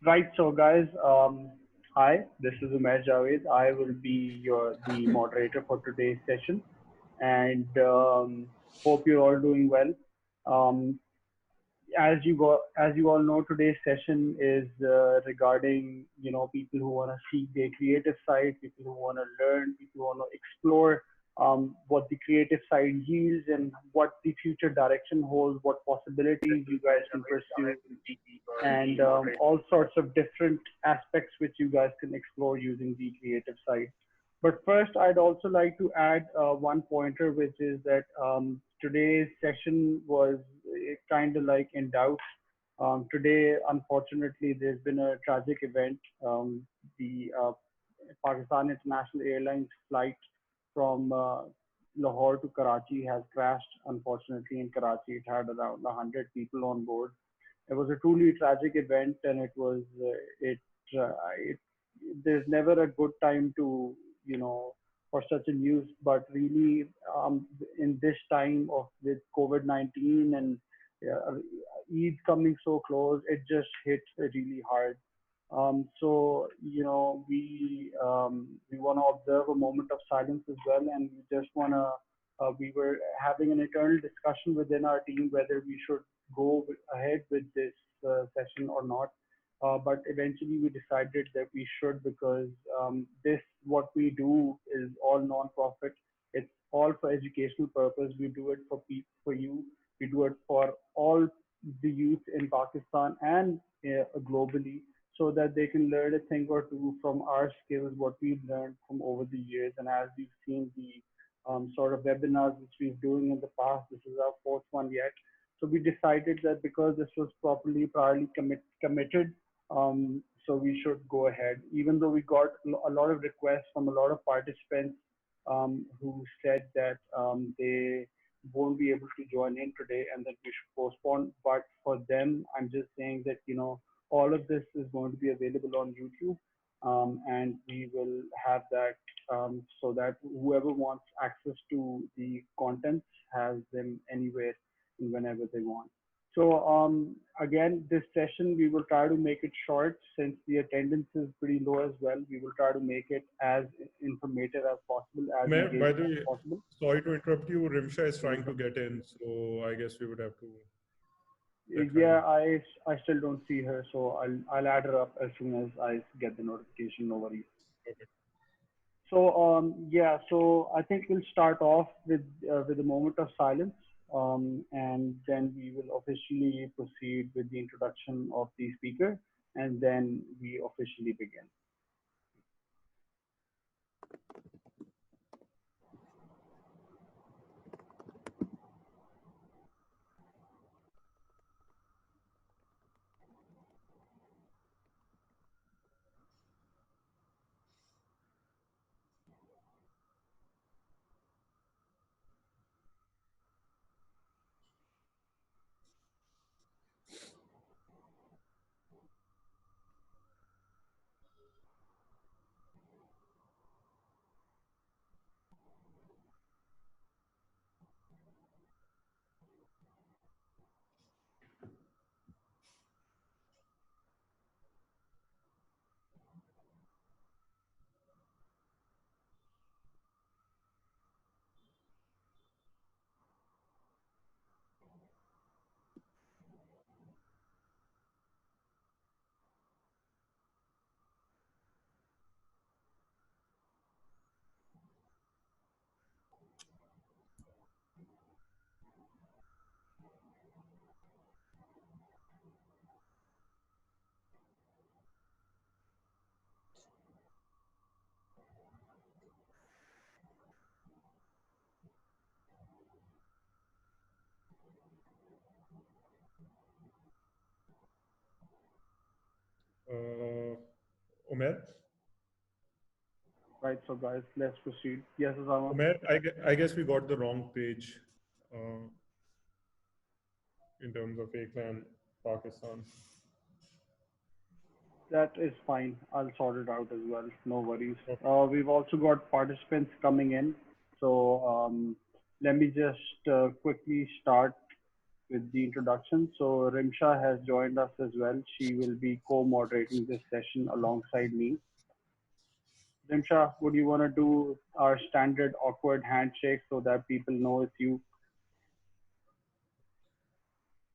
Right, so guys, hi, this is Umesh Javed. I will be the moderator for today's session, and hope you're all doing well. Um, as you all know, today's session is regarding people who want to seek their creative side, people who want to learn, people who want to explore what the creative side yields and what the future direction holds, what possibilities you guys can pursue, and all sorts of different aspects which you guys can explore using the creative side. But first, I'd also like to add one pointer, which is that today's session was kind of like in doubt. Today, unfortunately, there's been a tragic event. The Pakistan International Airlines flight from Lahore to Karachi has crashed. Unfortunately, in Karachi, it had around 100 people on board. It was a truly tragic event, and it there's never a good time to for such a news, but really in this time of with COVID-19 and Eid coming so close, it just hit really hard. So we want to observe a moment of silence as well, and we just want to. We were having an internal discussion within our team whether we should ahead with this session or not. But eventually we decided that we should because this what we do is all non-profit. It's all for educational purpose. We do it for you. We do it for all the youth in Pakistan and globally, so that they can learn a thing or two from our skills, what we've learned from over the years. And as we've seen the sort of webinars which we've doing in the past, this is our fourth one yet. So we decided that because this was priorly committed, so we should go ahead. Even though we got a lot of requests from a lot of participants who said that they won't be able to join in today and that we should postpone. But for them, I'm just saying that all of this is going to be available on YouTube, and we will have that so that whoever wants access to the contents has them anywhere and whenever they want. So again, this session we will try to make it short since the attendance is pretty low as well. We will try to make it as informative as possible, as Umair, by engaging the as way, possible. sorry to interrupt you. Rimsha is No trying to problem. get in, so I guess we would have to try Yeah, and. I still don't see her, so I'll add her up as soon as I get the notification. No worries. Okay. So yeah, so I think we'll start off with a moment of silence, and then we will officially proceed with the introduction of the speaker, and then we officially begin. Umair, Right. So guys, let's proceed. Yes, Osama. I guess we got the wrong page uh, in terms of Eklan, Pakistan. That is fine. I'll sort it out as well. No worries. Okay. We've also got participants coming in. So let me just quickly start. with the introduction. So Rimsha has joined us as well. She will be co-moderating this session alongside me. Rimsha, would you want to do our standard awkward handshake so that people know it's you?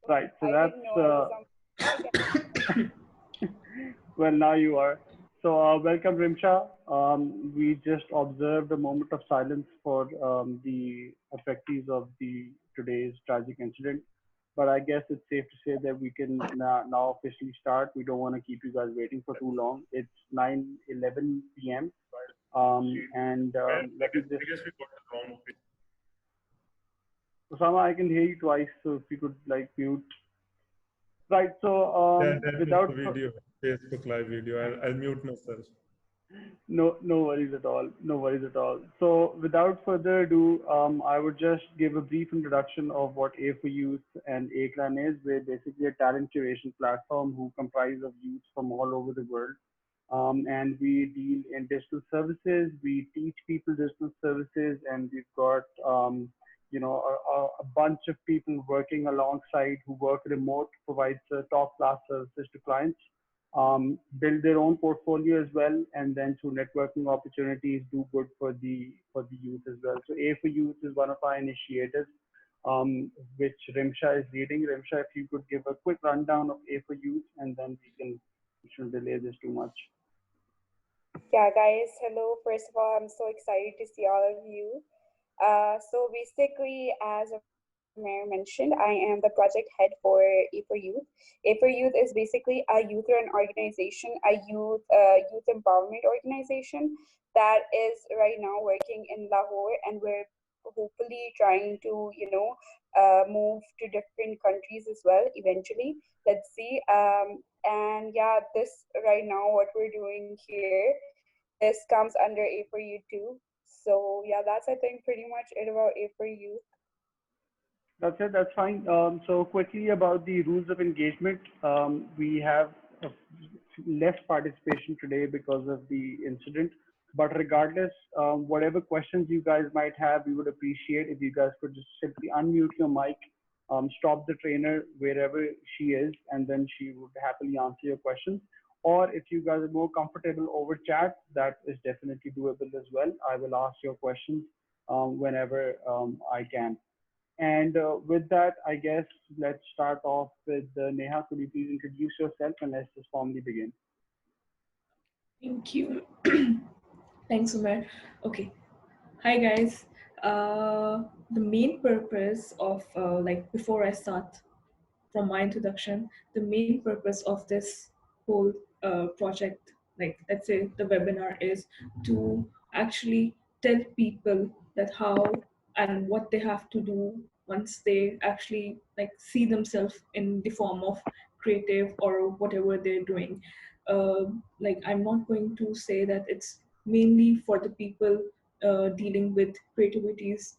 Right. So I didn't that's know I was on. I can. well, now you are. So, welcome, Rimsha. We just observed a moment of silence for the affectees of the today's tragic incident. But I guess it's safe to say that we can now officially start. We don't want to keep you guys waiting for too long. It's 9:11 p.m. And let me just, I guess we got the wrong page. Osama, I can hear you twice. So if you could like mute. Right. So That is the video, Facebook live video. I'll mute myself. no, no worries at all. No worries at all. So, without further ado, I would just give a brief introduction of what A for Youth and A-Clan is. We're basically a talent curation platform who comprise of youths from all over the world. And we deal in digital services. We teach people digital services, and we've got a bunch of people working alongside who work remote, provides top class services to clients, build their own portfolio as well, and then through networking opportunities, do good for the youth as well. So A for Youth is one of our initiatives, which Rimsha is leading. Rimsha, if you could give a quick rundown of A for Youth, and then we shouldn't delay this too much. Yeah, guys. Hello. First of all, I'm so excited to see all of you. So basically, as Amir mentioned, I am the project head for A for Youth. A for Youth is basically a youth-run organization, a youth empowerment organization that is right now working in Lahore, and we're hopefully trying to move to different countries as well eventually. Let's see. And yeah, this right now what we're doing here, this comes under A for You too. So yeah, that's I think pretty much it about A for You. That's it. That's fine. So quickly about the rules of engagement, we have uh, less participation today because of the incident. But regardless, whatever questions you guys might have, we would appreciate if you guys could just simply unmute your mic, stop the trainer wherever she is, and then she would happily answer your questions. Or if you guys are more comfortable over chat, that is definitely doable as well. I will ask your questions whenever I can. And with that, I guess let's start off with Neha. Could you please introduce yourself and let's just formally begin? Thank you. Thanks, Umar. Okay. Hi, guys. The main purpose of, before I start from my introduction, the main purpose of this whole project, like let's say the webinar, is to actually tell people that how and what they have to do once they actually like see themselves in the form of creative or whatever they're doing. Like I'm not going to say that it's mainly for the people dealing with creativities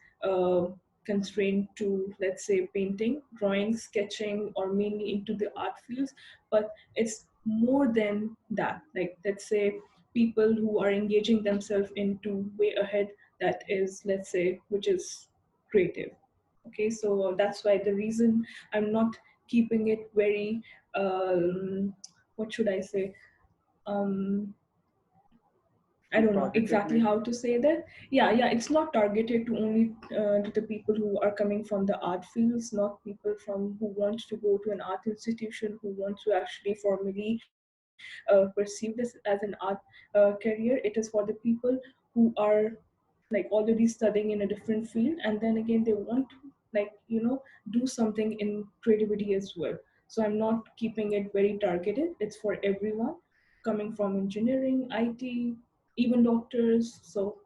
constrained to, let's say, painting, drawing, sketching, or mainly into the art fields, but it's more than that. Like let's say people who are engaging themselves into way ahead, that is, let's say, which is creative. Okay, so that's why the reason I'm not keeping it very what should I say, um I don't know Targeted, exactly maybe? how to say that. Yeah, it's not targeted to only to the people who are coming from the art fields, not people from who want to go to an art institution, who want to actually formally pursue this as an art career. It is for the people who are like already studying in a different field, and then again they want to, like, do something in creativity as well. So I'm not keeping it very targeted. It's for everyone coming from engineering, IT, even doctors. So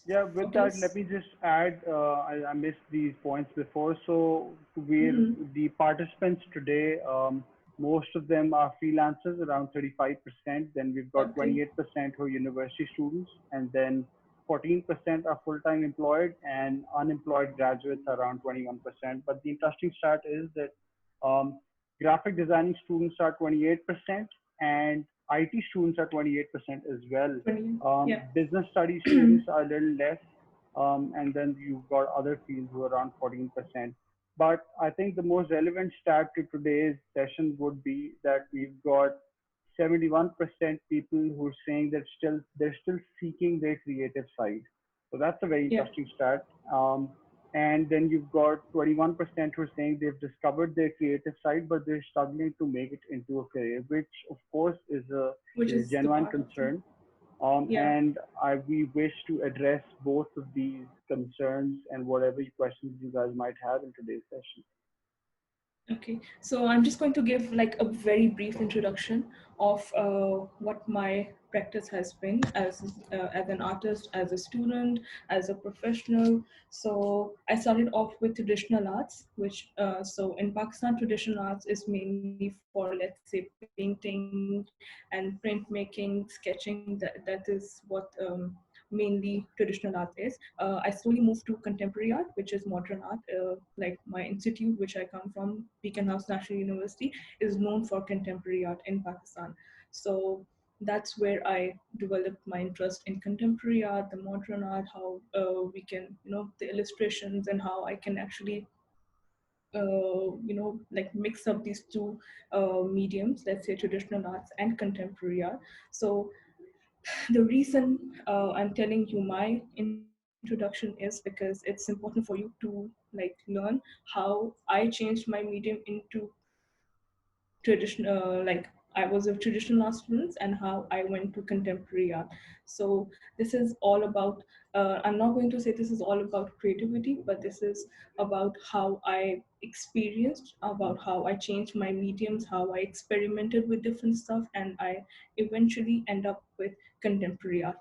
Yeah, with okay. that, let me just add, I missed these points before. So we're Mhm. the participants today, most of them are freelancers, around 35%. Then we've got Okay. 28% who are university students, and then 14% are full-time employed, and unemployed graduates are around 21%. But the interesting stat is that um, graphic designing students are 28%, and IT students are 28% as well. 20. Yeah. Business studies students are a little less, and then you've got other fields who are around 14%. But I think the most relevant stat to today's session would be that we've got 71% people who are saying that they're still seeking their creative side. So that's a very Yeah, interesting stat. And then you've got 21% who are saying they've discovered their creative side, but they're struggling to make it into a career, which of course which is a is the genuine part of the, concern. yeah. And we wish to address both of these concerns and whatever questions you guys might have in today's session. Okay, so I'm just going to give like a very brief introduction of what my practice has been as an artist, as a student, as a professional. So I started off with traditional arts, which so in Pakistan, traditional arts is mainly for, let's say, painting and printmaking, sketching. That is what mainly traditional art is. I slowly moved to contemporary art, which is modern art. Like my institute, which I come from, Beacon House National University, is known for contemporary art in Pakistan. So that's where I developed my interest in contemporary art, the modern art, how we can, the illustrations, and how I can actually like mix up these two mediums, let's say traditional arts and contemporary art. So the reason I'm telling you my introduction is because it's important for you to like learn how I changed my medium into traditional, like I was a traditional art student and how I went to contemporary art. So this is all about, I'm not going to say this is all about creativity, but this is about how I experienced, about how I changed my mediums, how I experimented with different stuff, and I eventually end up with contemporary art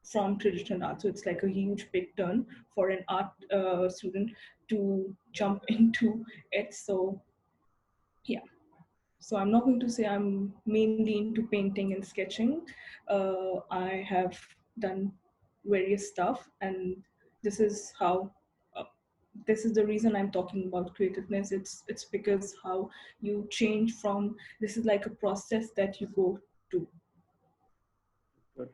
from traditional art. So it's like a huge big turn for an art student to jump into it. So yeah, so I'm not going to say I'm mainly into painting and sketching. I have done various stuff, and this is how. Uh, this is the reason I'm talking about creativeness. It's because how you change from, this is like a process that you go to. Good.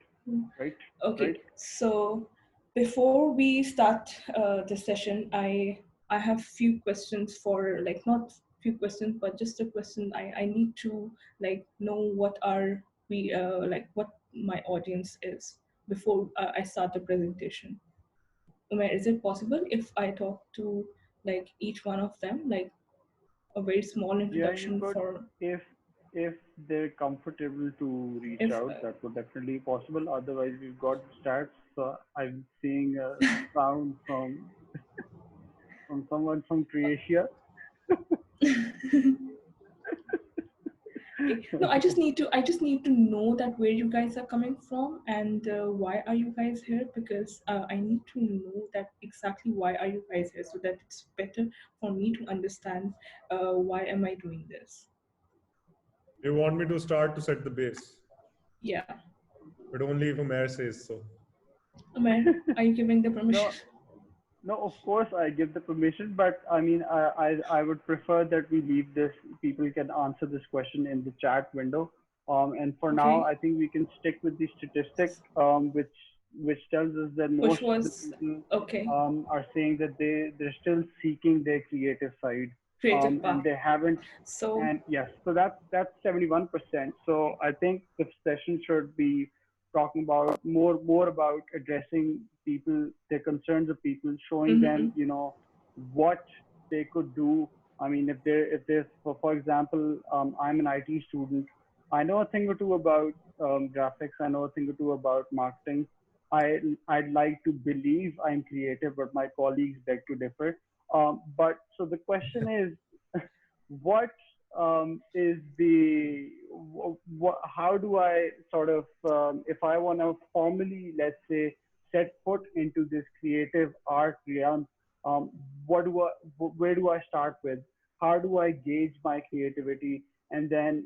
Right. Okay, Right. so before we start the session, I have few questions for, like, not few questions, but just a question. I need to like know what are we like what my audience is before I start the presentation. Umair, is it possible if I talk to like each one of them, like a very small Yeah, you introduction could for if if they're comfortable to reach if out, that would definitely be possible. Otherwise, we've got stats. I'm seeing a sound from someone from Croatia. Okay. No, I just need to know that where you guys are coming from and why are you guys here, because I need to know that exactly why are you guys here so that it's better for me to understand why am I doing this. You want me to start to set the base, Yeah. but only if a mayor says so. Umair, are you giving the permission? No, no, of course I give the permission, but I mean, I would prefer that we leave this. People can answer this question in the chat window. And for now, Okay. I think we can stick with the statistic, which tells us that Which most of the was people okay. are saying that they're still seeking their creative side, Creative and path. they haven't. So And yes, so that's 71%. So I think the session should be talking about more about addressing people, the concerns of people, showing mm-hmm. them, what they could do. I mean, if there's for example, I'm an IT student. I know a thing or two about graphics. I know a thing or two about marketing. I'd like to believe I'm creative, but my colleagues beg to differ. But so the question is, what is the what, how do I sort of if I want to formally, let's say, set foot into this creative art realm, um, what do I where do I start with? How do I gauge my creativity? And then,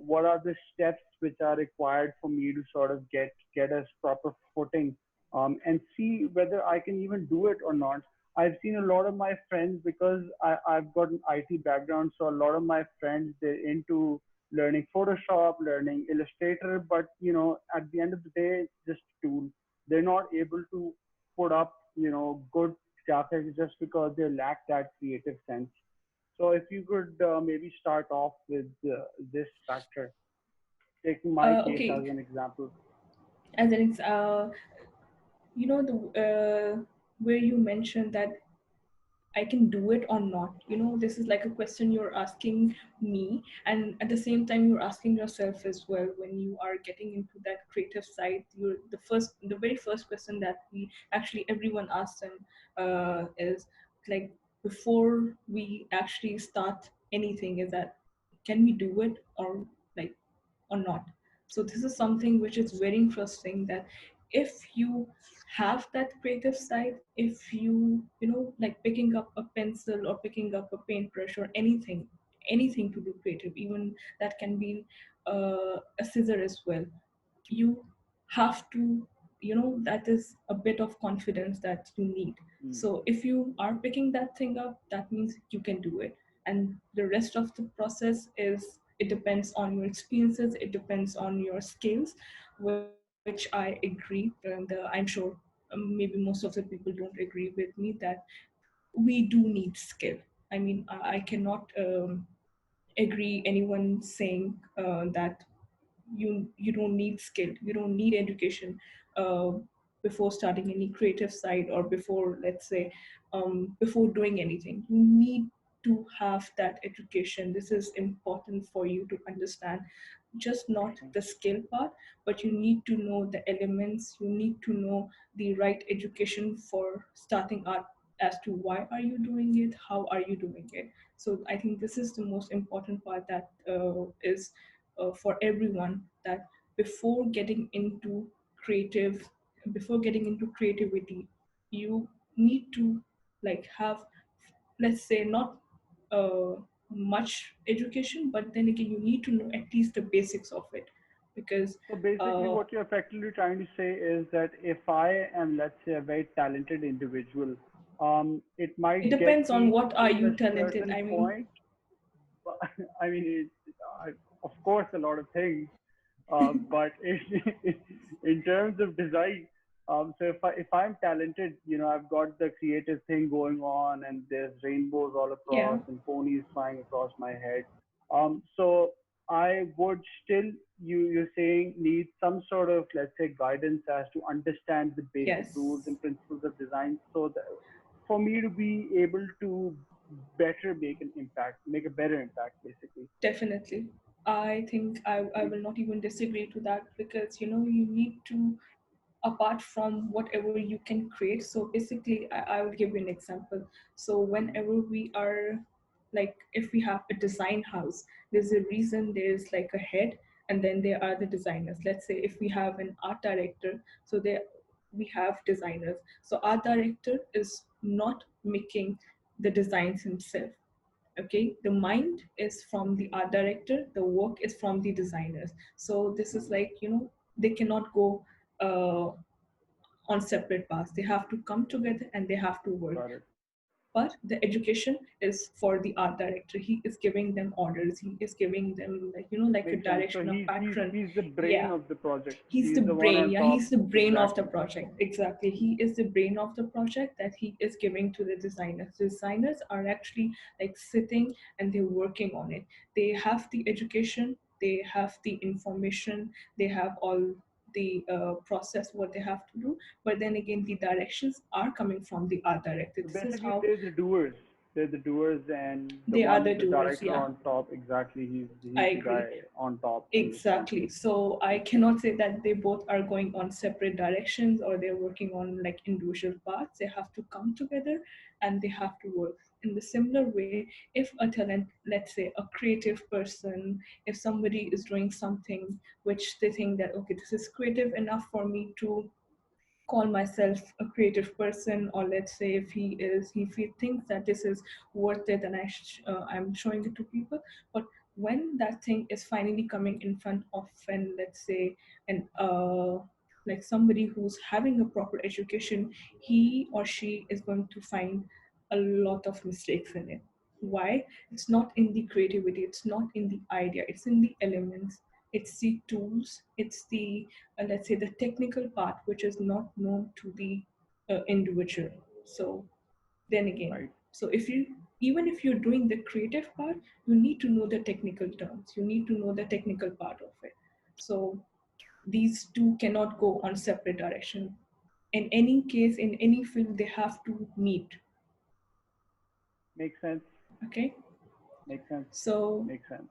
what are the steps which are required for me to sort of get a proper footing, and see whether I can even do it or not. I've seen a lot of my friends, because I've got an IT background, so a lot of my friends, they're into learning Photoshop, learning Illustrator, but at the end of the day, it's just a tool. They're not able to put up, good graphics just because they lack that creative sense. So if you could maybe start off with this factor, taking my case as Okay, an example. as an you know the where you mentioned that I can do it or not. This is like a question you're asking me, and at the same time, you're asking yourself as well when you are getting into that creative side. The very first question that we actually everyone asks them is like before we actually start anything is that can we do it like or not. So this is something which is very interesting that if you have that creative side, if you like picking up a pencil or picking up a paintbrush or anything to do creative, even that can be a scissor as well. You have to, that is a bit of confidence that you need. Mm, So if you are picking that thing up, that means you can do it. And the rest of the process is it depends on your experiences, it depends on your skills, which I agree. And I'm sure maybe most of the people don't agree with me that we do need skill. I mean, I cannot agree anyone saying that you don't need skill, you don't need education uh, before starting any creative side, or before, let's say, before doing anything. You need to have that education. This is important for you to understand just not interesting. the skill part, but you need to know the elements, you need to know the right education for starting art, as to why are you doing it, how are you doing it. So I think this is the most important part that is for everyone, that before getting into creative before getting into creativity, you need to like have, let's say, not uh, much education, but then again you need to know at least the basics of it, because So basically, uh, what you're effectively trying to say is that if I am, let's say, a very talented individual, it it might get depends on me what are till a you talented, certain I mean. point. But, I mean, of course, a lot of things. But in terms of design, so if I'm talented, I've got the creative thing going on, and there's rainbows all Yeah. across and ponies flying across my head. So I would still, you're saying, need some sort of, let's say, guidance as to understand the basic rules Yes, and principles of design, so that for me to be able to better make a better impact, basically. definitely. I think I will not even disagree to that, because you need to, apart from whatever you can create. So basically, I will give you an example. So Mhm. whenever we are, like, if we have a design house, there's a reason there's like a head, and then there are the designers. Let's say if we have an art director, so there we have designers. So art director is not making the designs himself. Okay, the mind is from the art director, the work is from the designers. So this is Mhm. like, they cannot go uh, on separate paths. They have to come together and they have to work. Got it. But the education is for the art director. He is giving them orders. He is giving them, like, like a Makes sense. direction, So a he's he's pattern. he's the Yeah, brain of the project. he's the He's the one brain. on Yeah, top. he's the brain of the Exactly. project. Exactly, he is the brain of the project that he is giving to the designers. The designers are actually like sitting and they're working on it. They have the education, they have the information, they have all the process what they have to do, but then again the directions are coming from the art director. So This is basically, how they're the doers. They're the doers, and they are the the doers. director Yeah, on top. Exactly. He's I the agree. guy on top in this sense. Exactly. So I cannot say that they both are going on separate directions or they're working on like individual paths. They have to come together and they have to work. In the similar way, if a talent, let's say a creative person, if somebody is doing something which they think that, okay, this is creative enough for me to call myself a creative person, or let's say if he thinks that this is worth it and I'm showing it to people. But when that thing is finally coming in front of an, let's say, an like somebody who's having a proper education, he or she is going to find a lot of mistakes in it. Why? It's not in the creativity, it's not in the idea, it's in the elements, it's the tools, it's the let's say the technical part which is not known to the individual. So then again, Right. so if you even if you're doing the creative part, you need to know the technical terms, you need to know the technical part of it. So these two cannot go on separate direction. In any case, in any field, they have to meet. Makes sense. Okay, Makes sense. so Makes sense.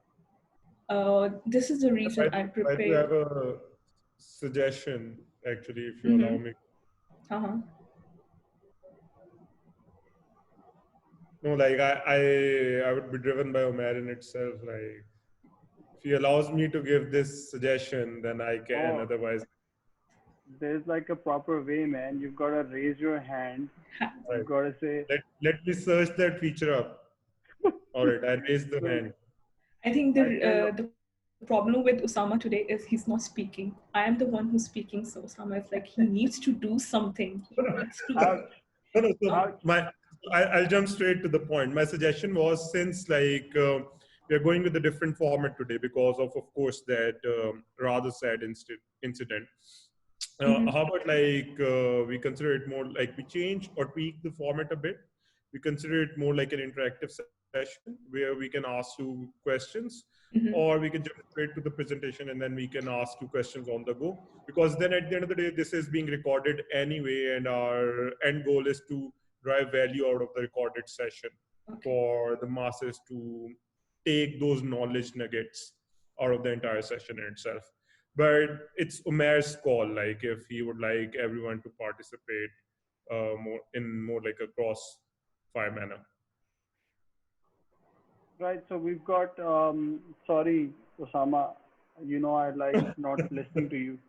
this is the I reason I I do prepared. have a suggestion, actually, if you allow Mm-hmm. me. Uh-huh. No, like I would be driven by Omer in itself. Like if he allows me to give this suggestion, then I can. Oh, Otherwise, there's like a proper way, man. You've got to raise your hand. right. You've got to say, Let me search that feature up. All right, I raised the so hand. I think I tell, the problem with Osama today is he's not speaking. I am the one who's speaking, so Osama is like he needs to do something. He needs to. ouch, No, no. So ouch. I'll jump straight to the point. My suggestion was, since like we are going with a different format today because of course that rather sad incident. Mhm. How about like we consider it more like we change or tweak the format a bit. We consider it more like an interactive session where we can ask you questions, or Mhm. we can jump straight to the presentation and then we can ask you questions on the go. Because then at the end of the day, this is being recorded anyway, and our end goal is to drive value out of the recorded session Okay. for the masses to take those knowledge nuggets out of the entire session in itself. But it's Umair's call, like if he would like everyone to participate more in more like a cross fire manner. Right, so we've got, sorry, Osama, I like not listening to you.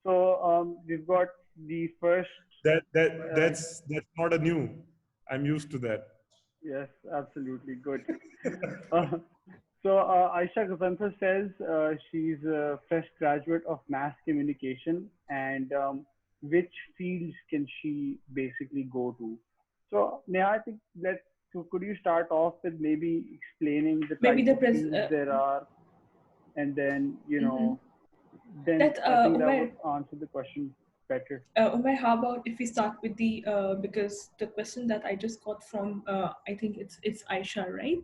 So we've got the first, uh, That's not a new. I'm used to that. yes, absolutely, good. Uh, so Aisha Ghaffar says she's a fresh graduate of mass communication, and which fields can she basically go to? So Neha, I think so could you start off with maybe explaining the Maybe type the of fields there are, and then mhm. then That I think that would Umair, answer the question better. Umair, how about if we start with the because the question that I just got from I think it's Aisha, right?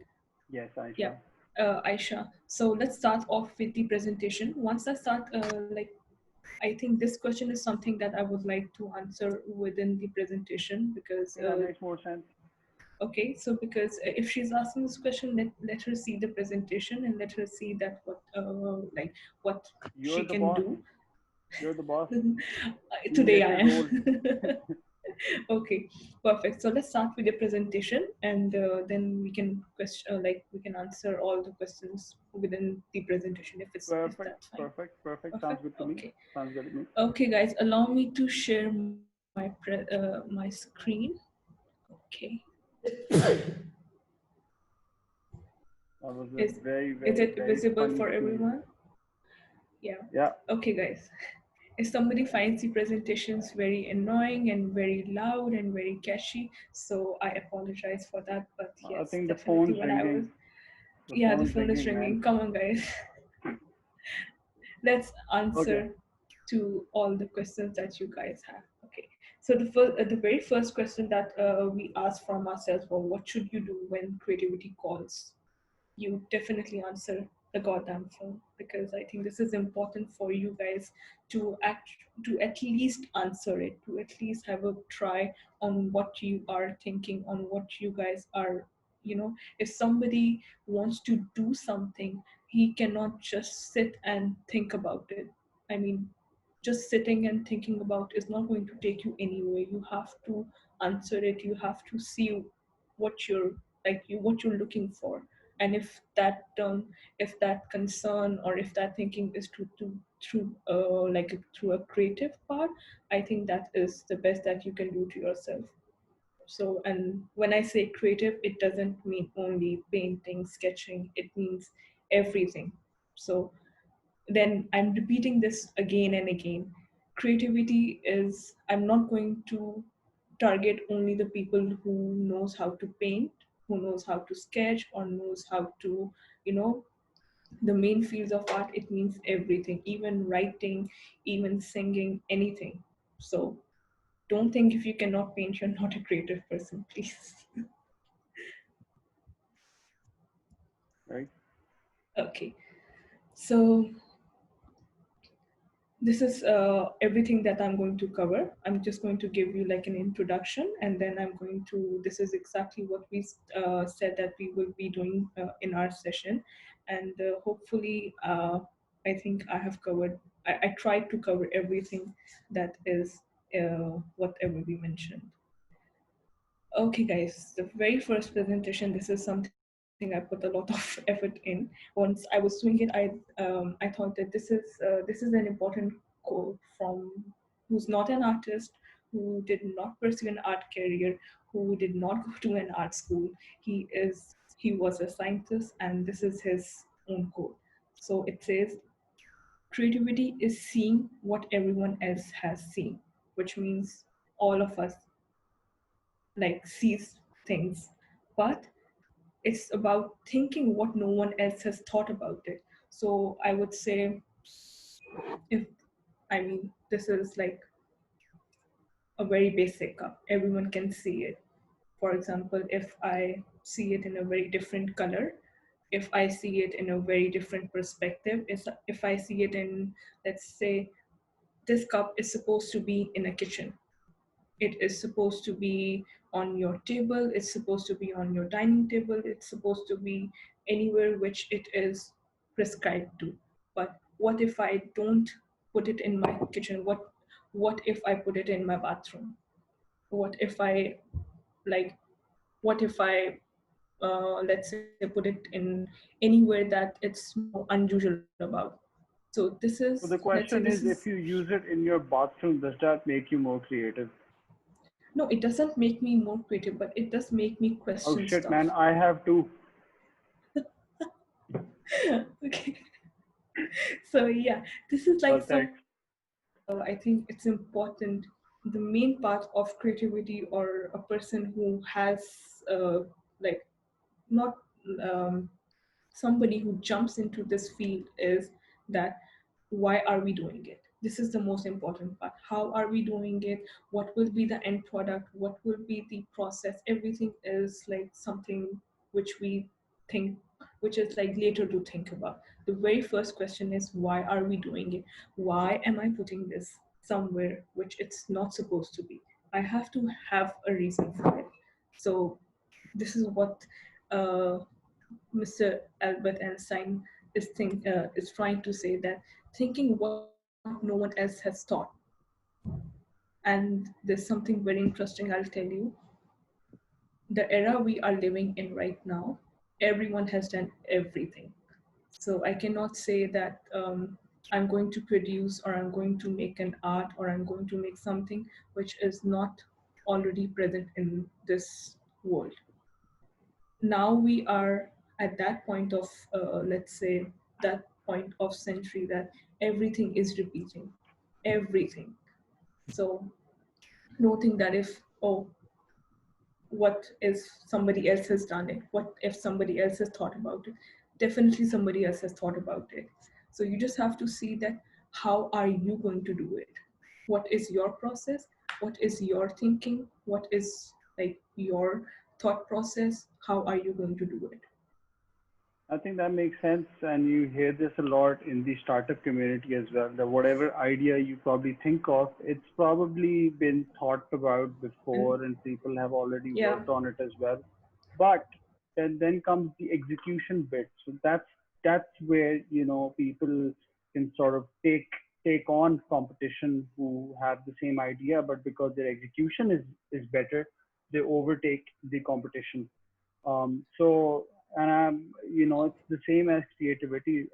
Yes, Yeah, Aisha. Aisha. So let's start off with the presentation. Once I start, I think this question is something that I would like to answer within the presentation because Okay, that makes more sense. okay, so because if she's asking this question, let her see the presentation and let her see that what You're she the can boss. do. You're the boss. You Today get I your role. am. Okay, perfect. So let's start with the presentation, and then we can we can answer all the questions within the presentation if Perfect, that's fine. perfect, perfect. Sounds Perfect. good to me. Okay. Sounds good to me. Okay, guys, allow me to share my screen. Okay. That was a Is very, is very, it very visible funny for scene. everyone? Yeah. Yeah, Okay, guys. If somebody finds the presentations very annoying and very loud and very catchy, so I apologize for that. But I yes, think the definitely phone's what I was. ringing. The Yeah, the phone's phone is ringing, man. ringing. Come on, guys. Let's Okay. answer to all the questions that you guys have. Okay. So the very first question that we asked from ourselves was, what should you do when creativity calls? You definitely answer the goddamn phone, because I think this is important for you guys to at least answer it, to at least have a try on what you are thinking, on what you guys are, if somebody wants to do something, he cannot just sit and think about it. I mean, just sitting and thinking about is not going to take you anywhere. You have to answer it. You have to see what you're what you're looking for, and if that concern or if that thinking is through a creative part, I think that is the best that you can do to yourself. So, and when I say creative, it doesn't mean only painting, sketching, it means everything. So then I'm repeating this again and again. Creativity is, I'm not going to target only the people who knows how to paint, who knows how to sketch, or knows how to, you know the main fields of art. It means everything, even writing, even singing, anything. So don't think if you cannot paint you're not a creative person, please. right? Okay. So this is everything that I'm going to cover. I'm just going to give you like an introduction, and then I'm going to. This is exactly what we said that we will be doing in our session, and hopefully, I think I have covered. I tried to cover everything that is whatever we mentioned. Okay, guys, the very first presentation. This is something I put a lot of effort in. Once I was doing it, I thought that this is an important quote from who's not an artist, who did not pursue an art career, who did not go to an art school. He was a scientist, and this is his own quote. So it says, "Creativity is seeing what everyone else has seen," which means all of us like sees things, but it's about thinking what no one else has thought about it. So I would say, if I mean, this is like a very basic cup, everyone can see it. For example, if I see it in a very different color, if I see it in a very different perspective, if I see it in, let's say, this cup is supposed to be in a kitchen, it is supposed to be on your table, it's supposed to be on your dining table, it's supposed to be anywhere which it is prescribed to. But what if I don't put it in my kitchen? What if I put it in my bathroom? What if I like what if I let's say put it in anywhere that it's more unusual about? So this So is, the let's say question this is, is. if you use it in your bathroom, does that make you more creative? No, it doesn't make me more creative, but it does make me Oh question shit, man, stuff. I have to. Okay. So yeah, this is like Well, thanks. something I think it's important. The main part of creativity, or a person who has like not um, somebody who jumps into this field, is that why are we doing it? This is the most important part. How are we doing it? What will be the end product? What will be the process? Everything is like something which we think, which is like later to think about. The very first question is, why are we doing it? Why am I putting this somewhere which it's not supposed to be? I have to have a reason for it. So this is what uh, Mr. Albert Einstein is trying to say, that thinking what no one else has thought. And there's something very interesting I'll tell you. The era we are living in right now, everyone has done everything. So I cannot say that I'm going to produce, or I'm going to make an art, or I'm going to make something which is not already present in this world. Now we are at that point of let's say that point of century that everything is repeating, everything. So don't think that if, oh, what if somebody else has done it, what if somebody else has thought about it? Definitely somebody else has thought about it. So you just have to see that, how are you going to do it? What is your process? What is your thinking? What is like your thought process? How are you going to do it? I think that makes sense, and you hear this a lot in the startup community as well. That whatever idea you probably think of, it's probably been thought about And before, and people have already yeah. worked on it as well. But then comes the execution bit. So that's where people can sort of take on competition who have the same idea, but because their execution is better, they overtake the competition. So, and it's the same as creativity,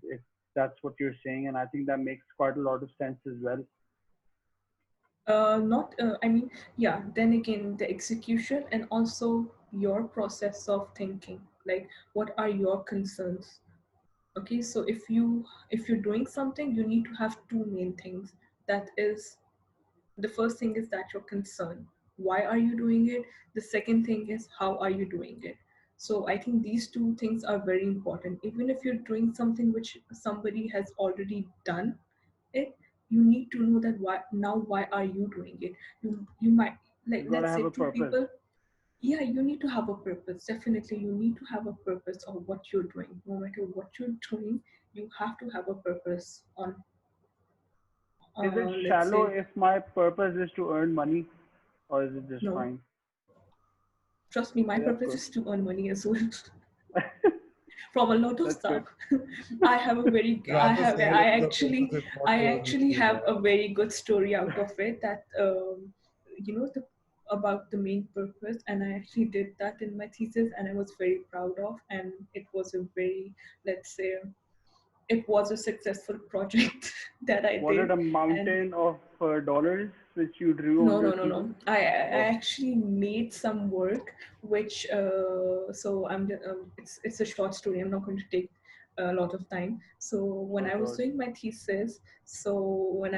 if that's what you're saying, and I think that makes quite a lot of sense as well. Not I mean, yeah, then again, the execution and also your process of thinking, like what are your concerns? Okay, so if you're doing something, you need to have two main things. That is, the first thing is that you're concerned, why are you doing it? The second thing is, how are you doing it? So I think these two things are very important. Even if you're doing something which somebody has already done it, you need to know that why are you doing it. You might, like, You gotta let's have say a two purpose. people. yeah, you need to have a purpose. Definitely, you need to have a purpose of what you're doing. No matter what you're doing, you have to have a purpose on, Is it let's shallow say, if my purpose is to earn money, or is it just no. fine? Trust me, my Okay, that's purpose good. is to earn money as well. From a lot of That's good. stuff. I have a very, Rather small if the purpose is not I to earn actually money. have a very good story out of it, that, the about the main purpose, and I actually did that in my thesis, and I was very proud of, and it was a very, let's say, it was a successful project that I Was it did. a And mountain of dollars which you drew on no, your no, no, thesis? no. I Oh, actually made some work, which so it's a short story. I'm not going to take a lot of time. So when sure, I was sure. doing my thesis, so when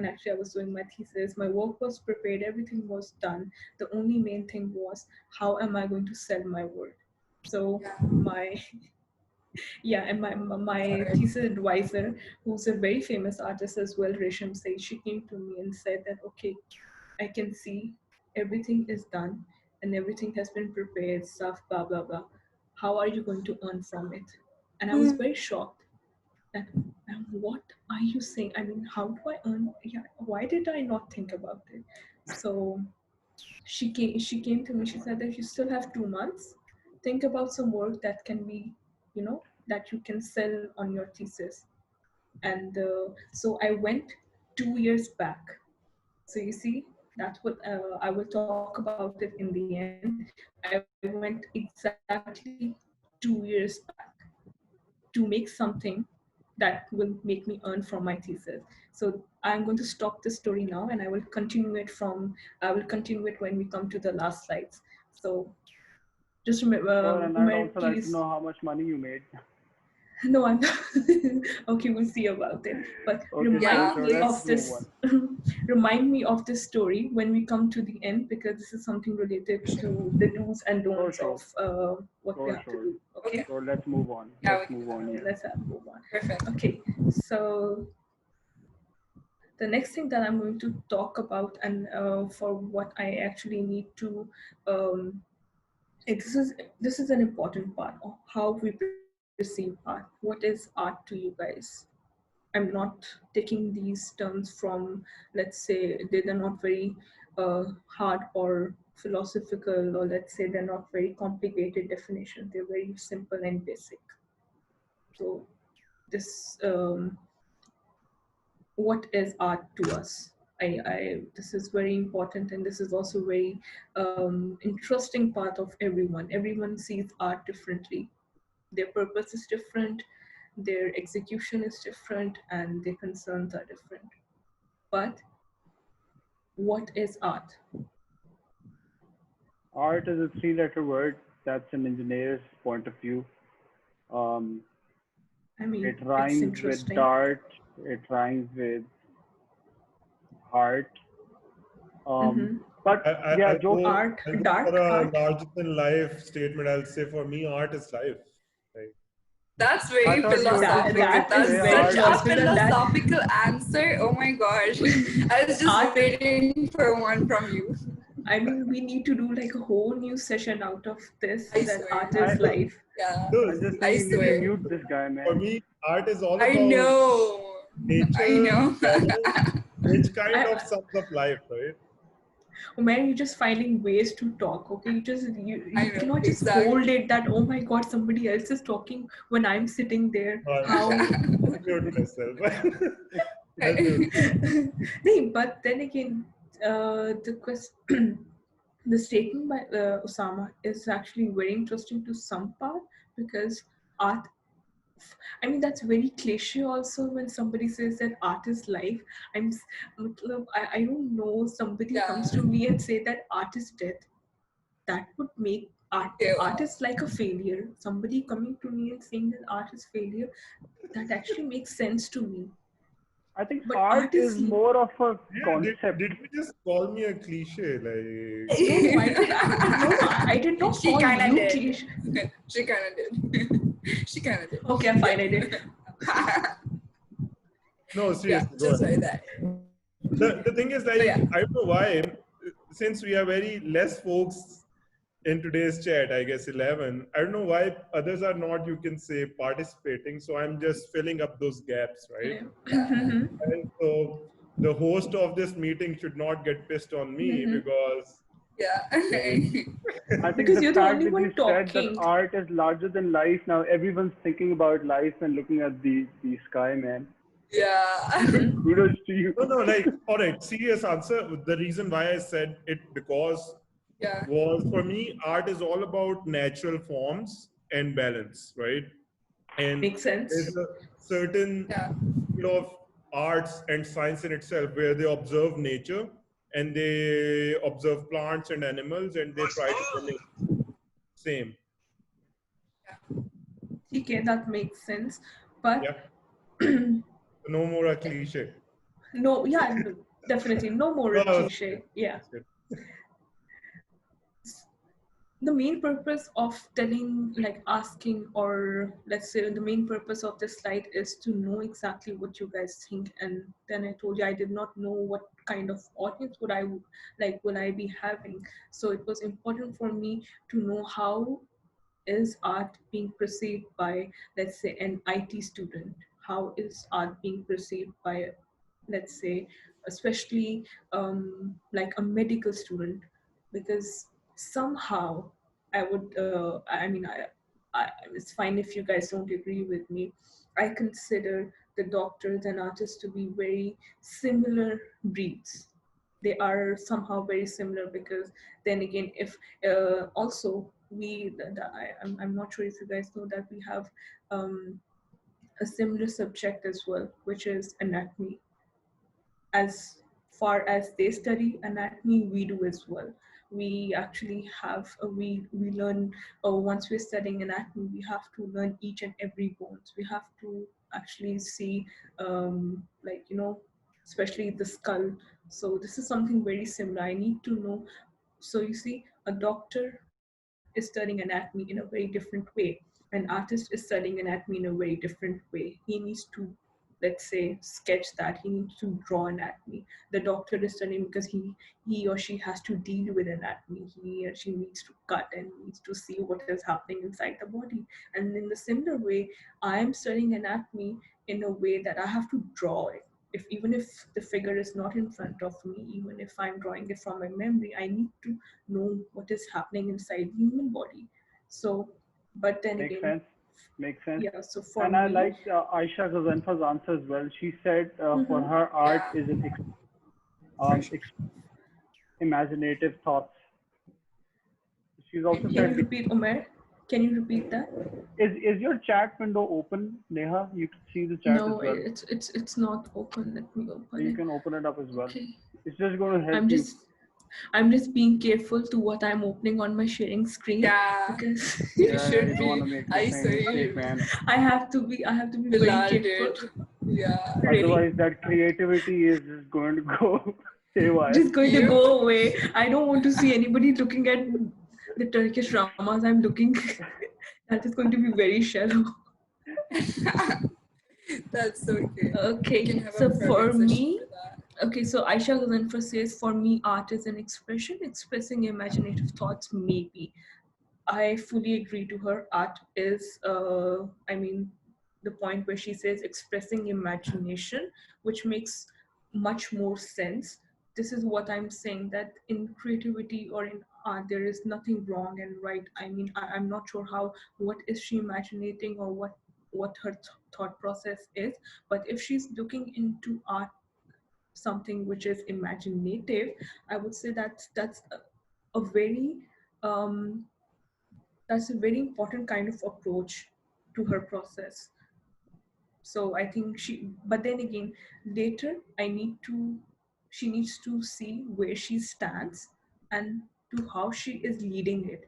actually I was doing my thesis, my work was prepared, everything was done. The only main thing was, how am I going to sell my work? So my yeah, and my Sorry. thesis advisor, who's a very famous artist as well, Resham Say, she came to me and said that, okay, I can see everything is done and everything has been prepared, stuff, blah blah blah. How are you going to earn from it? And I was very shocked that, what are you saying? I mean, how do I earn? Yeah, why did I not think about it? So she came to me, she said that you still have 2 months. Think about some work that can be, that you can sell on your thesis. And so I went 2 years back. So you see, that's what I will talk about it in the end. I went exactly 2 years back to make something that will make me earn from my thesis. So I'm going to stop the story now, and I will continue it when we come to the last slides. So just remember, Sure, and Umair, I'd also like please. to know how much money you made. No, I'm not. Okay, we'll see about it. But Okay, sure, Yeah, remind sure. me Let's of please. move this. on. Remind me of this story when we come to the end, because this is something related to the do's and Sure, don'ts sure, of what we sure, have to sure. do. Okay, Okay. Sure, let's move on. Yeah, Let's we can move do on. that. okay, Yeah. let's move on. Perfect. Okay, so the next thing that I'm going to talk about, and for what I actually need to, um, this is an important part of how we perceive art. What is art to you guys? I'm not taking these terms from, let's say, they're not very hard or philosophical, or let's say they're not very complicated definitions. They're very simple and basic. So this, what is art to us? This is very important, and this is also very interesting part of everyone. Everyone sees art differently. Their purpose is different, their execution is different, and their concerns are different. But what is art? Art is a three-letter word. That's an engineer's point of view. Um, I mean, it it's rhymes with interesting. dart. It rhymes with heart. Um, Mm-hmm. but yeah, I'll jokes. go. Art, I'll go for dark a art. larger than life statement. I'll say for me, art is life. Like, That's I very thought you were just That going to philosophical. that say is That's very such art is. a philosophical. That philosophical answer. Oh my gosh. I was just art. waiting for one from you. I mean, we need to do like a whole new session out of this. I That swear. art I is life. Yeah, no, I just think I you need to swear. mute this guy, for man. me, art is all I about know. I nature, know. balance, which kind of I, sums up life, right? Man, you're just finding ways to talk. Okay, I you know. cannot just hold Exactly. it that, oh my god, somebody else is talking when I'm sitting there. How? I'll mute myself. I'll mute. No, but then again, the question, the statement by Osama is actually very interesting to some part, because art. I mean, that's very cliche also when somebody says that art is life. I don't know, somebody Yeah. comes to me and say that art is death. That would make Okay, art wow. is like a failure. Somebody coming to me and saying that art is failure, that actually makes sense to me. I think But art art is is more of a Yeah, concept. did you just call me a cliche? Like, no, I did. I did not She call kind of you did. cliche. She kind of did. She kind of Okay, I'm fine. I did. did. no, Yeah, seriously, go just ahead. like that. The thing is, So yeah. like, I don't know why. since we are very less folks in today's chat, I guess 11, I don't know why others are not, you can say, participating. So I'm just filling up those gaps, right? Yeah. And so the host of this meeting should not get pissed on me because Yeah. I think Because the you're the fact only that you one said that talking. art is larger than life, now everyone's thinking about life and looking at the sky, man. Yeah. Kudos to you. no, like, all right, serious answer. The reason why I said it because Yeah. was for me, art is all about natural forms and balance, right? And Makes sense. there's a certain Yeah. field of arts and science in itself where they observe nature and they observe plants and animals and they try to mimic same. Okay, that makes sense. But Yeah. No more a cliche. no, yeah, no, definitely no more a Oh, cliche. Yeah. that's good. The main purpose of telling, like asking, or let's say the main purpose of this slide is to know exactly what you guys think. And then I told you I did not know what kind of audience would I like will I be having. So it was important for me to know how is art being perceived by, let's say, an IT student? How is art being perceived by, let's say, especially like a medical student? Because somehow I would, I mean, it's fine if you guys don't agree with me. I consider the doctors and artists to be very similar breeds. They are somehow very similar because then again, if also I'm not sure if you guys know that we have um, a similar subject as well, which is anatomy. As far as they study anatomy, we do as well. We actually have we learn, once we're studying anatomy, we have to learn each and every bones. We have to actually see, like, especially the skull. So this is something very similar. I need to know. So you see, a doctor is studying anatomy in a very different way. An artist is studying anatomy in a very different way. He needs to, let's say, sketch that. He needs to draw anatomy. The doctor is studying because he or she has to deal with anatomy. He or she needs to cut and needs to see what is happening inside the body. And in the similar way, I am studying anatomy in a way that I have to draw it. If even if the figure is not in front of me, even if I'm drawing it from my memory, I need to know what is happening inside the human body. So, but then Makes again, sense. Makes sense. yeah, so for And I me, liked Aisha Ghazanfa's answer as well. She said for mm-hmm, her art Yeah. is an For sure. imaginative thoughts. She's also can you said, repeat, Omer? Can you repeat that? is your chat window open, Neha? You can see the chat as No, well. it's not open. Let me open You it. can open it up as well. Okay. It's just going to help I'm you. just I'm just being careful to what I'm opening on my sharing screen Yeah. because You Yeah, should you don't want be. to make the I same mistake, sorry. man. I have to be very Bilal careful. did. Yeah. Really. Otherwise, that creativity is just going to go haywire. Just going to You. go away. I don't want to see anybody looking at the Turkish dramas I'm looking. That is going to be very shallow. That's okay. You can Okay, have a so for private session me, for that. okay, so Aisha Ghazanfar says, for me, art is an expression, expressing imaginative thoughts, maybe. I fully agree to her. Art is, I mean, the point where she says expressing imagination, which makes much more sense. This is what I'm saying, that in creativity or in art, there is nothing wrong and right. I mean, I'm not sure what is she imagining or what her thought process is. But if she's looking into art, something which is imaginative, I would say that's a very um, that's a very important kind of approach to her process. So I think but then again, later she needs to see where she stands and to how she is leading it.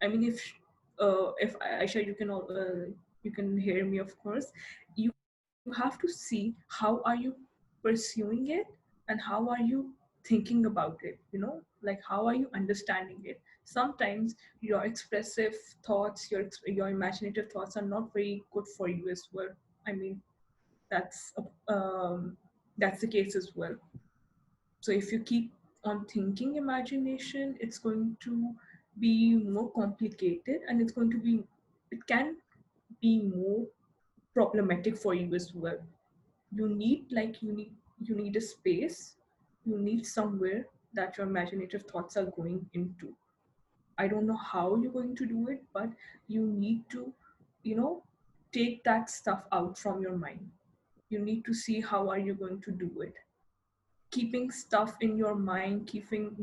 I mean, if Aisha, you can hear me, of course. You have to see how are you pursuing it and how are you thinking about it. Like how are you understanding it. Sometimes your expressive thoughts, your imaginative thoughts are not very good for you as well. I mean, that's that's the case as well. So if you keep on thinking imagination, it's going to be more complicated, and it can be more problematic for you as well. You need a space, you need somewhere that your imaginative thoughts are going into. I don't know how you're going to do it, but you need to, you know, take that stuff out from your mind. You need to see how are you going to do it. Keeping stuff in your mind, keeping,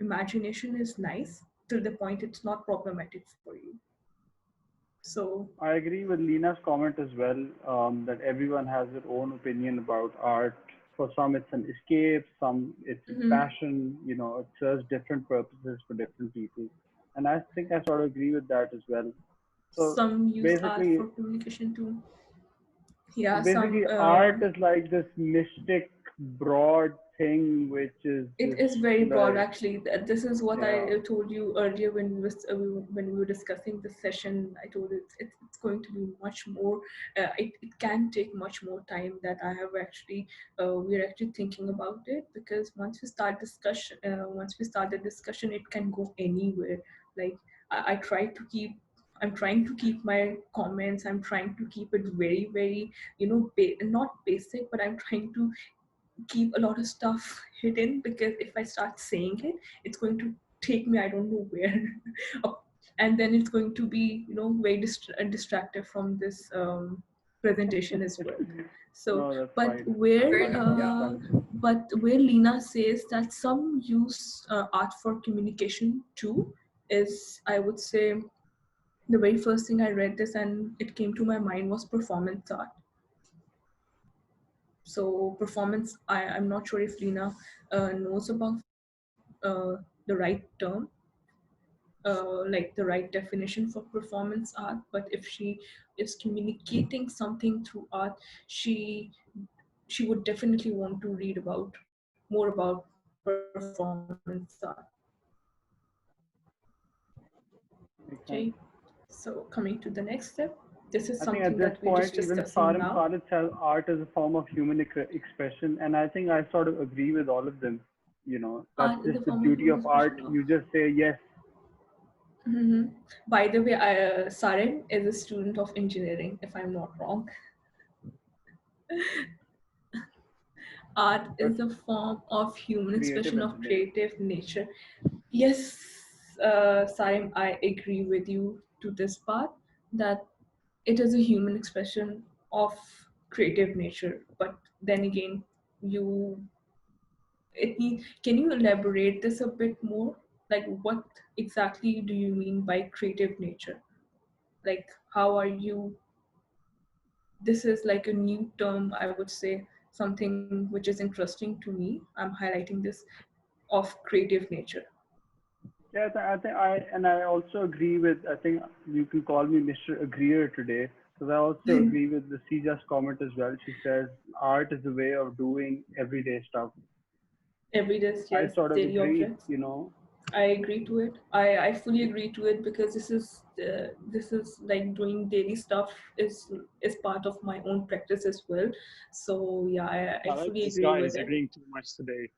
imagination is nice till the point it's not problematic for you. So, I agree with Lina's comment as well, that everyone has their own opinion about art. For some, it's an escape, some it's a mhm, passion, it serves different purposes for different people. And I think I sort of agree with that as well. So some use art basically, for communication too. so Yeah, basically, some art is like this mystic, broad thing, which is it just is very broad, like, actually. This is what I yeah, told you earlier when we were discussing this session. I told you it's going to be much more. It can take much more time that I have actually. We're actually thinking about it, because once we start the discussion, it can go anywhere. Like I try to keep. I'm trying to keep my comments. I'm trying to keep it very, very, not basic, but I'm trying to keep a lot of stuff hidden, because if I start saying it, it's going to take me I don't know where. And then it's going to be very distracted from this presentation as well. So, no, that's but fine. I where find it Yeah. fun. Lena says that some use art for communication too, is, I would say, the very first thing I read this and it came to my mind was performance art. So performance, I'm not sure if Lena knows about the right term, like the right definition for performance art. But if she is communicating something through art, she she would definitely want to read about more about performance art. Makes Okay, sense. so coming to the next step, this is I think something at this that we're just point, even discussing Sarim now. Khalid says art is a form of human expression, and I think I sort of agree with all of them. That's Art is just a the form of beauty human of art. expression of. You just say yes. Hmm. By the way, Saren is a student of engineering, if I'm not wrong. Art But is a form of human creative expression of engineering. creative nature. Yes, Sarim, I agree with you to this part, that it is a human expression of creative nature. But then again, you can you elaborate this a bit more? Like, what exactly do you mean by creative nature? Like, how are you? This is like a new term, I would say, something which is interesting to me. I'm highlighting this, of creative nature. Yeah, I also agree with. I think you can call me Mr. Agreeer today, because I also agree with the Sija's comment as well. She says art is a way of doing everyday stuff. Everyday, I yes, sort of daily agree. objects. I agree to it. I fully agree to it, because this is like doing daily stuff is part of my own practice as well. So yeah, I I like fully this agree guy with is it. agreeing too much today.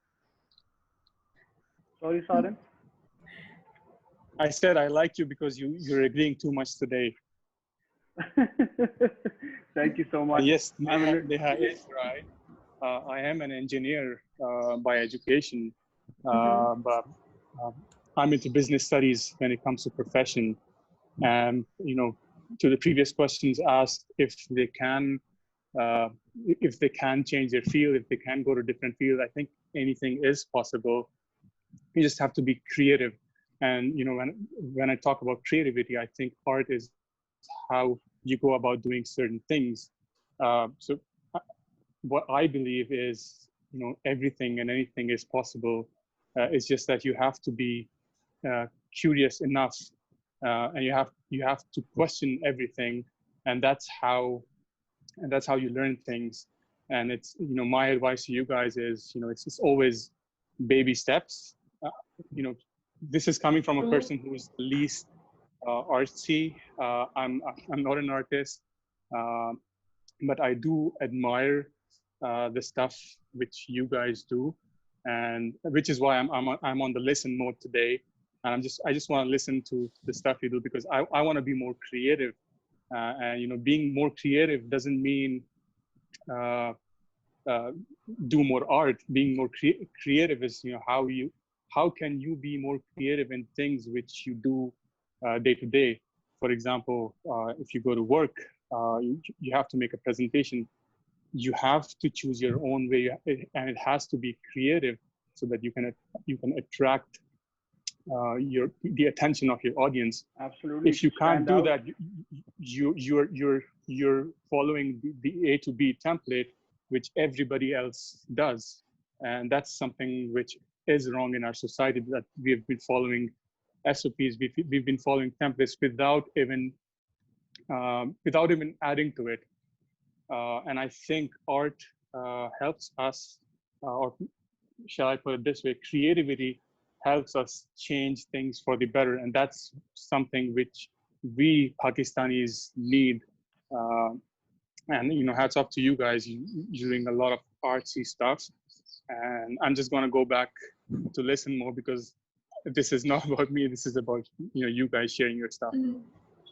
Sorry, Sarim. I said I like you because you're agreeing too much today. Thank you so much. Yes, I'm a Neha, little, Neha is right. I am an engineer by education, Mm-hmm. but um, I'm into business studies when it comes to profession. And to the previous questions asked, uh, if they can change their field, if they can go to different field, I think anything is possible. You just have to be creative. And when I talk about creativity, I think art is how you go about doing certain things. So uh, what I believe is, everything and anything is possible. It's just that you have to be curious enough, and you have to question everything, and that's how you learn things. And it's, my advice to you guys is, it's always baby steps. uh, you know this is coming from a True. person who's the least artsy. I'm not an artist, uh, but I do admire the stuff which you guys do. and which is why I'm on the listen mode today. And I just want to listen to the stuff you do because I want to be more creative. And being more creative doesn't mean uh, uh, do more art. Being more creative is how can you be more creative in things which you do day to day. For example, if you go to work, you have to make a presentation. You have to choose your own way, and it has to be creative so that you can attract the attention of your audience. Absolutely. If you can't Stand do out. that, you're following the A to B template, which everybody else does, and that's something which is wrong in our society, that we've been following SOPs, we've been following templates without even adding to it. And I think art helps us, or shall I put it this way, creativity helps us change things for the better. And that's something which we Pakistanis need. Uh, and, hats off to you guys. You're doing a lot of artsy stuff. And I'm just going to go back to listen more because this is not about me. This is about, you guys sharing your stuff.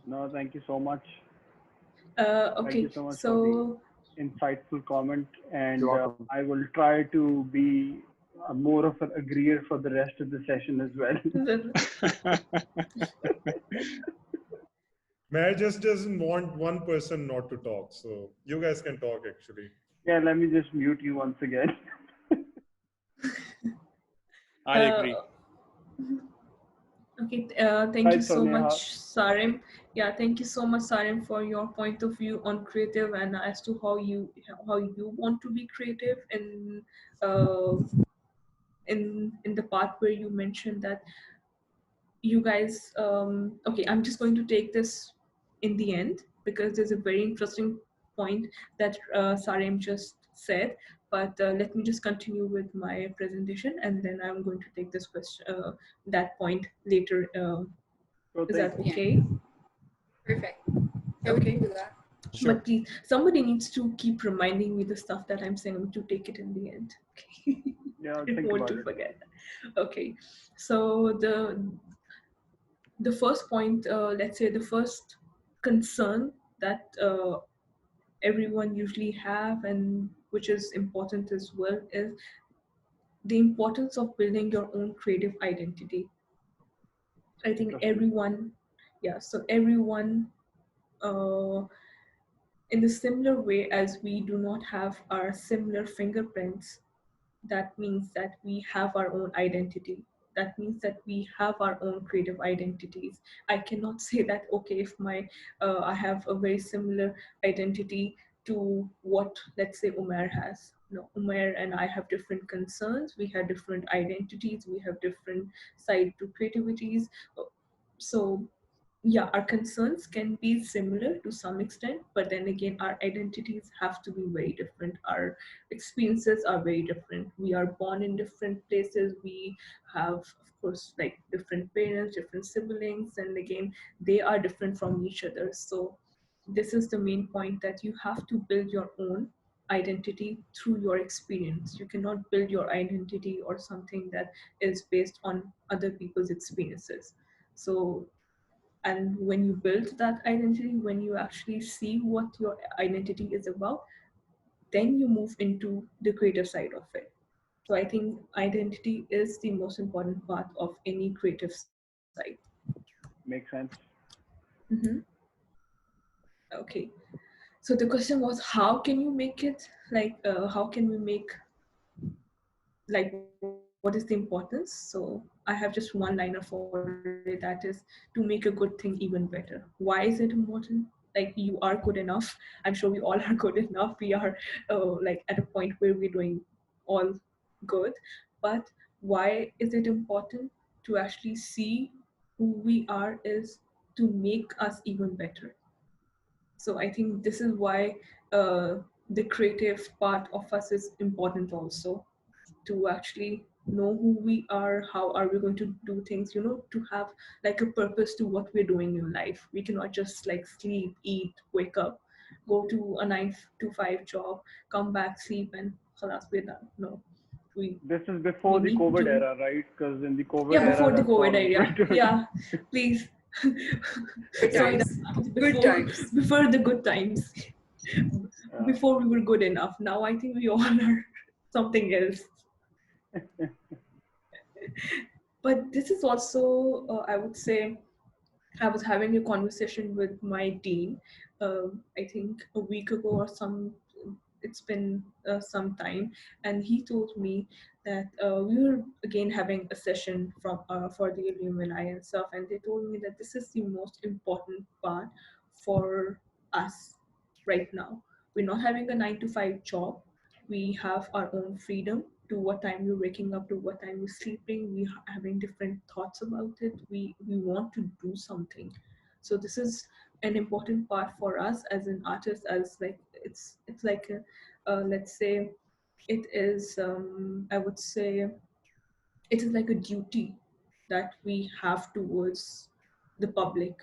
No, thank you so much. Thank you Okay, so much for the so insightful comment, and You're welcome. I will try to be more of an agreeer for the rest of the session as well. Mayor just doesn't want one person not to talk, so you guys can talk actually. Yeah, let me just mute you once again. I agree. Okay, thank you Right, so so Neha, much, Sarim. Yeah, thank you so much, Sarim, for your point of view on creative and as to how you want to be creative uh, in the part where you mentioned that you guys. Okay, I'm just going to take this in the end because there's a very interesting point that Sarim just said. But let me just continue with my presentation, and then I'm going to take this question, that point later. so Is thank that Yeah. okay? Perfect. Yeah, we Okay. can do that. Sure. But please, somebody needs to keep reminding me the stuff that I'm saying to take it in the end. Okay. yeah, I don't think want about to it. forget. Okay. So the first point, let's say the first concern that everyone usually have, and which is important as well, is the importance of building your own creative identity. I think Interesting. everyone, yeah. So everyone. Uh, in the similar way as we do not have our similar fingerprints, that means that we have our own identity. That means that we have our own creative identities. I cannot say that, okay, if I have a very similar identity to what, let's say, Umair has. No, Umair and I have different concerns. We have different identities. We have different side to creativities. So yeah, our concerns can be similar to some extent, but then again, our identities have to be very different. Our experiences are very different. We are born in different places. We have, of course, like different parents, different siblings, and again, they are different from each other. So this is the main point, that you have to build your own identity through your experience. You cannot build your identity or something that is based on other people's experiences. So, and when you build that identity, when you actually see what your identity is about, then you move into the creative side of it. So I think identity is the most important part of any creative side. Makes sense. Hmm. Okay. So the question was, how can you make it, like, how can we make, like, what is the importance? So I have just one liner for it, that is to make a good thing even better. Why is it important? Like, you are good enough. I'm sure we all are good enough. We are like at a point where we're doing all good. But why is it important to actually see who we are is to make us even better? So I think this is why the creative part of us is important also, to actually know who we are, how are we going to do things, to have like a purpose to what we're doing in life. We cannot just like sleep, eat, wake up, go to a 9 to 5 job, come back, sleep, and khalas, we're done. No. This is we before the need COVID to. era, right? Because in the COVID Yeah, Yeah. era, before the that's COVID all era. Twitter. Yeah, please. Good Sorry, times. Good before times. before the good times, Yeah. before we were good enough. Now I think we all are something else. But this is also, I would say, I was having a conversation with my dean. I think a week ago or some. It's been some time, and he told me that we were again having a session from for the alumni and stuff, and they told me that this is the most important part for us right now. We're not having a 9 to 5 job. We have our own freedom to what time we're waking up, to what time we're sleeping. We are having different thoughts about it. We want to do something. So this is an important part for us as an artist, as like it's like a, let's say it is I would say it is like a duty that we have towards the public,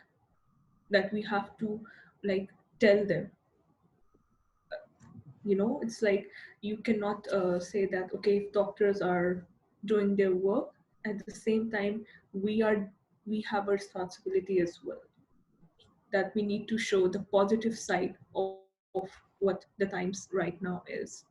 that we have to like tell them. It's like you cannot say that, okay, if doctors are doing their work, at the same time we have a responsibility as well, that we need to show the positive side of what the times right now is.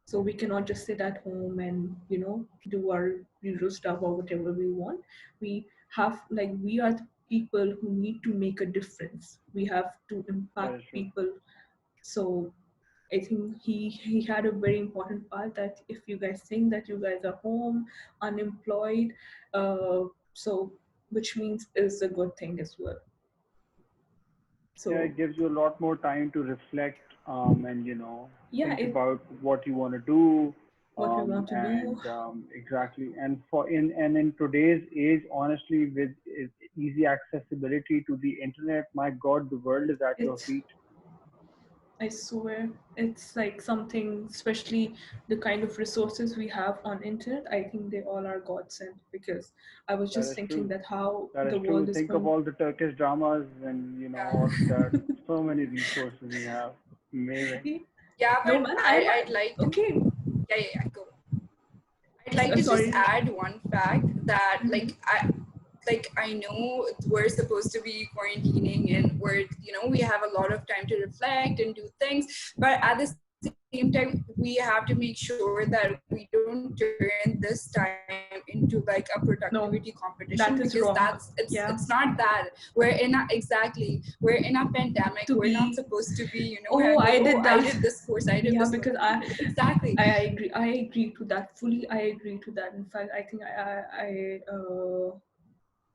So we cannot just sit at home and do our usual stuff or whatever we want. We have, like, we are the people who need to make a difference. We have to That impact is true. people. So I think he had a very important part, that if you guys think that you guys are home unemployed, so which means is a good thing as well. Yeah, So it gives you a lot more time to reflect, and yeah, think about what you want to do, what we want to do. and exactly. And in today's age, honestly, with easy accessibility to the internet, my God, the world is at your It's, feet. I swear, it's like something, especially the kind of resources we have on internet. I think they all are godsend, because I was That just is thinking true. that how That is the true. world is Think of going. all the Turkish dramas and all of Yeah. that. So many resources we have. Amazing. Yeah, No but man, I'd like to. okay. Yeah, go. I'd like to just Sorry. add one fact that Mhm. I know we're supposed to be quarantining and we have a lot of time to reflect and do things, but at the same time we have to make sure that we don't turn this time into like a productivity competition, because No, that's that is it's wrong. not that. Yeah, We're in a pandemic. We're not to supposed to be. be Oh, having, I oh, did I that. did this course, I did Yeah, this because exactly. I agree. I agree to that fully. I agree to that. In fact, I think I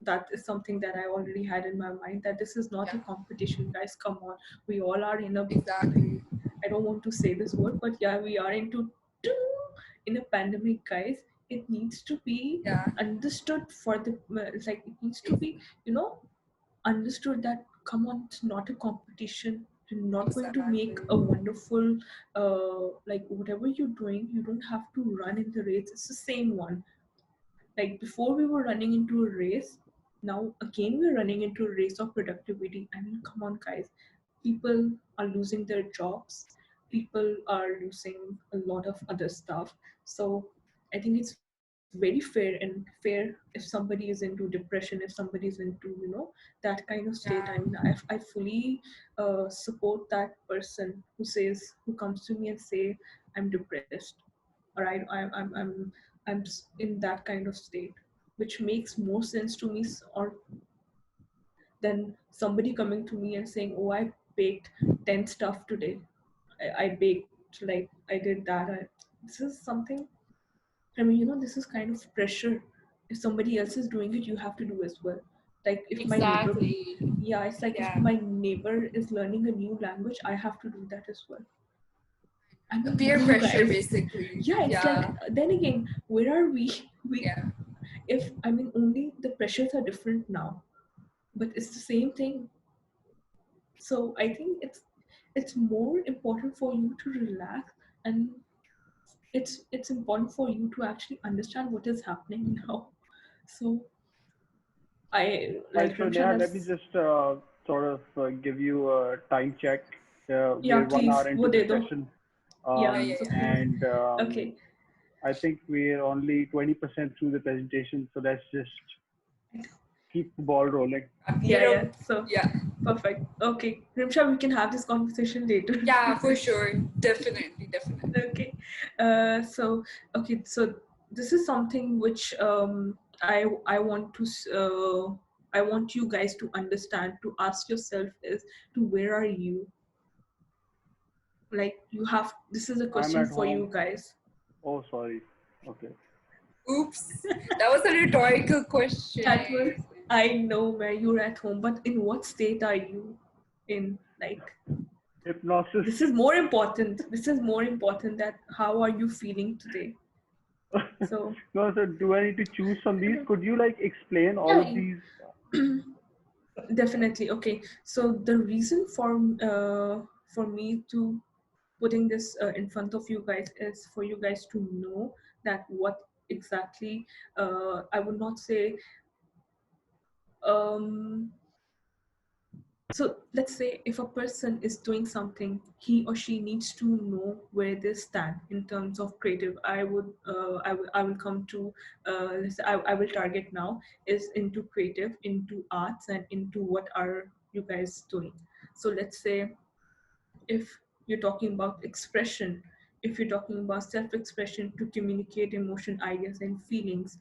that is something that I already had in my mind, that this is not Yeah, a competition, guys. Come on, we all are in a. exactly. I don't want to say this word, but yeah, we are in a pandemic, guys. It needs to be Yeah, understood for the. It's like it needs to be, understood that, come on, it's not a competition. You're not going to make exactly. a wonderful, like whatever you're doing, you don't have to run in the race. It's the same one. Like before we were running into a race, now again we're running into a race of productivity. I mean, come on, guys. People are losing their jobs. People are losing a lot of other stuff. So I think it's very fair if somebody is into depression, if somebody is into that kind of state. I mean, Yeah, I fully support that person who comes to me and say I'm depressed, or I'm in that kind of state, which makes more sense to me, or than somebody coming to me and saying, oh, I baked 10 stuff today. I baked, like I did that. This is something, I mean, this is kind of pressure. If somebody else is doing it, you have to do as well. Like if my neighbor, exactly. yeah, it's like if Yeah. my neighbor is learning a new language, I have to do that as well. I mean, Peer no, pressure, guys. basically. Yeah, it's like, Yeah, then again, where are we? We, yeah, if I mean, only the pressures are different now, but it's the same thing. So I think it's more important for you to relax, and it's important for you to actually understand what is happening now. So I, Right, like so Ramshan Neha, let me has. just sort of give you a time check. Yeah, We're one please, hour into wo the de do. session, Yeah, yeah, so yeah. and okay. I think we're only 20% through the presentation, so let's just keep the ball rolling. Yeah, yeah. So Yeah, perfect. Okay, Rimsha, we can have this conversation later. yeah, for sure. Definitely, definitely. Okay. So okay, so this is something which I want to I want you guys to understand, to ask yourself is to where are you? Like you have, this is a I'm question at for home. you guys. Oh, sorry. Okay. Oops, that was a rhetorical question. That was, I know where you're at home, but in what state are you in? Like Hypnosis. this is more important. This is more important that how are you feeling today? So No, so do I need to choose from these? Could you like explain all of yeah, these? definitely. Okay, so the reason for me to putting this in front of you guys is for you guys to know that what exactly I would not say um so let's say if a person is doing something, he or she needs to know where they stand in terms of creative. I will come to let's say I will target now is into creative, into arts, and into what are you guys doing. So let's say if you're talking about expression, if you're talking about self-expression to communicate emotion, ideas, and feelings,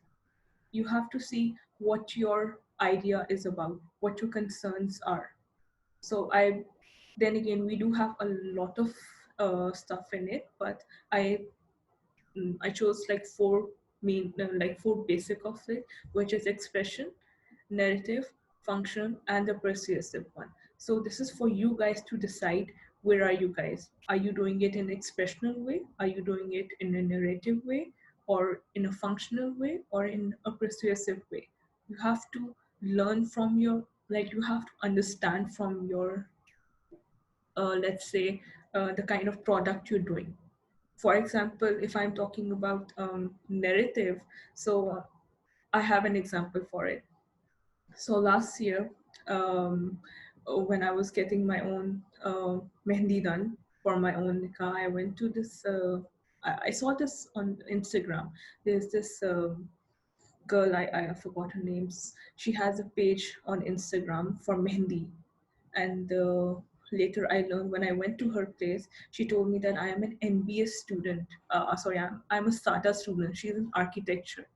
you have to see what your idea is about, what your concerns are. So I, then again, we do have a lot of stuff in it, but I I chose like four main, like four basic of it, which is expression, narrative, function, and the persuasive one. So this is for you guys to decide where are you guys. Are you doing it in an expressional way? Are you doing it in a narrative way? Or in a functional way? Or in a persuasive way? You have to learn from your, like you have to understand from your, let's say, the kind of product you're doing. For example, if I'm talking about narrative, so I have an example for it. So last year, um, when I was getting my own mehndi done for my own nikah, I went to this. I saw this on Instagram. There's this girl. I forgot her names. She has a page on Instagram for mehndi, and later I learned when I went to her place, she told me that I am an MBA student. Sorry, I'm a SATA student. She's in architecture,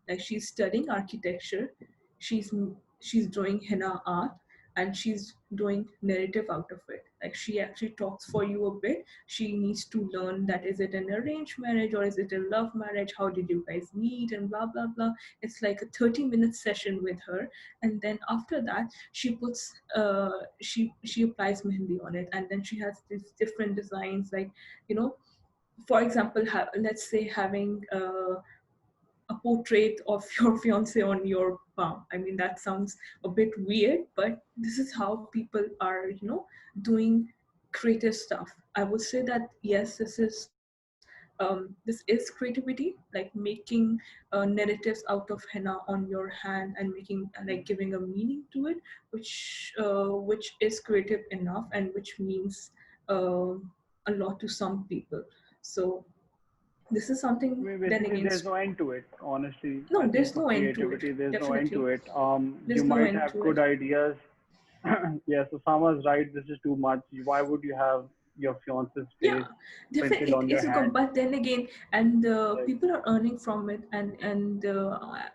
like she's studying architecture. She's she's doing henna art, and she's doing narrative out of it. Like she actually talks for you a bit. She needs to learn that is it an arranged marriage or is it a love marriage? How did you guys meet and blah blah blah. It's like a 30-minute session with her, and then after that she puts she applies mehendi on it, and then she has these different designs, like you know, for example, let's say having a portrait of your fiance on your palm. I mean, that sounds a bit weird, but this is how people are, you know, doing creative stuff. I would say that yes, this is creativity, like making narratives out of henna on your hand and making like giving a meaning to it, which is creative enough and which means uh, a lot to some people. So this is I something mean, then basically, again. there's no end to it. Honestly, I No, think there's for no end to it. creativity, there's no end to Definitely. it. You There's no might end have to good it. ideas. Yes, Osama's right. This is too much. Why would you have your fiance's Yeah, face definitely. printed on It your is a hand? but then again, and Like, people are earning from it, and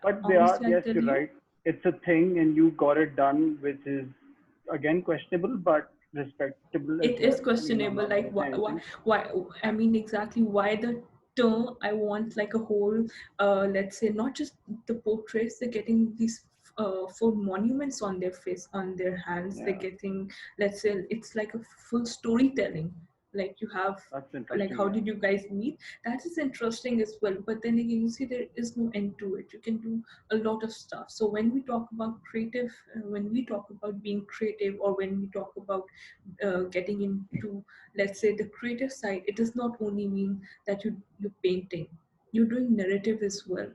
but they are. honestly, I'll Yes, tell you're you, right. It's a thing, and you got it done, which is again questionable, but respectable as it is well. I mean, I'm questionable. not Like gonna say anything. why? I mean, exactly why the term? I want like a whole, let's say, not just the portraits. They're getting these full monuments on their face, on their hands. They're Yeah, getting, let's say, it's like a full storytelling. Like you have, that's like interesting. how Yeah. did you guys meet? That is interesting as well. But then again, you see, there is no end to it. You can do a lot of stuff. So when we talk about creative, when we talk about being creative, or when we talk about getting into, let's say, the creative side, it does not only mean that you're painting, you're doing narrative as well.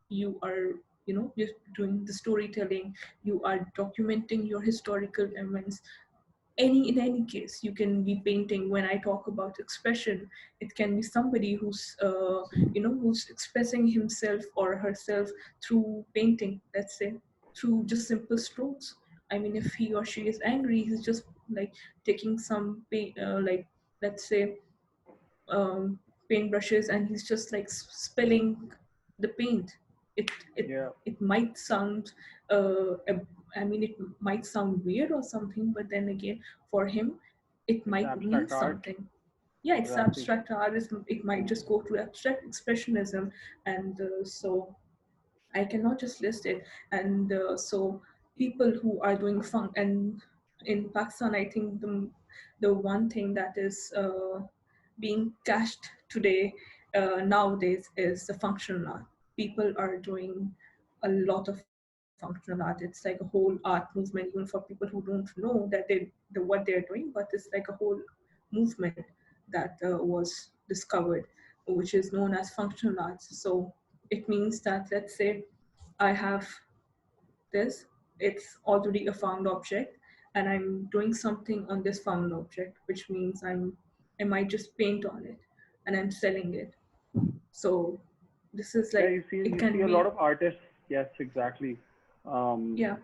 You are, you know, you're doing the storytelling, you are documenting your historical events. in any case, you can be painting. When I talk about expression, it can be somebody who's who's expressing himself or herself through painting, let's say, through just simple strokes. I mean, if he or she is angry, he's just like taking some paint, like, let's say, um, paintbrushes, and he's just like spilling the paint. It it Yeah, it might sound, I mean, it might sound weird or something, but then again, for him, it it's might mean abstract art. something. Yeah, it's Exactly. abstract art. It might just go to abstract expressionism, and so I cannot just list it. And so people who are doing fun, and in Pakistan, I think the one thing that is being cashed today, nowadays, is the functional art. People are doing a lot of functional art. It's like a whole art movement, even for people who don't know that what they're doing, but it's like a whole movement that was discovered, which is known as functional arts. So it means that, let's say, I have this, it's already a found object, and I'm doing something on this found object, which means I might just paint on it and I'm selling it. So this is Yeah, like, it you see can a lot be, of artists. Yes, exactly. yeah,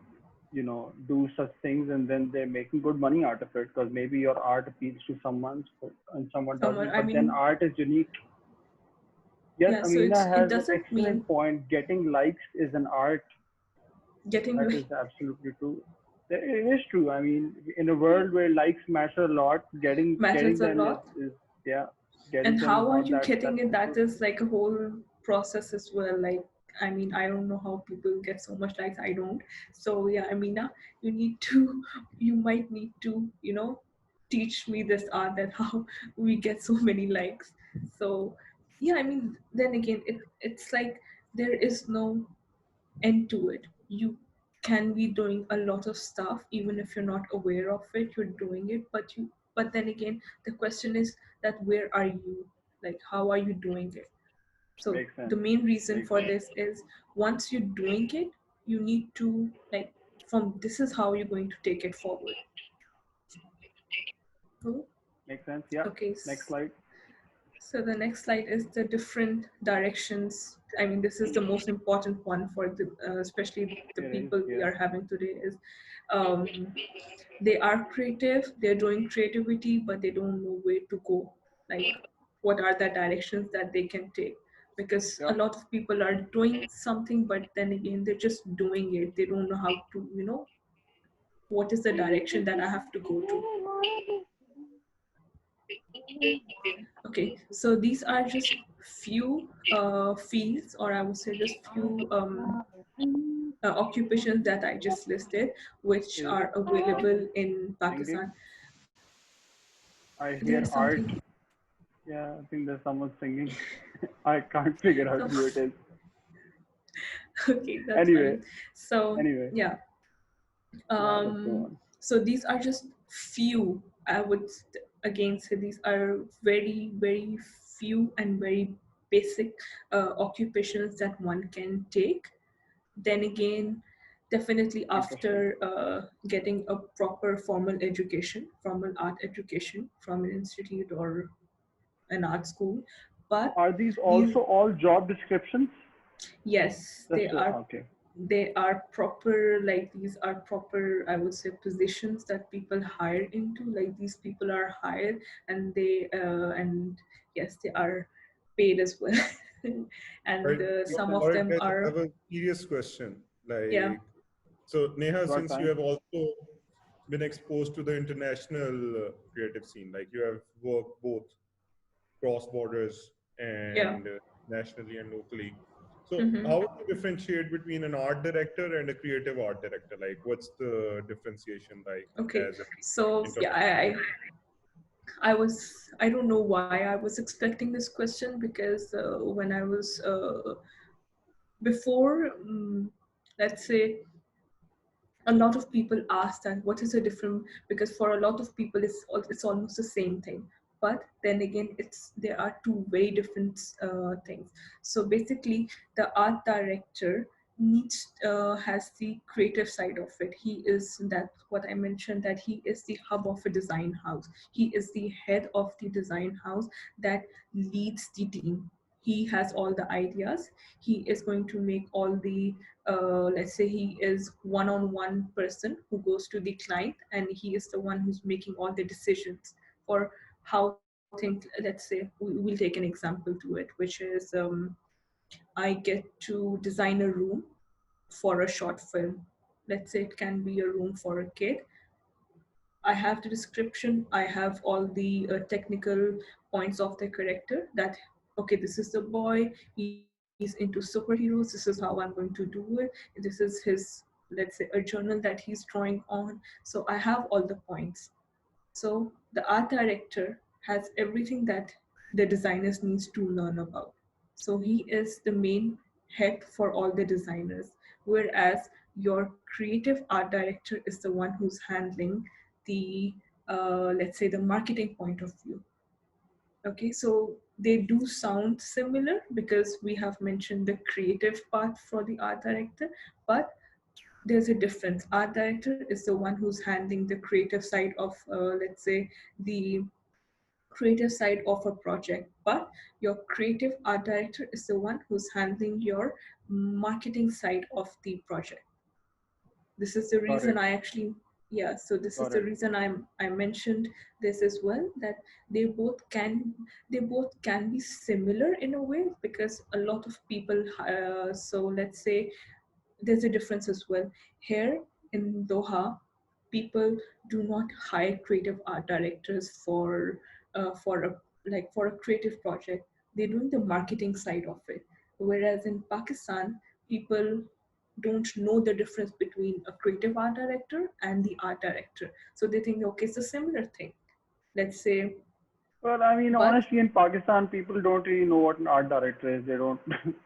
Do such things and then they're making good money out of it because maybe your art appeals to someone and someone someone, doesn't. I But then mean, art is unique. Yes, yeah, so Amina it has an doesn't excellent mean point. Getting likes is an art. getting That is absolutely true. It is true. I mean, in a world where likes matter a lot, getting matters a them lot. is yeah, getting And them is how are not you that getting it? That simple. is like a whole process as well. Like, I mean, I don't know how people get so much likes. I don't. So yeah, I mean, you need to, you might need to, teach me this art, that how we get so many likes. So yeah, I mean, then again, it's like there is no end to it. You can be doing a lot of stuff even if you're not aware of it. You're doing it, but then again, the question is that where are you? Like, how are you doing it? So Makes the sense. main reason Makes for sense. this is, once you're doing it, you need to, like, from this is how you're going to take it forward. Oh, Makes sense. Yeah. okay. Next slide. So the next slide is the different directions. I mean, this is the most important one for the, especially the It is. people we Yeah. are having today, is um, they are creative, they're doing creativity, but they don't know where to go. Like, what are the directions that they can take? Because a Yep. lot of people are doing something, but then again, they're just doing it. They don't know how to, what is the direction that I have to go to. Okay, so these are just few fields, or I would say just few occupations that I just listed, which Is are it available in singing? Pakistan. I There's hear art. something. Yeah, I think there's someone singing. I can't figure out So, who it is. okay, that's Anyway, fine. So anyway, yeah, yeah, let's go um, on. so these are just few. I would again say these are very, very few and very basic occupations that one can take. Then again, definitely Interesting. after getting a proper formal education, formal art education from an institute or an art school. But Are these these, also all job descriptions? yes, Just okay. they are proper, like, these are proper, I would say, positions that people hire into. Like, these people are hired, and and yes, they are paid as well. Right. And some Makes of sense. All right, them guys, I are, have a serious question. yeah, So Neha, Got since you time. have also been exposed to the international creative scene, like you have worked both cross borders yeah. and nationally and locally. So Hmm. how would you differentiate between an art director and a creative art director? Like, what's the differentiation like Okay, as a so in terms yeah, I don't know why I was expecting this question, because when I was before, let's say, a lot of people ask that what is the difference, because for a lot of people it's almost the same thing, but then again, there are two very different things. So basically, the art director needs has the creative side of it. He is that what I mentioned, that he is the hub of a design house. He is the head of the design house that leads the team. He has all the ideas. He is going to make all the let's say he is one-on-one person who goes to the client, and he is the one who's making all the decisions for how things, let's say we'll take an example to it, which is I get to design a room for a short film. Let's say it can be a room for a kid. I have the description, I have all the technical points of the character, that, okay, this is the boy, he's into superheroes, this is how I'm going to do it, this is his, let's say, a journal that he's drawing on. So I have all the points. So the art director has everything that the designers needs to learn about. So he is the main head for all the designers, whereas your creative art director is the one who's handling the let's say the marketing point of view. Okay, so they do sound similar because we have mentioned the creative part for the art director, but there's a difference. Art director is the one who's handling the creative side of, let's say, the creative side of a project, but your creative art director is the one who's handling your marketing side of the project. This is the Got reason it. I actually, yeah, so this is Got the it. reason I mentioned this as well, that they both can they both can be similar in a way, because a lot of people so let's say there's a difference as well. Here in Doha, people do not hire creative art directors for a, like, for a creative project. They're doing the marketing side of it. Whereas in Pakistan, people don't know the difference between a creative art director and the art director. So they think, okay, it's a similar thing. Let's say, Well, I mean, but honestly, in Pakistan, people don't really know what an art director is. They don't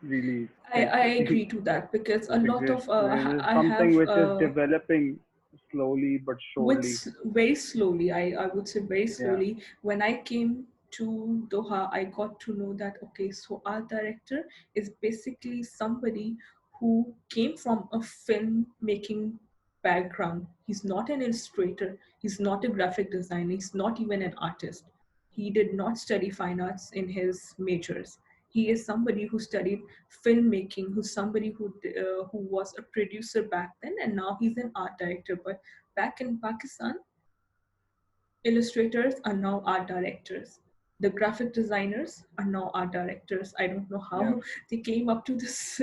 really think I agree to that, because a this lot exists. of It is I something have which is developing slowly but with surely. very slowly, I would say very Yeah, slowly. When I came to Doha, I got to know that, okay, so art director is basically somebody who came from a film making background. He's not an illustrator, he's not a graphic designer, he's not even an artist. He did not study fine arts in his majors. He is somebody who studied filmmaking, who's somebody who was a producer back then, and now he's an art director. But back in Pakistan, illustrators are now art directors. The graphic designers are now art directors. I don't know yeah. how they came up to this,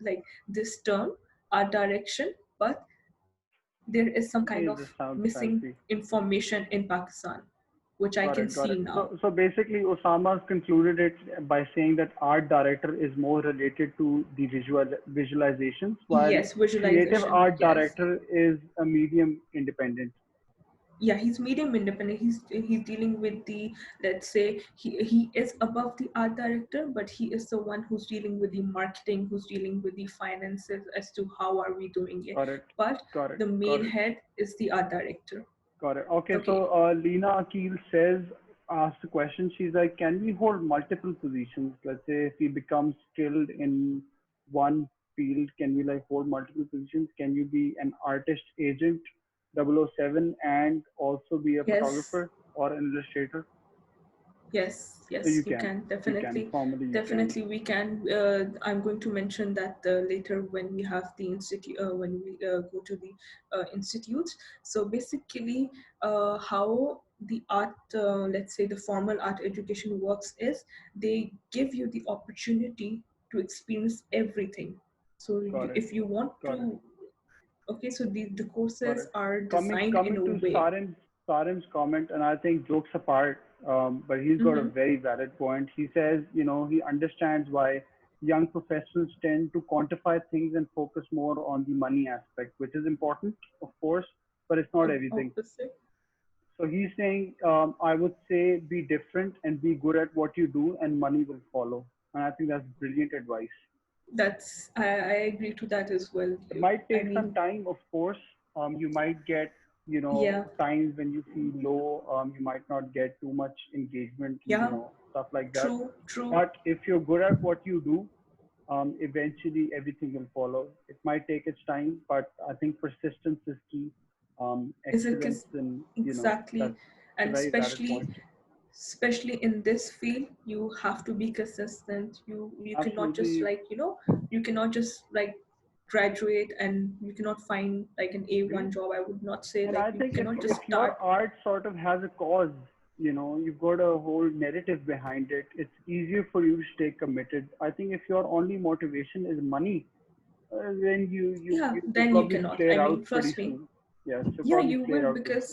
like this term, art direction, but there is some kind of It just missing sounds fancy. information in Pakistan, which I can Got it, see got it. now. So basically, Osama's concluded it by saying that art director is more related to the visualizations, while Yes, creative visualization. art Yes. director is a medium independent. Yeah, he's medium independent. He's dealing with the, let's say, he is above the art director, but he is the one who's dealing with the marketing, who's dealing with the finances as to how are we doing it. Got it, But got it, the main got it. head is the art director. Got it. Okay, Okay. so Lena Akil asks a question. She's like, can we hold multiple positions? Let's say if we become skilled in one field, can we like hold multiple positions? Can you be an artist agent, 007, and also be a Yes. photographer or an illustrator? Yes, So yes, you you can, can you can, definitely, formally you can. definitely we can. I'm going to mention that later when we have the institute, when we go to the institutes. So basically, how the art, let's say the formal art education works is they give you the opportunity to experience everything. So Got it, if you want got it. to, okay, so the Got courses it. are Coming designed in coming a to way. Sarin's comment, and I think jokes apart, but he's got a Mm-hmm. very valid point. He says, he understands why young professionals tend to quantify things and focus more on the money aspect, which is important, of course, but it's not everything. Opposite. So he's saying, I would say be different and be good at what you do, and money will follow. And I think that's brilliant advice. That's I agree to that as well. It might I take some mean, time, of course. You might get, yeah, times when you feel low. You might not get too much engagement, yeah, stuff like that. true, true. But if you're good at what you do, eventually everything will follow. It might take its time, but I think persistence is key. Is it Excellence, and exactly, that's a and very valid especially point. especially in this field, you have to be consistent. You cannot just Absolutely you cannot just graduate and you cannot find like an agree. A1 job. I would not say And like I you think cannot if just your start. art sort of has a cause, you've got a whole narrative behind it, it's easier for you to stay committed. I think if your only motivation is money, then Yeah, you'll then you probably cannot. I flare mean, out pretty trust me. soon. Yes, you'll Yeah, probably you flare will, out pretty soon.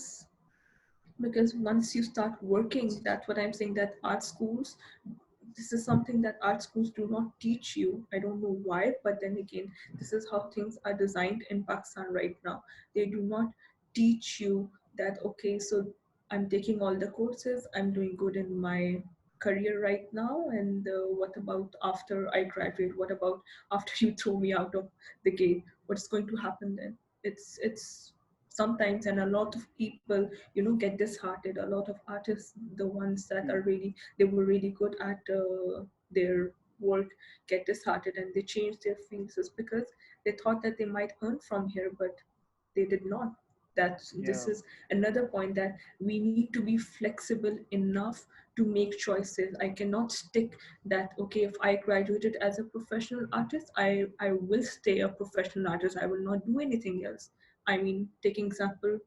because once you start working, that's what I'm saying, that art schools, this is something that art schools do not teach you. I don't know why, but then again, this is how things are designed in Pakistan right now. They do not teach you that, okay, so I'm taking all the courses, I'm doing good in my career right now, and what about after I graduate? What about after you throw me out of the gate? What's going to happen then? It's sometimes, and a lot of people, get disheartened. A lot of artists, the ones that Hmm. are really, they were really good at their work, get disheartened and they change their fields just because they thought that they might earn from here, but they did not. That's This Yeah, is another point, that we need to be flexible enough to make choices. I cannot stick that, okay, if I graduated as a professional artist, I will stay a professional artist, I will not do anything else. I mean, taking example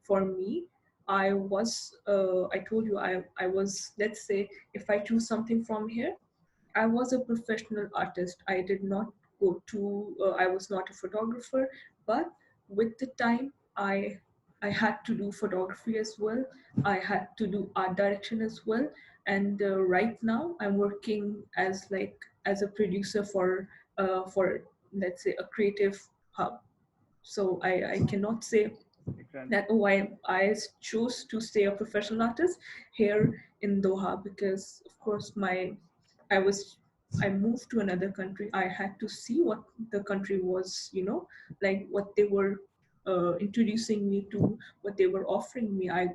for me, I told you, I was, let's say, if I choose something from here, I was a professional artist. I did not I was not a photographer, but with the time, I had to do photography as well. I had to do art direction as well. And right now, I'm working as a producer for, let's say, a creative hub. So I cannot say makes sense. that, oh, I chose to stay a professional artist here in Doha, because of course I was I moved to another country. I had to see what the country was, like what they were introducing me to, what they were offering me. I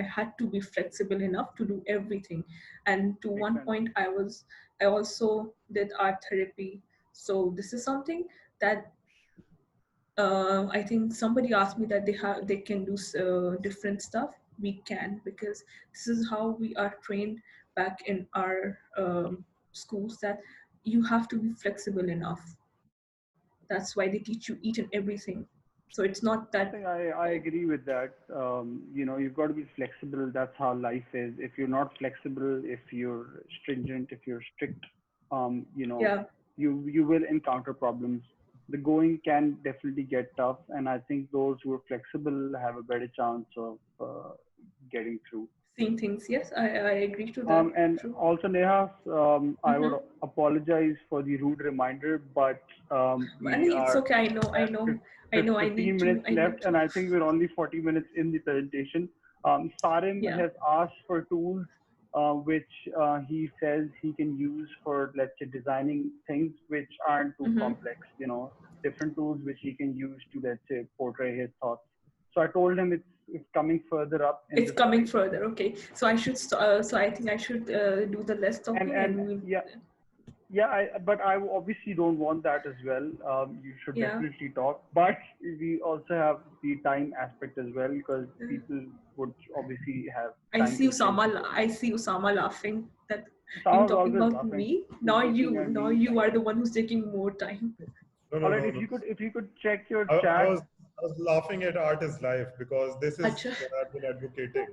had to be flexible enough to do everything. And to Makes one sense. point, I also did art therapy. So this is something that I think somebody asked me that they can do different stuff. We can, because this is how we are trained back in our schools, that you have to be flexible enough. That's why they teach you each and everything. So it's not I that. think I agree with that. You've got to be flexible. That's how life is. If you're not flexible, if you're stringent, if you're strict, um, you know, Yeah, you will encounter problems. The going can definitely get tough, and I think those who are flexible have a better chance of getting through. same things. Yes, I agree to that. And True. also, Neha, I would Mm-hmm. apologize for the rude reminder, but I we mean, it's are okay. at I know. 15 minutes I left, need to. and I think we're only 40 minutes in the presentation. Sarim Yeah. has asked for tools which he says he can use for, let's say, designing things which aren't too Mm-hmm. complex, different tools which he can use to, let's say, portray his thoughts. So I told him it's coming further up in It's the coming slide. further. Okay. So so I think I should do the less talking, And and we. yeah, yeah, but I obviously don't want that as well. You should Yeah. definitely talk, but we also have the time aspect as well because people would obviously have time constraints as well. I see Usama laughing. That are you Someone's talking always about laughing. me? He's looking at Now me. you are the one who's taking more time. No, All no, right, no, no. if you could check your I chat. I was laughing at art is life because this is Acha. what I've been advocating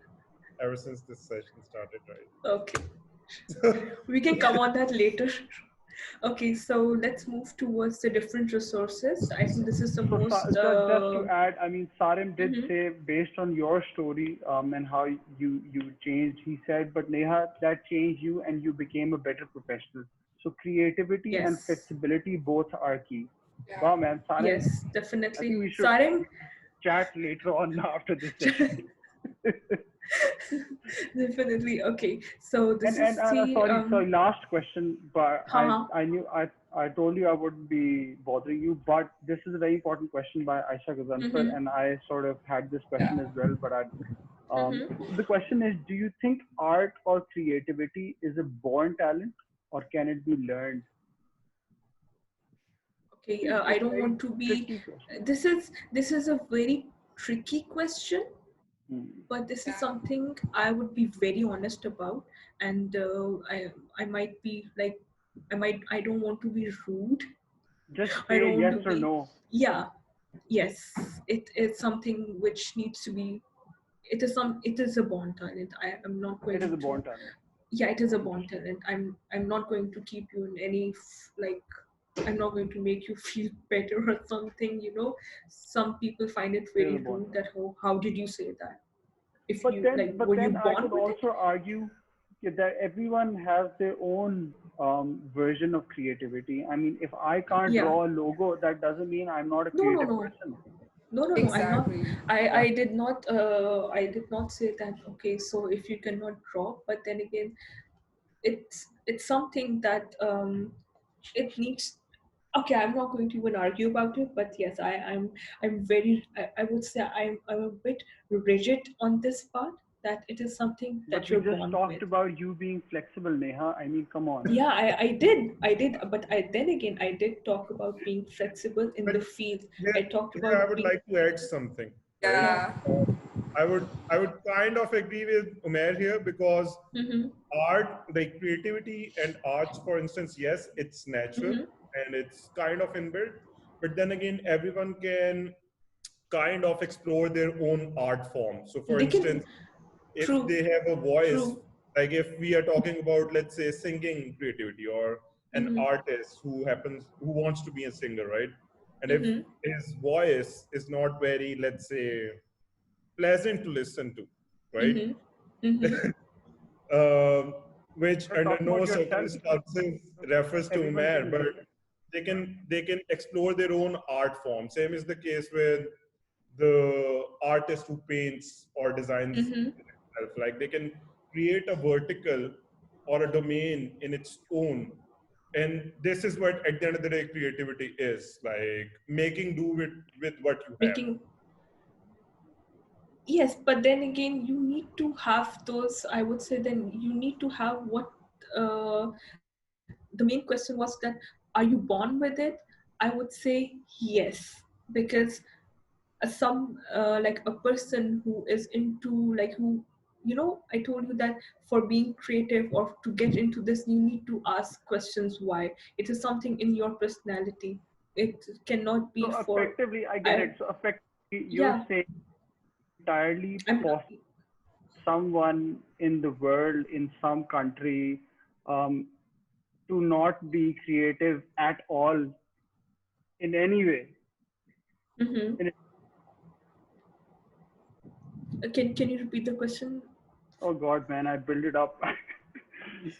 ever since this session started, Okay. right? We can come on that later. Okay, so let's move towards the different resources. I think this is the So, most. just to add, I mean, Sarim did Mhm. say based on your story and how you changed, he said, but Neha, that changed you and you became a better professional. So creativity and Yes. flexibility both are key. Yeah. Wow, man, Sarim, Yes, I definitely. think Sarim. we should chat later on after this session. Definitely. Okay. So this And is the sorry, last question. But haha. I knew I told you I wouldn't be bothering you, but this is a very important question by Aisha Gazanfar, Mm-hmm. and I sort of had this Yeah. question as well. But Mm-hmm. so the question is, do you think art or creativity is a born talent, or can it be learned? Okay, See, I it's don't very want to be. tricky question. This is a very tricky question, Hmm. but this is Yeah. something I would be very honest about, and I might be like, I don't want to be rude. Just I say don't want yes to or be. no. Yeah, yes, it is something which needs to be. It is a born talent. I am not It is going a to. born talent. Yeah, it is a born Understood. talent. I'm not going to keep you in any like, I'm not going to make you feel better or something, some people find it It is a very born rude that talent. how did you say that, if But you then, like, but were you then I born could with it? also argue that everyone has their own version of creativity. I mean, if I can't Yeah. draw a logo, that doesn't mean I'm not a No, no, creative no. person. No, I'm not. Exactly. I Yeah. did not say that. Okay, so if you cannot draw, but then again, it's something that it needs. Okay, I'm not going to even argue about it, but yes, I'm very, I would say I'm a bit rigid on this part, that it is something But that we you're just born talked with. about you being flexible, Neha. I mean, come on. Yeah, I did, but then again, I did talk about being flexible in But the field. I here, talked here I about would being. like to add something, right? Yeah. Yeah. I would kind of agree with Umair here because Mm-hmm. art, like creativity and arts, for instance, yes, it's natural Mm-hmm. and it's kind of inbuilt, but then again, everyone can kind of explore their own art form. So, for They can. instance, if True. they have a voice, True. like if we are talking about, let's say, singing creativity or an Mm-hmm. artist who wants to be a singer, right? And if Mm-hmm. his voice is not very, let's say, pleasant to listen to, right? Mm-hmm. Mm-hmm. um, which You're under talking about no yourself. circumstances refers to Everyone man, can. but they can explore their own art form. Same is the case with the artist who paints or designs Mm-hmm. itself. Like they can create a vertical or a domain in its own. And this is what at the end of the day creativity is, like making do with what you have. Making. Yes, but then again, you need to have those. I would say then you need to have what uh, the main question was, that are you born with it? I would say yes, because like a person who is into, like, who, I told you that for being creative or to get into this, you need to ask questions why. It is something in your personality. It cannot be So for. effectively, I get I it. So effectively, you're Yeah, saying entirely I'm. possible someone in the world, in some country, um, to not be creative at all in any way. Mhm. In, Can you repeat the question? oh God, man, I build it up.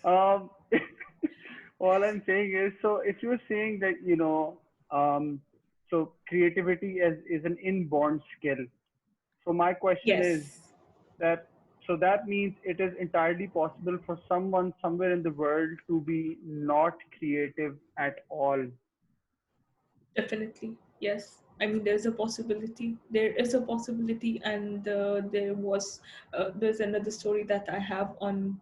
um, all I'm saying is, so if you're saying that, so creativity is an inborn skill. So my question is Yes, that, so that means it is entirely possible for someone somewhere in the world to be not creative at all. definitely. Yes. I mean, there's a possibility. There is a possibility, and there's another story that I have on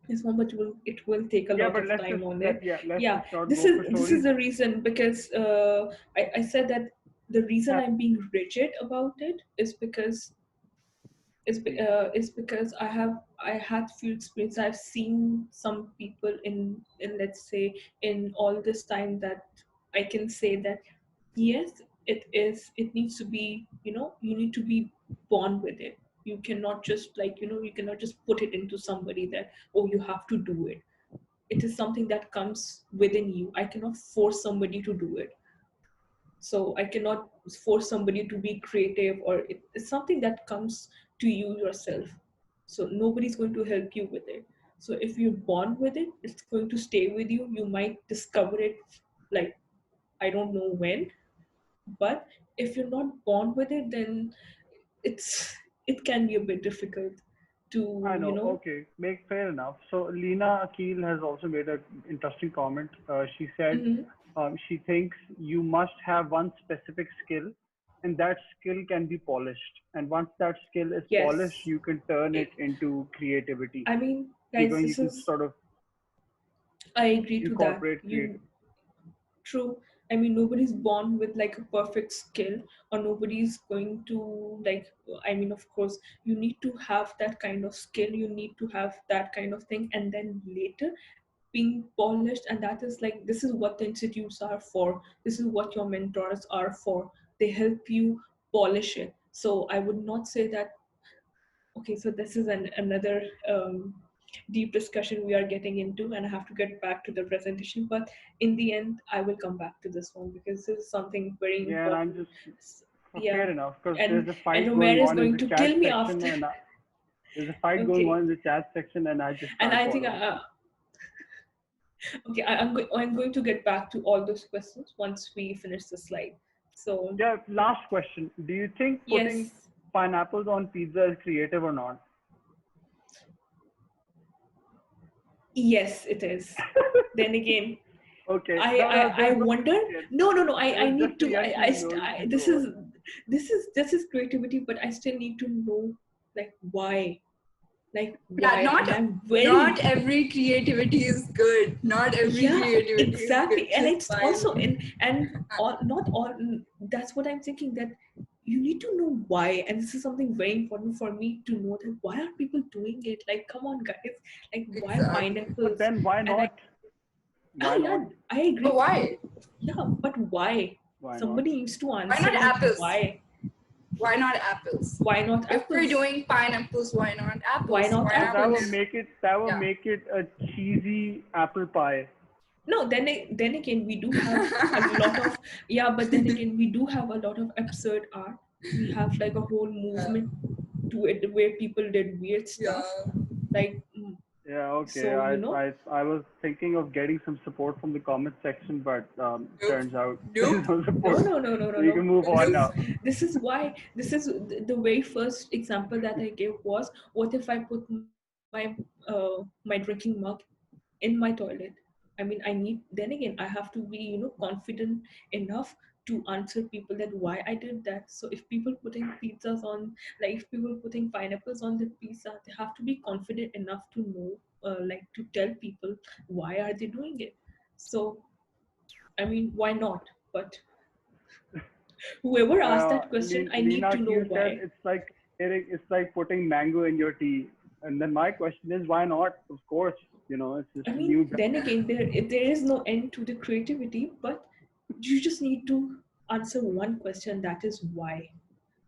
this one, but it will take a Yeah, lot but of time on it. let's Yeah, just not this go is for this is stories. the reason, because I said that the reason Ha- I'm being rigid about it is because is because I had few experience. I've seen some people in let's say in all this time, that I can say that yes, it needs to be, you need to be born with it. You cannot just, like, you cannot just put it into somebody that, oh, you have to do it. It is something that comes within you. I cannot force somebody to do it. So I cannot force somebody to be creative, or it's something that comes to you yourself. So nobody's going to help you with it. So if you're born with it, it's going to stay with you. You might discover it, like, I don't know when. But if you're not born with it, then it's it can be a bit difficult I to, know. Okay, make fair enough. So Lena Akil has also made an interesting comment. She said Mhm. she thinks you must have one specific skill, and that skill can be polished. And once that skill is polished, Yes. you can turn it It, into creativity. I mean, guys, You this can is, sort of I agree to that. incorporate You creativity. True. I mean, nobody's born with like a perfect skill, or nobody's going to like. I mean, of course, you need to have that kind of skill. You need to have that kind of thing, and then later being polished. And that is like, this is what the institutes are for. This is what your mentors are for. They help you polish it. So I would not say that. Okay, so this is another deep discussion we are getting into, and I have to get back to the presentation. But in the end, I will come back to this one because this is something very Yeah, and I'm important. just fair Yeah, enough because there's and a and fight Umair going is on in going the to chat kill me section, after. and there's a fight going on Okay, in the chat section, and I just and can't I think follow. okay, I'm going to get back to all those questions once we finish the slide. So Yeah, last question. Do you think putting yes, pineapples on pizza is creative or not? yes, it is. Then again, Okay. No, no, I there's no wonder. question. No, It I was just need a to yes and no. You I can this go on. is creativity, but I still need to know like why, Yeah, and I'm not very. every creativity is good. Not every Yeah, creativity is good. exactly. And Just it's fine. also in, and all not all, that's what I'm thinking, that you need to know why. And this is something very important for me to know, that why are people doing it? Like, come on, guys, like why Exactly. But pineapples? then why And I, not? Why yeah, not? I But agree. why? Yeah, but why? Why not? Somebody needs to Why answer not like apples? why. Why not apples? Why not If we're apples? doing pineapples, why not Why apples? not Why Because not that put would apples? them? make Yeah. it a cheesy apple pie. No, then again, we do have a lot of, yeah, but then again, we do have a lot of absurd art. We have like a whole Yeah. movement to it where people did weird stuff, Yeah. like Yeah, okay. so, I was thinking of getting some support from the comment section, but Nope. turns out there's Nope. no no, support. no, no, no, no, So you can no. move on Nope. now. This is why, this is the very first example that I gave was, what if I put my drinking mug in my toilet? I mean, I need, then again, I have to be, confident enough to answer people that why I did that. So if people putting pizzas on, like if people putting pineapples on the pizza, they have to be confident enough to know, like to tell people why are they doing it. So I mean, why not? But whoever asked that question, I need Lena to know Q said why. it's like putting mango in your tea. And then my question is why not? Of course, it's just I a mean, new then again, there is no end to the creativity, but you just need to answer one question, that is why.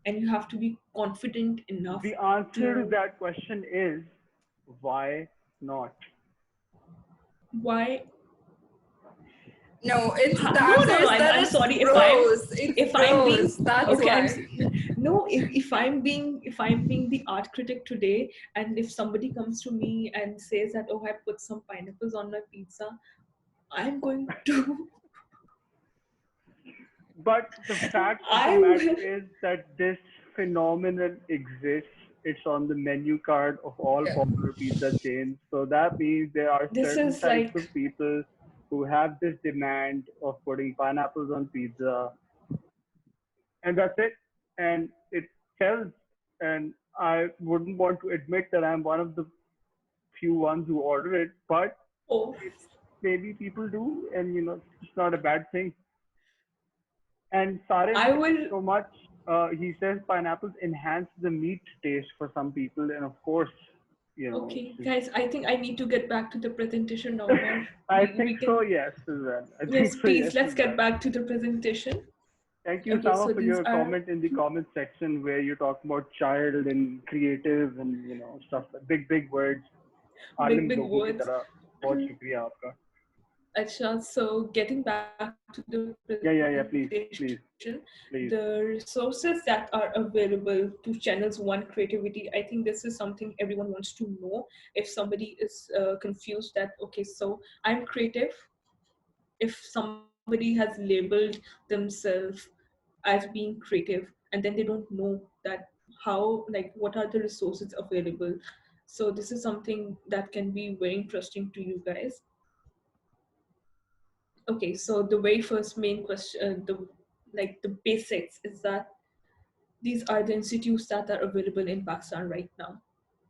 And you have to be confident enough the answer to to that question is why not? why. No, it's the No, answer no, no, is that I'm it's sorry gross. It's if I'm being gross. That's okay, why. no, if I'm being the art critic today, and if somebody comes to me and says that, oh, I put some pineapples on my pizza, I'm going to But the fact of the I matter will. is that this phenomenon exists. It's on the menu card of all Yeah. popular pizza chains. So that means there are This certain is types like, of people who have this demand of putting pineapples on pizza, and that's it. And it sells. And I wouldn't want to admit that I'm one of the few ones who order it, but oh, it's maybe people do, and it's not a bad thing. And Sarin, I thank you will. so much. He says pineapples enhance the meat taste for some people, and of course, Okay, it's guys, I think I need to get back to the presentation now, just. where I we think so. can. Yes, as well. I think Yes, so. Yes, please, let's as get well. back to the presentation. Thank you, Okay, Sama, so for these your are comment in the comment section where you talk about child and creative and stuff like big words. big, आलिम big लोगों की words. तरह बहुत शुक्रिया आपका. Acha, so getting back to the Yeah. presentation, the Please. resources that are available to channels one creativity, I think this is something everyone wants to know. If somebody is confused that, okay, so I'm creative, if somebody has labeled themselves as being creative and then they don't know that how, like what are the resources available. So this is something that can be very interesting to you guys. Okay, so the very first main question, the basics is that these are the institutes that are available in Pakistan right now.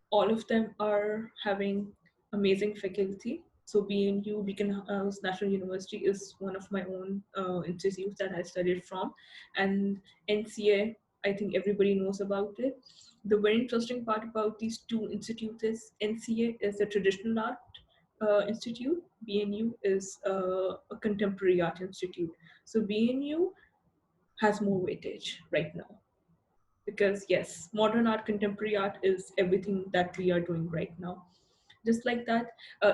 All of them are having amazing faculty. So BNU, Beacon House National University, is one of my own institutes that I studied from, and NCA. I think everybody knows about it. The very interesting part about these two institutes is NCA is a traditional art institute, BNU is a contemporary art institute. So BNU has more weightage right now because yes, modern art, contemporary art is everything that we are doing right now. Just like that,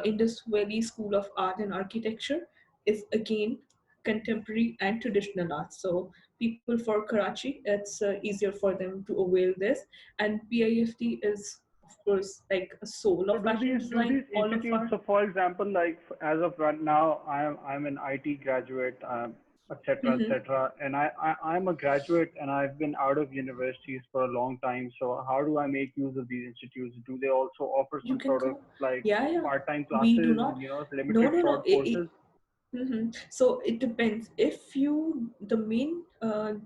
Indus Valley School of Art and Architecture is again contemporary and traditional art. So people for Karachi, it's easier for them to avail this. And PIFT is, of course, like a soul So of fashion do design. these All of institutes, our so for example, like as of right now, I'm an IT graduate, et Mhm. cetera, and I'm a graduate and I've been out of universities for a long time. So how do I make use of these institutes? Do they also offer You some can sort of go, like yeah, yeah. part-time We do classes not. and No, limited no, no. short courses? So it depends. If you, the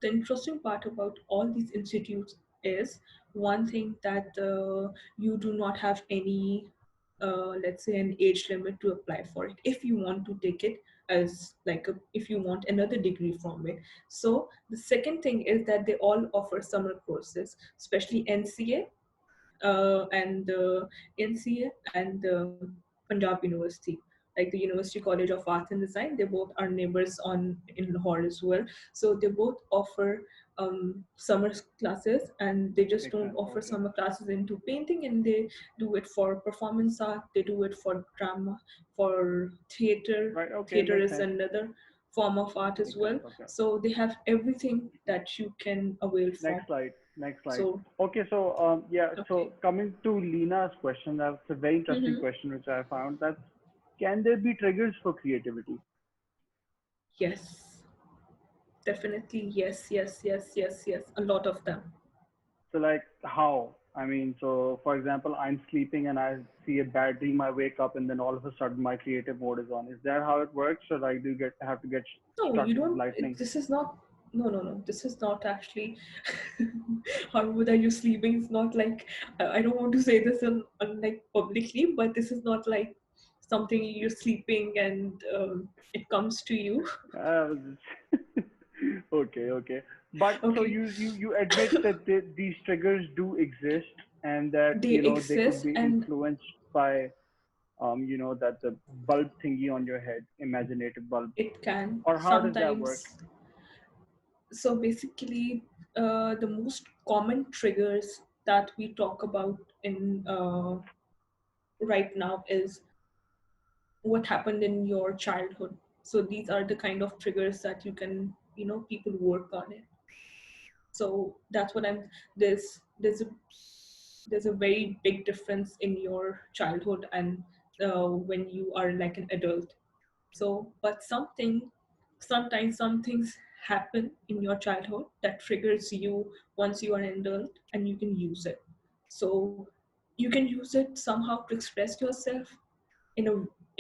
interesting part about all these institutes is one thing that you do not have any, let's say, an age limit to apply for it. If you want to take it as like a, if you want another degree from it. So the second thing is that they all offer summer courses, especially NCA and NCA and Punjab University, like the University College of Arts and Design. They both are neighbors on in Lahore as well. So they both offer summer classes, and they just Makes don't sense. offer Okay. summer classes into painting, and they do it for performance art. They do it for drama, for theater. Right. Okay. Theater Makes is sense. another form of art as Makes well. sense. Okay. So they have everything that you can avail Next from. slide. Next slide. So Okay, so yeah, okay. so coming to Lina's question, that's a very interesting Mm-hmm. question which I found. That can there be triggers for creativity? Yes, definitely. Yes, yes, yes, yes, yes. A lot of them. So like how? I mean, so for example, I'm sleeping and I see a bad dream, I wake up and then all of a sudden my creative mode is on. Is that how it works, or like do you get have to get No, struck you with don't. lightning? This is not. No, no, no. This is not actually. How would are you sleeping? It's not like. I don't want to say this like publicly, but this is not like something you're sleeping and it comes to you. Uh, okay, okay. But so Okay, you admit that these triggers do exist and that they they could exist be and influenced by that the bulb thingy on your head, imaginative bulb, it can or how does that work? sometimes. So basically, the most common triggers that we talk about in right now is what happened in your childhood. So these are the kind of triggers that you can, people work on it. So that's what I'm. There's a very big difference in your childhood and when you are like an adult. So, but sometimes some things happen in your childhood that triggers you once you are an adult, and you can use it. So you can use it somehow to express yourself in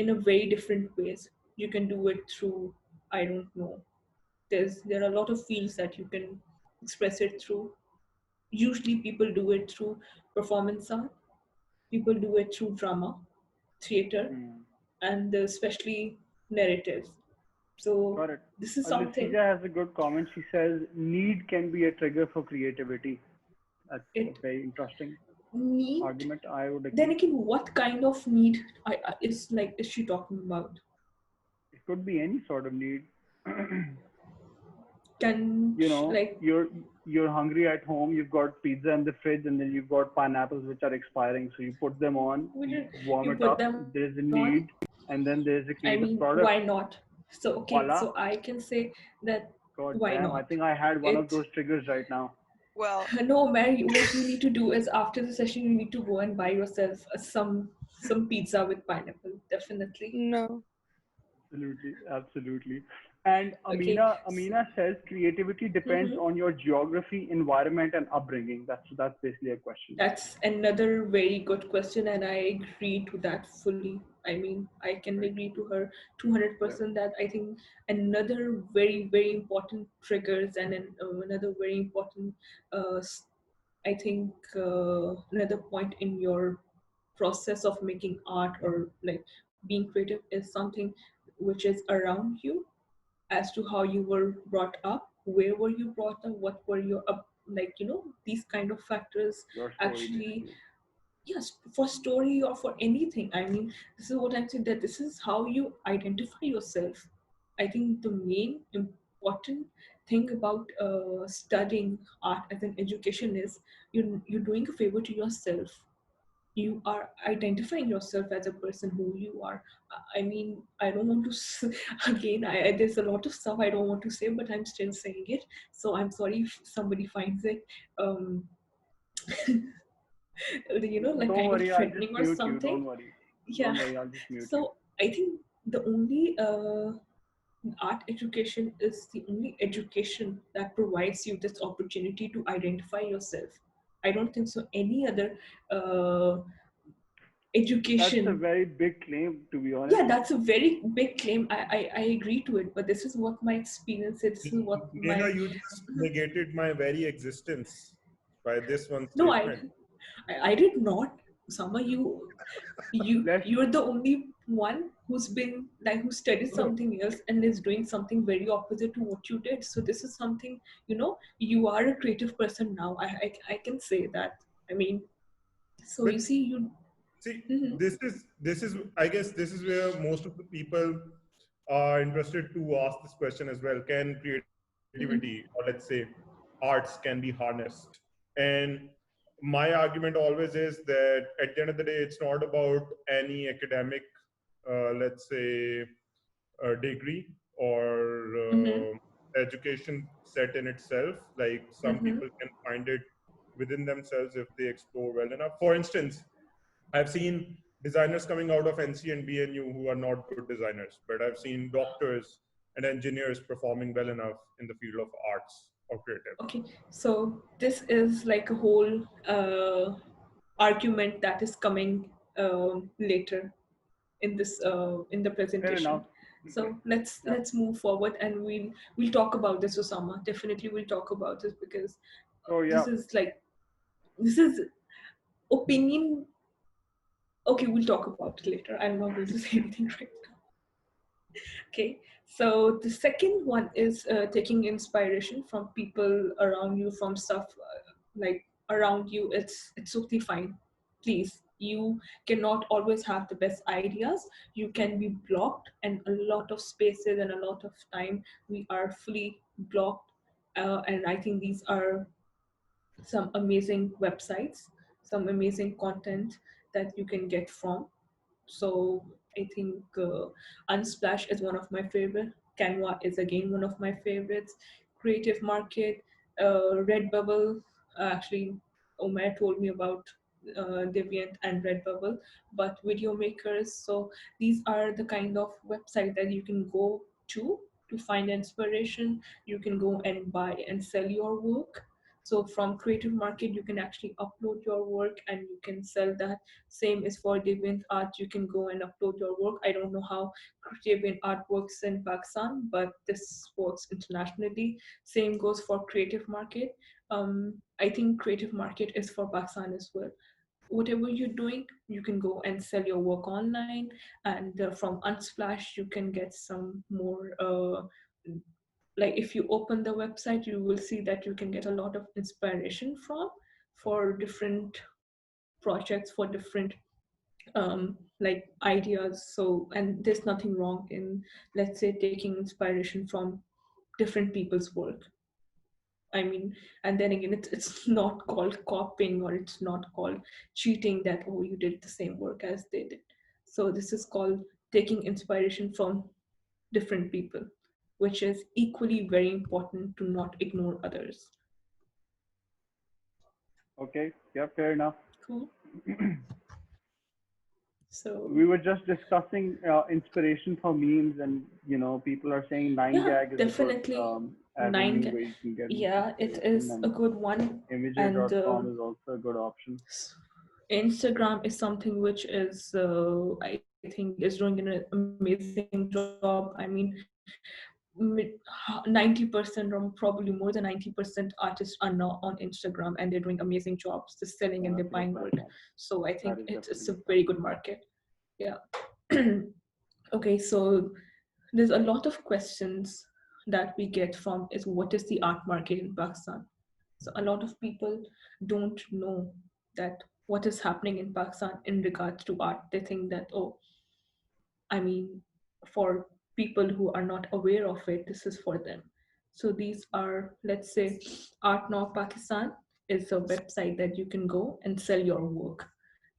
a very different ways. You can do it through, I don't know. There are a lot of fields that you can express it through. Usually people do it through performance art. People do it through drama, theater, Hmm. and especially narratives. So Got it. this is something. Lucija has a good comment. She says need can be a trigger for creativity. That's a It very interesting need. argument. I would Then agree. again, what kind of need is like is she talking about? It could be any sort of need. Like You're hungry at home, you've got pizza in the fridge, and then you've got pineapples which are expiring, so you put them on, would you you warm you it put up, them there's a on? need, and then there's a I creative mean, product. why not? So okay, Voila. so I can say that God why damn, I not? think I had one of It those triggers right now. Well, no, Mary. What you need to do is after the session, you need to go and buy yourself some pizza with pineapple. Definitely. no. Absolutely, absolutely. And Okay. Amina says creativity depends Mhm. on your geography, environment, and upbringing. That's basically a question. That's another very good question, and I agree to that fully. I mean, I can Right. agree to her Yeah. 200% that I think another very, very important triggers and another very important, I think, another point in your process of making art or like being creative is something which is around you, as to how you were brought up, where were you brought up, what were your up, like, these kind of factors Your story, actually. basically. Yes, for story or for anything. I mean, this is what I'm saying, that this is how you identify yourself. I think the main important thing about studying art as an education is you're doing a favor to yourself. You are identifying yourself as a person who you are. I mean, I don't want to again, there's a lot of stuff I don't want to say, but I'm still saying it. So I'm sorry if somebody finds it um like Don't kind of worry, I'll just threatening or mute you. something. Don't worry. Yeah. Don't worry, I'll just mute you. So I think the only art education is the only education that provides you this opportunity to identify yourself. I don't think so any other uh, That's a education. very big claim, to be honest. Yeah, that's a very big claim. I agree to it, but this is what my experience is. This is what Neha, my. you just negated my very existence by this one No, statement. I did not. Summer, Let's you're the only one who's been like who studied No, something else and is doing something very opposite to what you did. So this is something, you are a creative person now. I can say that. I mean, so but you see, you. see, Mhm, this is I guess this is where most of the people are interested to ask this question as well. Can creativity, or mhm, let's say arts, can be harnessed? And my argument always is that at the end of the day, it's not about any academic, let's say, degree or mhm, education set in itself. Like some mhm. people can find it within themselves if they explore well enough. For instance, I've seen designers coming out of NC and BNU who are not good designers, but I've seen doctors and engineers performing well enough in the field of arts or creative. Okay, so this is like a whole argument that is coming later in this in the fair enough. presentation. So let's Yeah. let's move forward, and we'll talk about this, Osama. Definitely we'll talk about this, because So yeah. this is like, this is opinion. Okay, we'll talk about it later. I'm not going to say anything right now. Okay, so the second one is taking inspiration from people around you, from stuff like around you. It's totally fine. Please, you cannot always have the best ideas. You can be blocked, and a lot of spaces and a lot of time we are fully blocked. And I think these are some amazing websites, some amazing content that you can get from. So I think Unsplash is one of my favorite. Canva is again one of my favorites. Creative Market, Redbubble. Actually, Omer told me about Deviant and Redbubble, but video makers. So these are the kind of website that you can go to find inspiration. You can go and buy and sell your work. So from Creative Market, you can actually upload your work and you can sell that. Same is for DeviantArt. You can go and upload your work. I don't know how DeviantArt works in Pakistan, but this works internationally. Same goes for Creative Market. I think Creative Market is for Pakistan as well. Whatever you're doing, you can go and sell your work online. And from Unsplash, you can get some more. Like if you open the website, you will see that you can get a lot of inspiration from for different projects, for different like ideas. So, and there's nothing wrong in, let's say, taking inspiration from different people's work. I mean, and then again, it's not called copying, or it's not called cheating, that oh, you did the same work as they did. So this is called taking inspiration from different people, which is equally very important to not ignore others. Okay. Yeah. Fair enough. Cool. So We were just discussing inspiration for memes, and people are saying nine yeah, gag is a good definitely avenue where you can get yeah, it inspiration, is a and good one. And imager.com is also a good option. Instagram is something which is, I think, is doing an amazing job. I mean, 90% or probably more than 90% artists are now on Instagram, and they're doing amazing jobs, just selling and they're So buying that's a work. good platform. So I think That is it's definitely a a good very good platform. market. Yeah. Okay, so there's a lot of questions that we get from is what is the art market in Pakistan? So a lot of people don't know that what is happening in Pakistan in regards to art. They think that, oh, I mean, for people who are not aware of it, this is for them. So these are, let's say, Art Now Pakistan is a website that you can go and sell your work.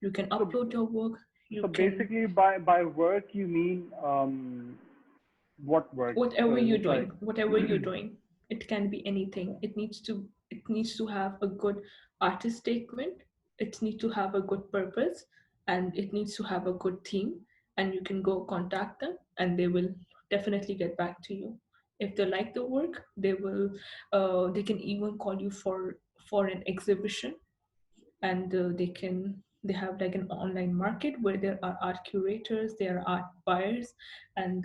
You can So upload your work. so You can basically, by work you mean what work? So whatever is you're it like doing, whatever you're doing, it can be anything. It needs to have a good artist statement. It needs to have a good purpose, and it needs to have a good theme. And you can go contact them, and they will definitely get back to you. If they like the work, they can even call you for an exhibition. And they have like an online market where there are art curators, there are art buyers, and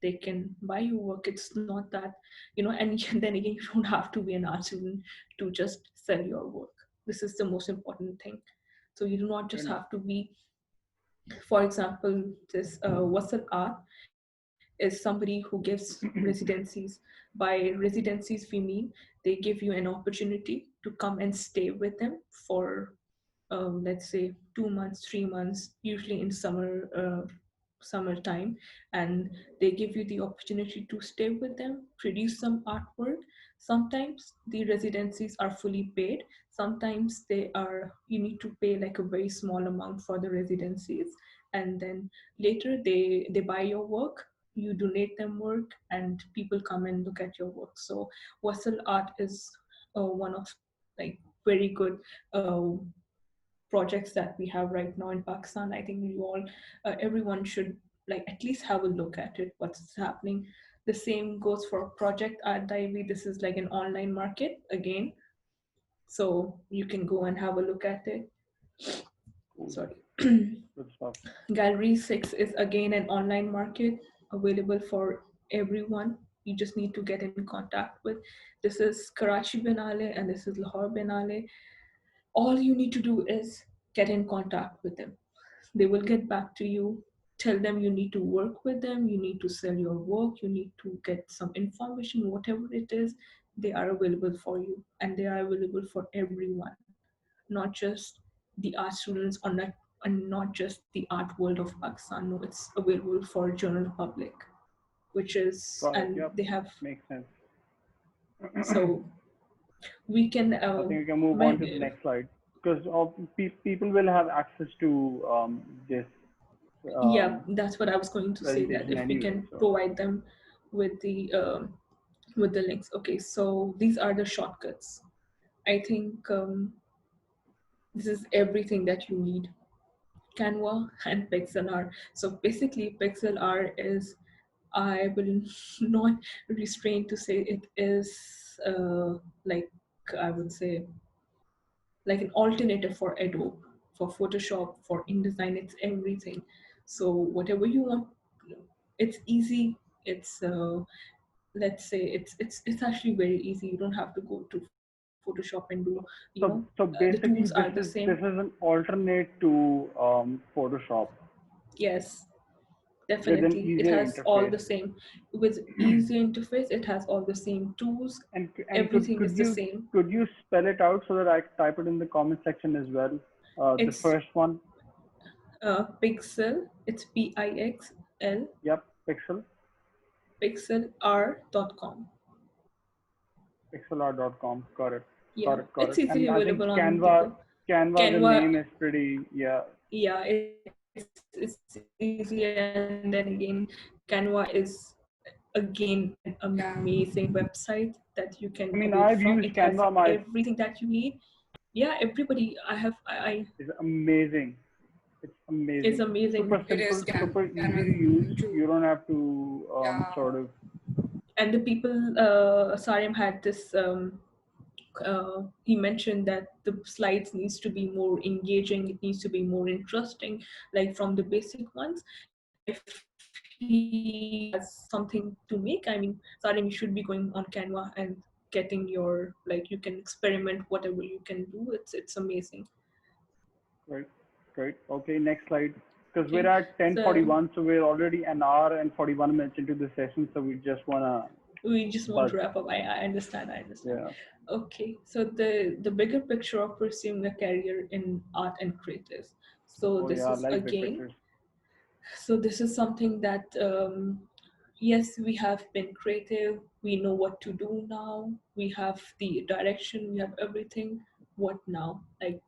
they can buy your work. It's not that, and then again, you don't have to be an art student to just sell your work. This is the most important thing. So you do not fair just enough? have to be, for example, this Wasal Art is somebody who gives residencies. By residencies we mean they give you an opportunity to come and stay with them for, let's say, 2 months, 3 months, usually in summertime. And they give you the opportunity to stay with them, produce some artwork. Sometimes the residencies are fully paid. Sometimes you need to pay like a very small amount for the residencies, and then later they buy your work. You donate them work, and people come and look at your work. So Wasal Art is one of like very good uh, projects that we have right now in Pakistan. I think everyone should like at least have a look at it, what's happening. The same goes for Project Art Diary. This is like an online market again, so you can go and have a look at it. Cool, Sorry. good stuff. Gallery 6 is again an online market available for everyone. You just need to get in contact with. This is Karachi Biennale and this is Lahore Biennale. All you need to do is get in contact with them. They will get back to you. Tell them you need to work with them, you need to sell your work, you need to get some information, whatever it is. They are available for you, and they are available for everyone, not just the art students, or not, and not just the art world of Pakistan. No, it's available for general public, which is, Got it. and Yep, they have, makes sense. so we can I think we can move on my to the next slide because people will have access to this yeah, um, that's what I was going to say, that presentation if we anyway. can So provide them with the links. Okay, so these are the shortcuts. I think this is everything that you need: Canva and Pixel art. So basically Pixel art is, I will not restrain to say it is, like, I would say, like an alternative for Adobe, for Photoshop, for InDesign. It's everything. So whatever you want, it's easy. It's let's say it's actually very easy. You don't have to go to Photoshop and do, the tools are basically the same. this is an alternate to Photoshop Yes, with an definitely. It easier has all interface. the same, with easy interface. It has all the same tools. And Everything is the same. could you spell it out so that I can type it in the comment section as well? The It's first one, Pixel. It's Pixl, yep, Pixel, pixelr.com. pixelart.com. Got it, Yeah, got it's it. easily And I think available on Google. Canva, the Canva, name is pretty, yeah. yeah, it's easy. And then again, Canva is again an amazing website that you can avail from. It I has mean, I've used everything that Canva. you need. Yeah, everybody. I Is amazing. It's It's amazing. amazing. Super It simple, is can super easy to use. can You true. don't have to Yeah. sort of. And the people, Sarim had this, he mentioned that the slides needs to be more engaging, it needs to be more interesting, like from the basic ones. If he has something to make, I mean, Sarim, you should be going on Canva and getting your, like, you can experiment whatever you can do. It's amazing. Right, right. Okay, next slide. because we're Okay, at so 10:41, so we're already an hour and 41 minutes into the session, so we just wanna we just want buzz. to wrap up. I understand. I understand. Yeah. Okay, so the bigger picture of pursuing a career in art and creatives. So Oh this yeah, I is like big again, pictures. so this is something that yes, we have been creative. We know what to do now. We have the direction. We have everything. What now? Like,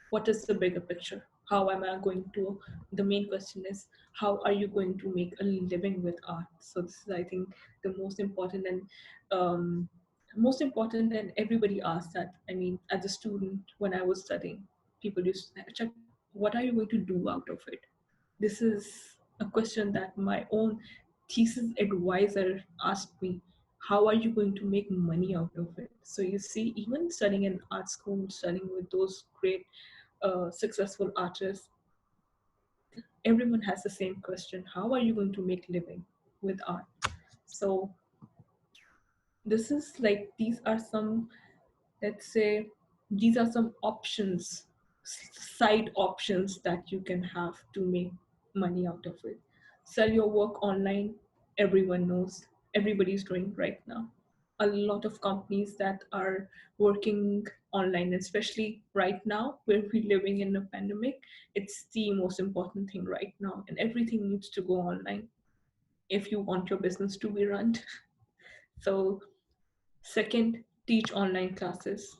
what is the bigger picture? How am I going to? The main question is, how are you going to make a living with art? So this is, I think, the most important and most important. And everybody asks that. I mean, as a student, when I was studying, people used to check, what are you going to do out of it? This is a question that my own thesis advisor asked me. How are you going to make money out of it? So you see, even studying in art school, studying with those great successful artists, everyone has the same question: how are you going to make living with art? So this is like, these are some, let's say, these are some options, side options that you can have to make money out of it. Sell your work online. Everyone knows, everybody's doing right now. A lot of companies that are working online, especially right now where we're living in a pandemic, it's the most important thing right now, and everything needs to go online if you want your business to be run. So second, teach online classes.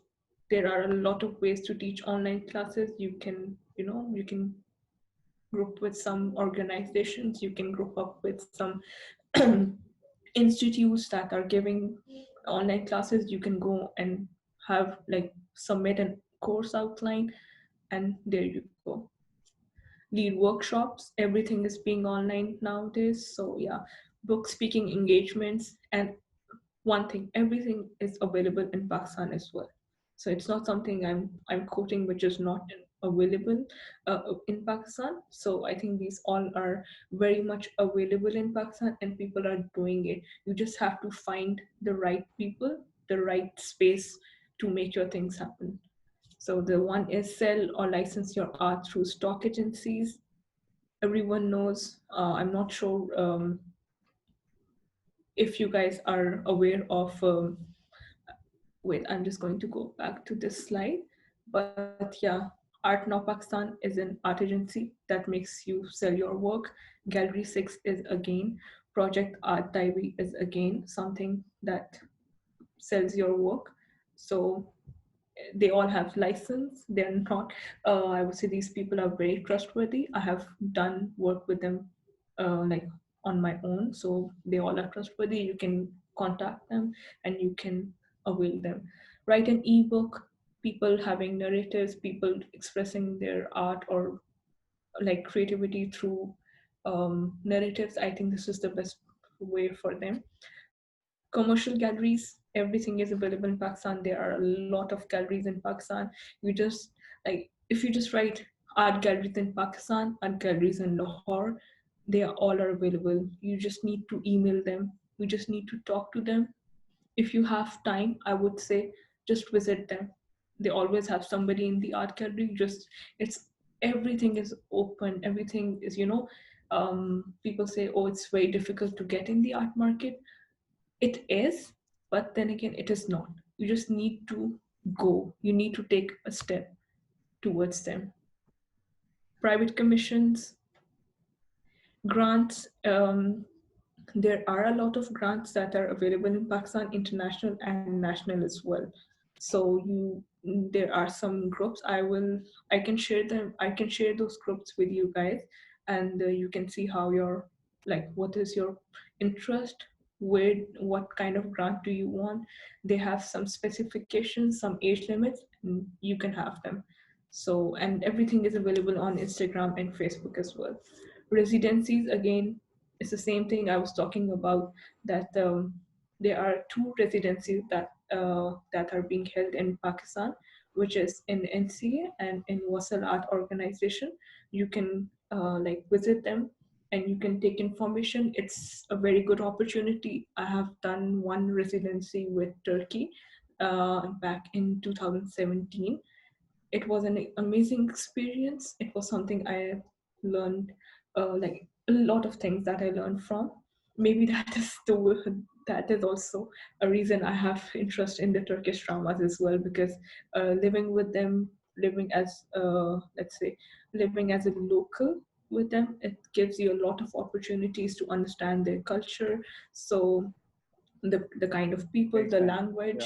There are a lot of ways to teach online classes. You can, you can group with some organizations, you can group up with some institutes that are giving online classes. You can go and have like submit a course outline, and there you go. Lead workshops, everything is being online nowadays. So yeah, book speaking engagements, and one thing, everything is available in Pakistan as well. So it's not something I'm quoting which is not available in Pakistan. So I think these all are very much available in Pakistan, and people are doing it. You just have to find the right people, the right space to make your things happen. So the one is sell or license your art through stock agencies. Everyone knows. I'm not sure if you guys are aware of wait, I'm just going to go back to this slide. But yeah, Art Now Pakistan is an art agency that makes you sell your work. Gallery 6 is again, Project Art Diary is again something that sells your work. So they all have license. They're not, I would say these people are very trustworthy. I have done work with them like on my own. So they all are trustworthy. You can contact them and you can avail them. Write an ebook, people having narratives, people expressing their art or like creativity through narratives. I think this is the best way for them. Commercial galleries, everything is available in Pakistan. There are a lot of galleries in Pakistan. You just like, if you just write art galleries in Pakistan, art galleries in Lahore, they are all are available. You just need to email them. You just need to talk to them. If you have time, I would say just visit them. They always have somebody in the art gallery. Just, it's, everything is open, everything is, people say, oh, it's very difficult to get in the art market. It is, but then again, it is not. You just need to go. You need to take a step towards them. Private commissions, grants. There are a lot of grants that are available in Pakistan, international and national as well. So there are some groups. I can share them. I can share those groups with you guys, and you can see how your, like, what is your interest, where, what kind of grant do you want. They have some specifications, some age limits, and you can have them. So, and everything is available on Instagram and Facebook as well. Residencies, again, it's the same thing I was talking about, that there are two residencies that are being held in Pakistan, which is in NCA and in Wasal Art Organization. You can like visit them and you can take information. It's a very good opportunity. I have done one residency with Turkey back in 2017. It was an amazing experience. It was something I learned like a lot of things that I learned from. Maybe that is also a reason I have interest in the Turkish dramas as well, because living with them, living as let's say living as a local with them, it gives you a lot of opportunities to understand their culture. So the kind of people, Makes the sense. Yeah. language.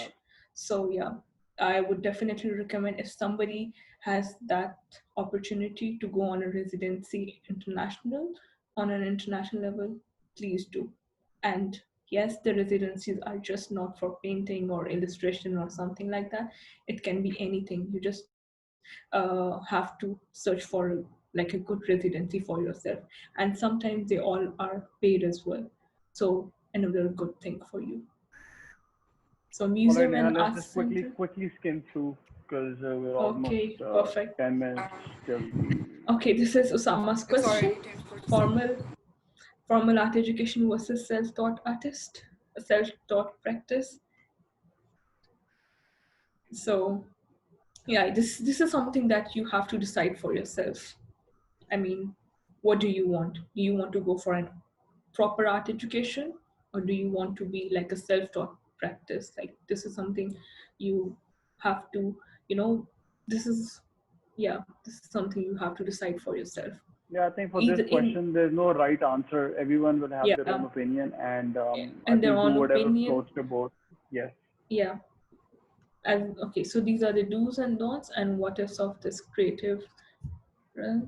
So yeah, I would definitely recommend, if somebody has that opportunity to go on a residency international on an international level, please do. And yes, the residencies are just not for painting or illustration or something like that. It can be anything. You just have to search for like a good residency for yourself. And sometimes they all are paid as well. So another good thing for you. So All right, museum Neha, and let's arts just center. quickly skim through because we're almost Okay, perfect. 10 minutes till the. Okay, this is Osama's It's question. already 10:47. Formal art education versus self-taught artist, a self-taught practice. So yeah, this is something that you have to decide for yourself. I mean, what do you want? Do you want to go for an proper art education, or do you want to be like a self-taught practice? Like this is something you have to, you know, this is yeah, this is something you have to decide for yourself. Yeah, I think for this Either in question, there's no right answer. Everyone will have their yeah, own opinion, and I and their think do own whatever opinion. floats your boat. Yes. Yeah. And okay, so these are the do's and don'ts and what ifs of this creative. Right?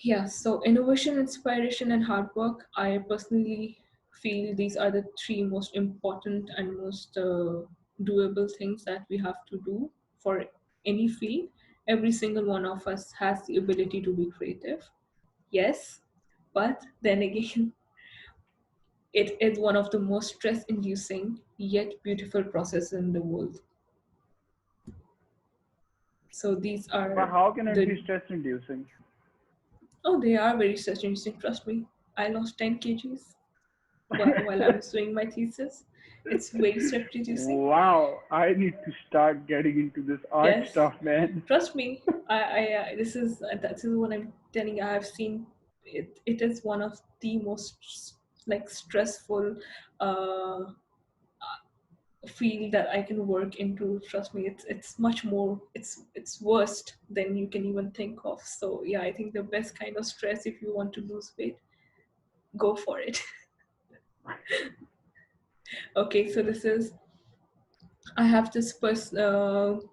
Yeah, so innovation, inspiration, and hard work. I personally feel these are the three most important and most doable things that we have to do for any field. Every single one of us has the ability to be creative. Yes, but then again, it is one of the most stress inducing yet beautiful processes in the world. So these But are how can it the be stress inducing? oh, they are very stress inducing, trust me. I lost 10 kgs while I was doing my thesis. It's very stress reducing. Wow, I need to start getting into this art Yes, stuff, man. trust me. This is that is what I'm telling you. I have seen it. It is one of the most like stressful uh, field that I can work into. Trust me, it's much more. It's worst than you can even think of. So yeah, I think the best kind of stress, if you want to lose weight, go for it. Okay, so this is I have this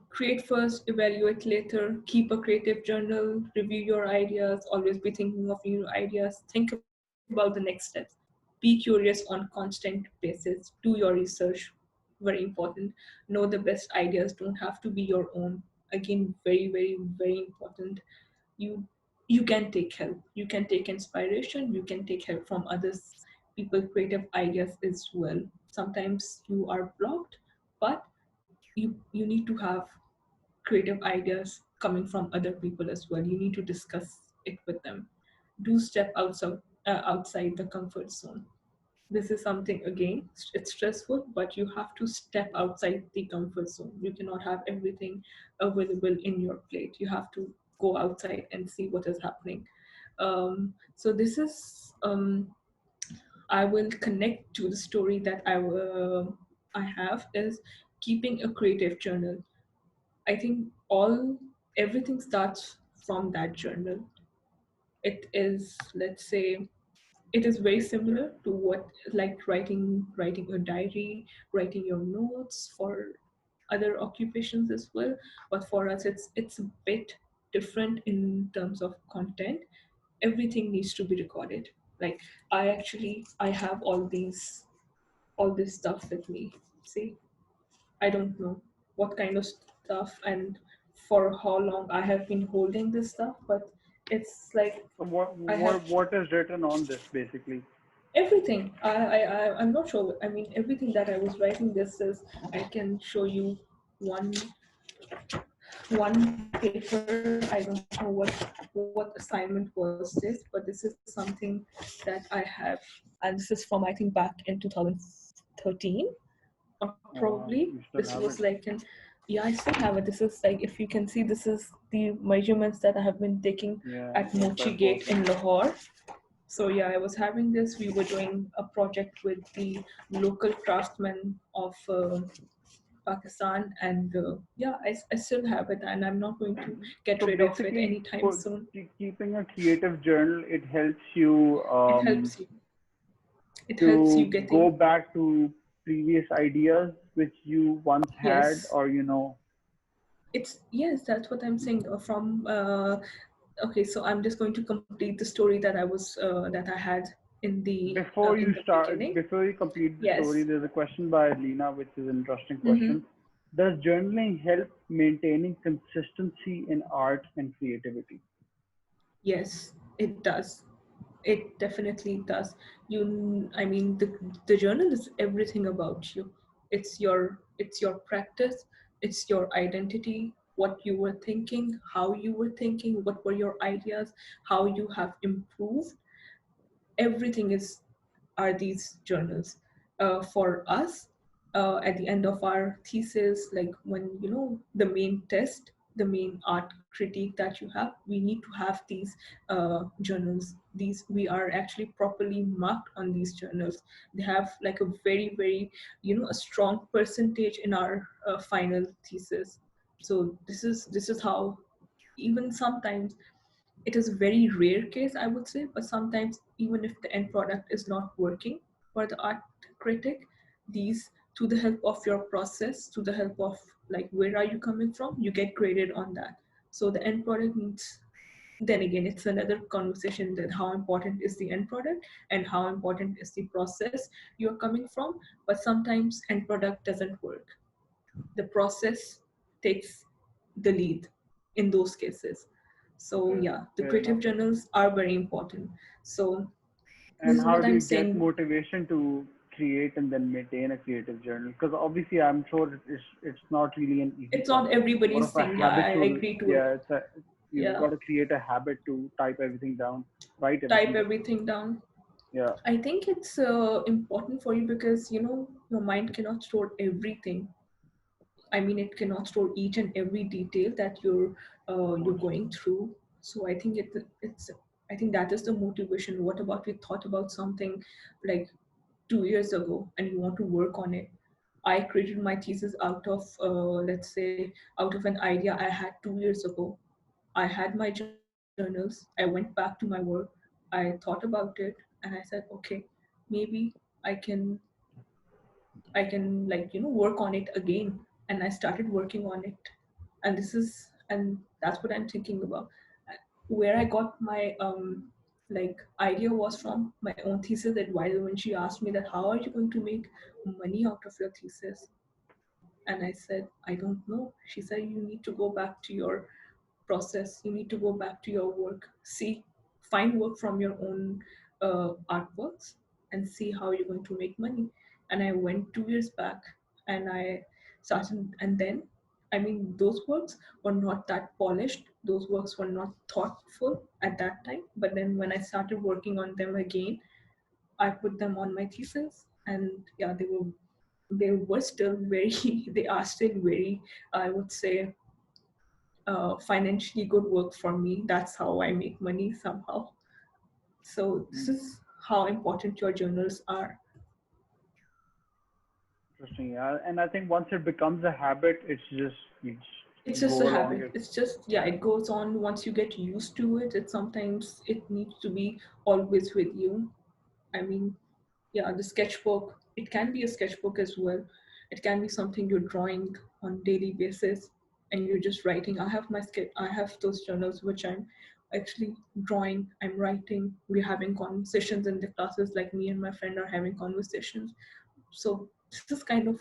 create first, evaluate later, keep a creative journal, review your ideas, always be thinking of new ideas, think about the next steps. Be curious on constant basis, do your research, very important. Know the best ideas don't have to be your own. Again, very important. You you can take help, you can take inspiration, you can take help from others, people creative ideas as well. Sometimes you are blocked, but you need to have creative ideas coming from other people as well. You need to discuss it with them. Do step outside the comfort zone. This is something, again, it's stressful, but you have to step outside the comfort zone. You cannot have everything available in your plate. You have to go outside and see what is happening. So this is I will connect to the story that I have is keeping a creative journal. I think everything starts from that journal. It is, let's say, it is very similar to what like writing a diary, writing your notes for other occupations as well. But for us, it's a bit different in terms of content. Everything needs to be recorded. Like I have all this stuff with me. See, I don't know what kind of stuff and for how long I have been holding this stuff, but it's like So what I have what is written on this basically? everything. I'm not sure. I mean, everything that I was writing. This is I can show you one one paper. I don't know what assignment was this, but this is something that I have, and this is from I think back in 2013 or probably. You This still was have it? like in Yeah, I still have it. This is like, if you can see, this is the measurements that I have been taking Yeah, at that's Mochi quite Gate in important. Lahore. So yeah, I was having this. We were doing a project with the local craftsmen of Pakistan, and yeah, I still have it, and I'm not going to get So rid of it basically, anytime for soon. keeping a creative journal, it helps you It helps you. It helps you to go getting. back to previous ideas which you once had, Yes, or it's yes. That's what I'm saying. From okay, so I'm just going to complete the story that I had in the beginning. before you complete the story, Yes. there's a question by Lena, which is an interesting Mm-hmm. question. Does journaling help maintaining consistency in art and creativity? Yes, it does. It definitely does. I mean, the journal is everything about you. It's your practice. It's your identity. What you were thinking, how you were thinking, what were your ideas, how you have improved. Everything is are these journals. For us, at the end of our thesis, like when the main test, the main art critique that you have, we need to have these journals. These we are actually properly marked on these journals. They have like a very very a strong percentage in our final thesis. So this is how, even sometimes, it is a very rare case, I would say, but sometimes even if the end product is not working for the art critic, these, to the help of your process, to the help of like where are you coming from, you get graded on that. So the end product needs, then again, it's another conversation, that how important is the end product and how important is the process you're coming from. But sometimes end product doesn't work, the process takes the lead in those cases. So Okay, yeah, the fair enough. creative journals are very important. So this And is how what do I'm you get saying. motivation to create and then maintain a creative journal? Because obviously, I'm sure it's not really an easy It's not process. It's more of everybody's a thing. Yeah, I habitual. agree to it. Yeah, you've Yeah, got to create a habit to type everything down, write type everything down. everything down. Yeah, I think it's important for you because your mind cannot store everything. I mean, it cannot store each and every detail that of you're course. going through. So I think it's I think that is the motivation. What about we thought about something like 2 years ago and you want to work on it? I created my thesis out of let's say out of an idea I had 2 years ago. I had my journals. I went back to my work. I thought about it and I said, okay, maybe I can like work on it again, and I started working on it. And that's what I'm thinking about. Where I got my like idea was from my own thesis advisor when she asked me that how are you going to make money out of your thesis. And I said, I don't know. She said, you need to go back to your process, you need to go back to your work, see, find work from your own artworks and see how you're going to make money. And I went 2 years back and I started, and then I mean those works were not that polished, those works were not thoughtful at that time, but then when I started working on them again, I put them on my thesis, and yeah, they were still very they are still very, I would say, financially good work for me. That's how I make money somehow. So this Mm, is how important your journals are. interesting. Yeah, and I think once it becomes a habit, it's just It's you just go a along habit. it. It's just, yeah, it goes on. Once you get used to it, it sometimes it needs to be always with you. I mean, yeah, the sketchbook, it can be a sketchbook as well. It can be something you're drawing on daily basis and you're just writing. I have those journals which I'm actually drawing, I'm writing, we're having conversations in the classes, like me and my friend are having conversations. So this is kind of,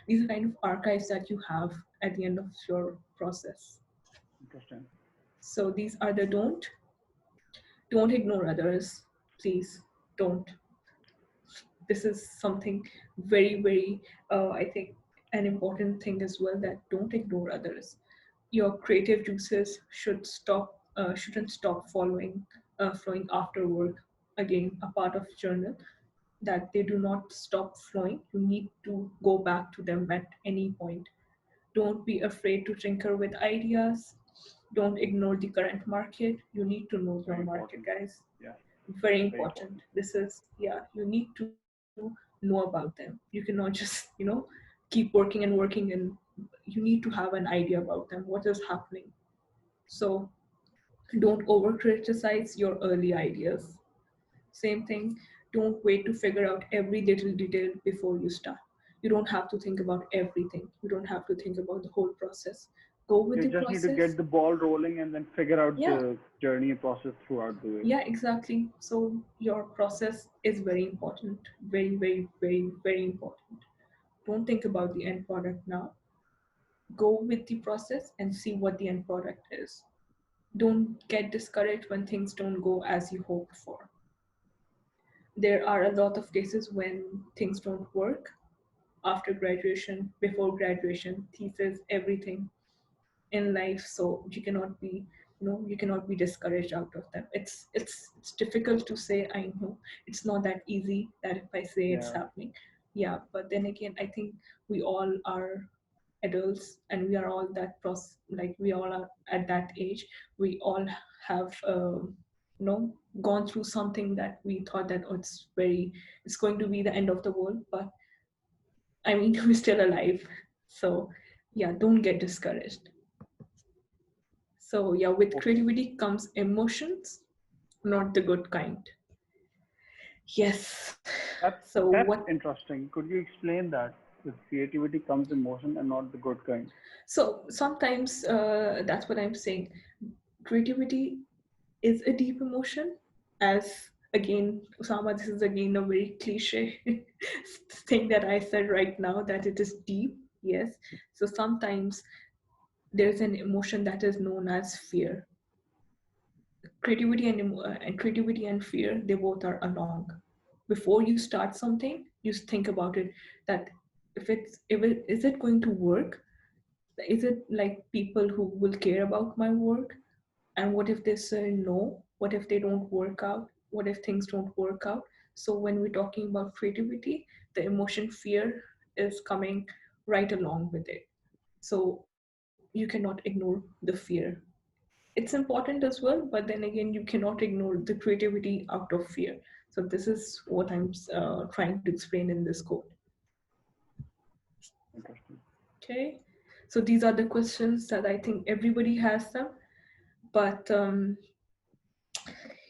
these are kind of archives that you have at the end of your process. Interesting. So these are the don't ignore others, please don't. This is something very very I think an important thing as well, that don't ignore others. Your creative juices shouldn't stop flowing after work. Again, a part of journal, that they do not stop flowing. You need to go back to them at any point. Don't be afraid to tinker with ideas. Don't ignore the current market. You need to know Very your market, important. guys. Yeah, Very very important. important. This is, yeah, you need to know about them. You cannot just, keep working and working, and you need to have an idea about them. What is happening? So don't over criticize your early ideas. Same thing, don't wait to figure out every little detail before you start. You don't have to think about everything. You don't have to think about the whole process. Go with You the just need to get process. the ball rolling and then figure out Yeah, the journey and process throughout the way. yeah, exactly. So your process is very important. Very, very, very, very important. Don't think about the end product now. Go with the process and see what the end product is. Don't get discouraged when things don't go as you hoped for. There are a lot of cases when things don't work after graduation, before graduation, thesis, everything in life. So you cannot be, you cannot be discouraged out of them. It's difficult to say, I know. It's not that easy that if I say it's Yeah, happening. Yeah, but then again, I think we all are adults, and we are all like we all are at that age. We all have you know gone through something that we thought that, oh, it's going to be the end of the world, but I mean, we're still alive. So yeah, don't get discouraged. So yeah, with okay. creativity comes emotions, not the good kind. Yes. That's So that's what? interesting. Could you explain that? With creativity comes emotion and not the good kind. So sometimes that's what I'm saying. Creativity is a deep emotion. As again, Osama, this is again a very cliche thing that I said right now, that it is deep. Yes. So sometimes there's an emotion that is known as fear. Creativity and fear, they both are along. Before you start something, you think about it, that if it is it going to work, is it like people who will care about my work, and what if they say no, what if they don't work out, what if things don't work out. So when we're talking about creativity, the emotion fear is coming right along with it. So you cannot ignore the fear. It's important as well, but then again, you cannot ignore the creativity out of fear. So this is what I'm trying to explain in this quote. Interesting. Okay, so these are the questions that I think everybody has them, but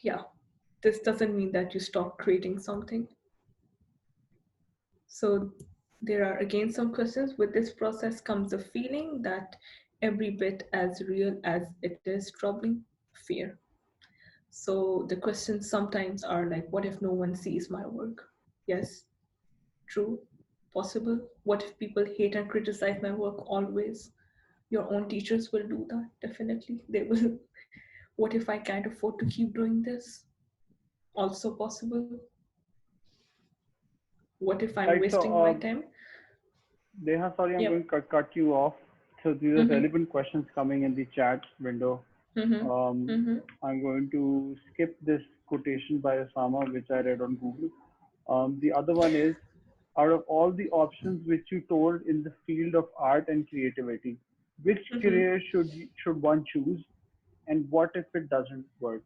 yeah, this doesn't mean that you stop creating something. So there are again some questions. With this process comes a feeling that every bit as real as it is troubling, fear. So the questions sometimes are like, what if no one sees my work? Yes, true, possible. What if people hate and criticize my work always? Your own teachers will do that, definitely. They will. What if I can't afford to keep doing this? Also possible. What if I'm Right. So, wasting my time? Neha, sorry, I'm Yep. going to cut you off. So these are Mm-hmm. relevant questions coming in the chat window. Mm-hmm. Um, Mm-hmm. I'm going to skip this quotation by Osama, which I read on Google. The other one is, out of all the options which you told in the field of art and creativity, which Mm-hmm. career should one choose, and what if it doesn't work?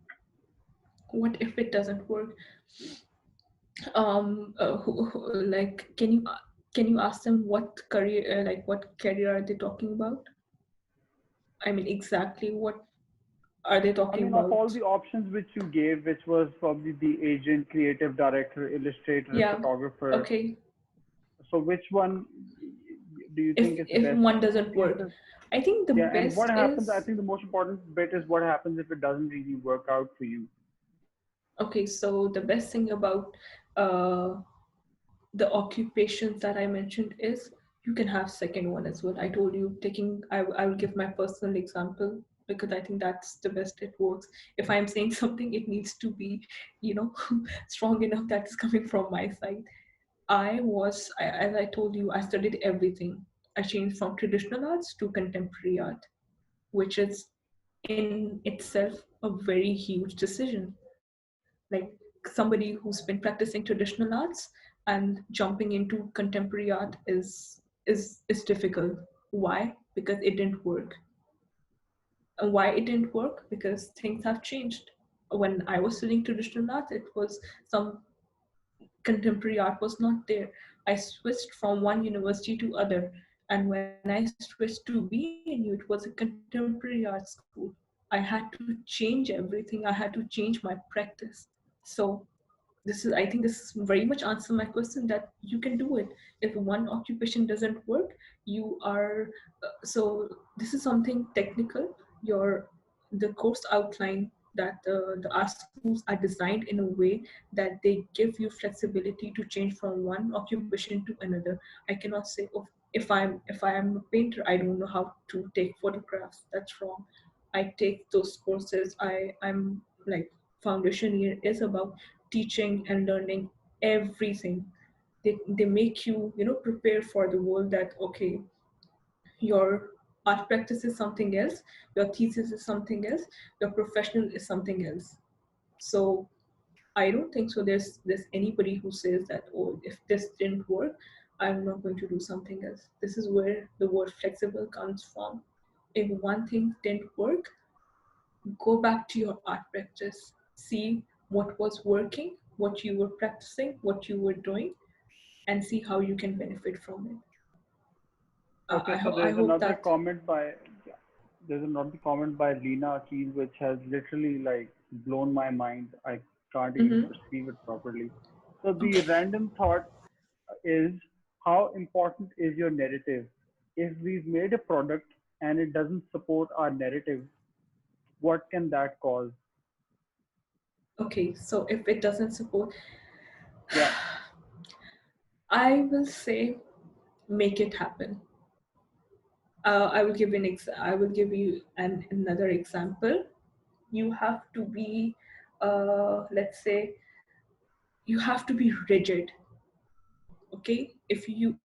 What if it doesn't work? Like, can you ask them what career, like what career are they talking about? I mean, exactly what are they I talking mean, of all about? the options which you gave, which was probably the agent, creative director, illustrator, Yeah. photographer. Okay. So which one do you think is the If best? one doesn't Yeah, work, I think the yeah. And what best happens? I is, think the most important bit is what happens if it doesn't really work out for you. okay. So the best thing about uh the occupations that I mentioned is you can have second one as well. I told you, taking, I will give my personal example because I think that's the best it works. If I'm saying something, it needs to be, you know, strong enough that is coming from my side. As I told you, I studied everything. I changed from traditional arts to contemporary art, which is in itself a very huge decision. Like, somebody who's been practicing traditional arts and jumping into contemporary art is difficult. Why? because it didn't work. And why it didn't work? Because things have changed. When I was studying traditional art, it was some contemporary art was not there. I switched from one university to other, and when I switched to BNU, it was a contemporary art school. I had to change everything. I had to change my practice. So I think this very much answer my question that you can do it. If one occupation doesn't work, you are so this is something technical. Your the course outline that the art schools are designed in a way that they give you flexibility to change from one occupation to another. I cannot say, oh, if I am a painter, I don't know how to take photographs. That's wrong. I take those courses. I'm like foundation year is about teaching and learning everything. They make you prepare for the world, that okay, your art practice is something else, your thesis is something else, your professional is something else. So I don't think so there's anybody who says that, oh, if this didn't work, I'm not going to do something else. This is where the word flexible comes from. If one thing didn't work, go back to your art practice, see what was working, what you were practicing, what you were doing, and see how you can benefit from it. Okay, so I hope that. there's another comment by Lena Keel which has literally like blown my mind. I can't even Mhm. perceive it properly. So the Okay. random thought is, how important is your narrative? If we've made a product and it doesn't support our narrative, what can that cause? Okay, so if it doesn't support, Yeah. I will say make it happen. I will give you another example. You have to be, let's say, you have to be rigid. Okay, if you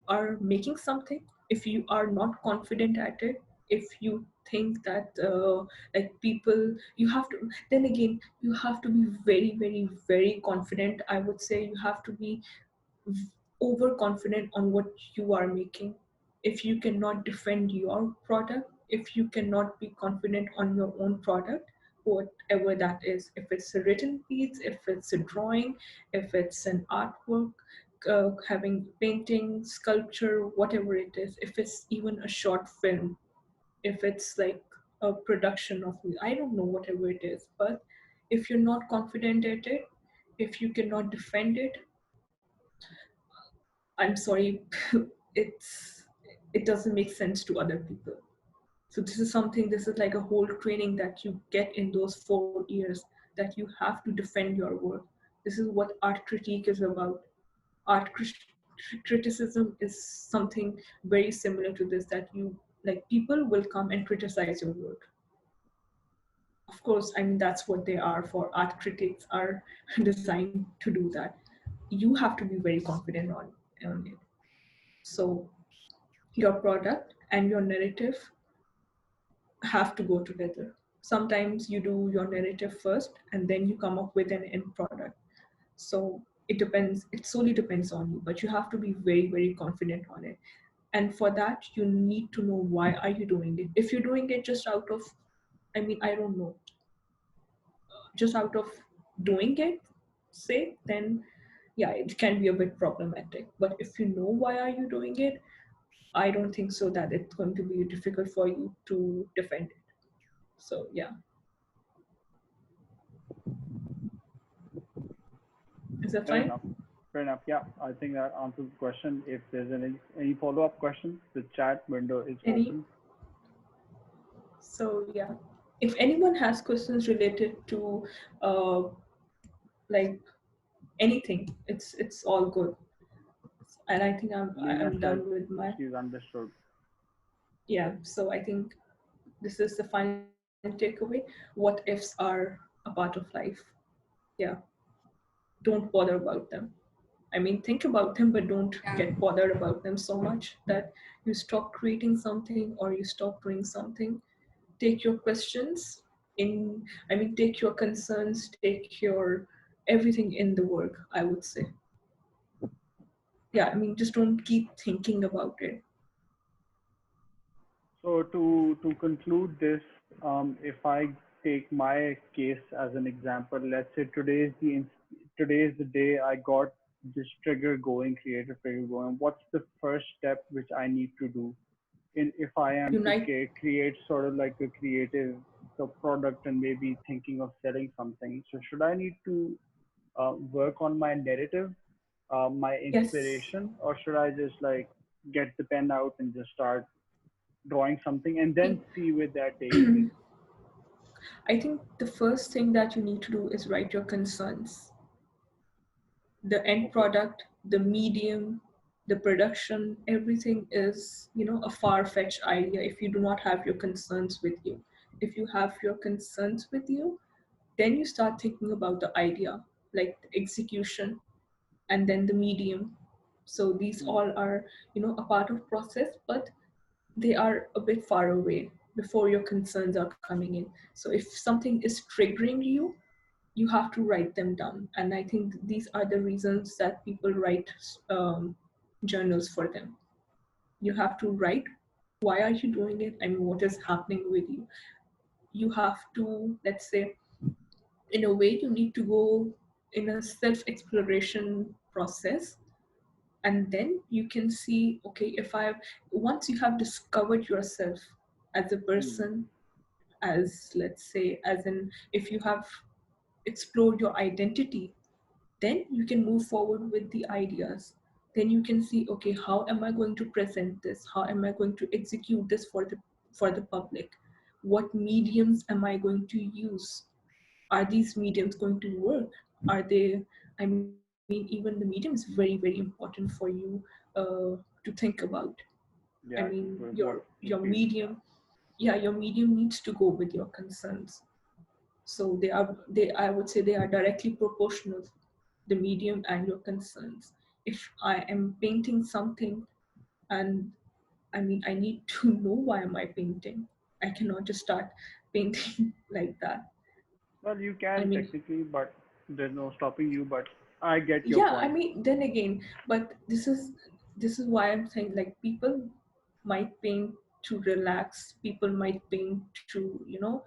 are making something, if you are not confident at it, if you think that like people, you have to, then again, you have to be very, very, very confident. I would say you have to be overconfident on what you are making. If you cannot defend your product, if you cannot be confident on your own product, whatever that is, if it's a written piece, if it's a drawing, if it's an artwork, having painting, sculpture, whatever it is, if it's even a short film, if it's like a production of, I don't know, whatever it is, but if you're not confident at it, if you cannot defend it, I'm sorry, it's it doesn't make sense to other people. So this is something, this is like a whole training that you get in those 4 years, that you have to defend your work. This is what art critique is about. Art criticism is something very similar to this, that you, like, people will come and criticize your work. Of course, I mean, that's what they are for. Art critics are designed to do that. You have to be very confident on it. So your product and your narrative have to go together. Sometimes you do your narrative first and then you come up with an end product. So it depends, it solely depends on you, but you have to be very, very confident on it. And for that, you need to know why are you doing it. If you're doing it just out of, I mean, I don't know, just out of doing it, say, then yeah, it can be a bit problematic. But if you know why are you doing it, I don't think so that it's going to be difficult for you to defend it. So yeah, is that Fair fine? enough. Fair enough. Yeah, I think that answers the question. If there's any follow-up questions, the chat window is Any? open. So yeah, if anyone has questions related to uh, like anything, it's all good. And I think Lena I'm said done with my, she's understood. yeah. So I think this is the final takeaway. What ifs are a part of life. Yeah, don't bother about them. I mean, think about them, but don't Yeah. get bothered about them so much that you stop creating something or you stop doing something. Take your questions in, I mean, take your concerns, take your everything in the work, I would say. Yeah, I mean, just don't keep thinking about it. So to conclude this, if I take my case as an example, let's say today is the day I got this trigger going, creative trigger going. What's the first step which I need to do? In if I am to Unite. create sort of like a creative product and maybe thinking of selling something. So should I need to work on my narrative, my Yes. inspiration, or should I just like get the pen out and just start drawing something and then See, see where that takes me? I think the first thing that you need to do is write your concerns. The end Okay. product, the medium, the production, everything is, a far-fetched idea if you do not have your concerns with you. If you have your concerns with you, then you start thinking about the idea, like the execution, and then the medium. So these Hmm. all are, a part of process, but they are a bit far away before your concerns are coming in. So if something is triggering you, you have to write them down. And I think these are the reasons that people write journals for them. You have to write, why are you doing it? I mean, what is happening with you? You have to, let's say, in a way, you need to go in a self exploration process. And then you can see, okay, if I, once you have discovered yourself as a Hmm. person, as let's say, as in, if you have explored your identity, then you can move forward with the ideas. Then you can see, okay, how am I going to present this? How am I going to execute this for the public? What mediums am I going to use? Are these mediums going to work? Are they, I mean, even the medium is very, very important for you to think about. I Yeah. mean, What your would be? medium, Yeah. yeah, your medium needs to go with your concerns. So they I would say they are directly proportional, the medium and your concerns. If I am painting something, and I mean, I need to know why am I painting. I cannot just start painting like that. Well, you I can mean, technically, but there's no stopping you. But I get your yeah, I point. mean, then again, but this is why I'm saying, like, people might paint to relax, people might paint to,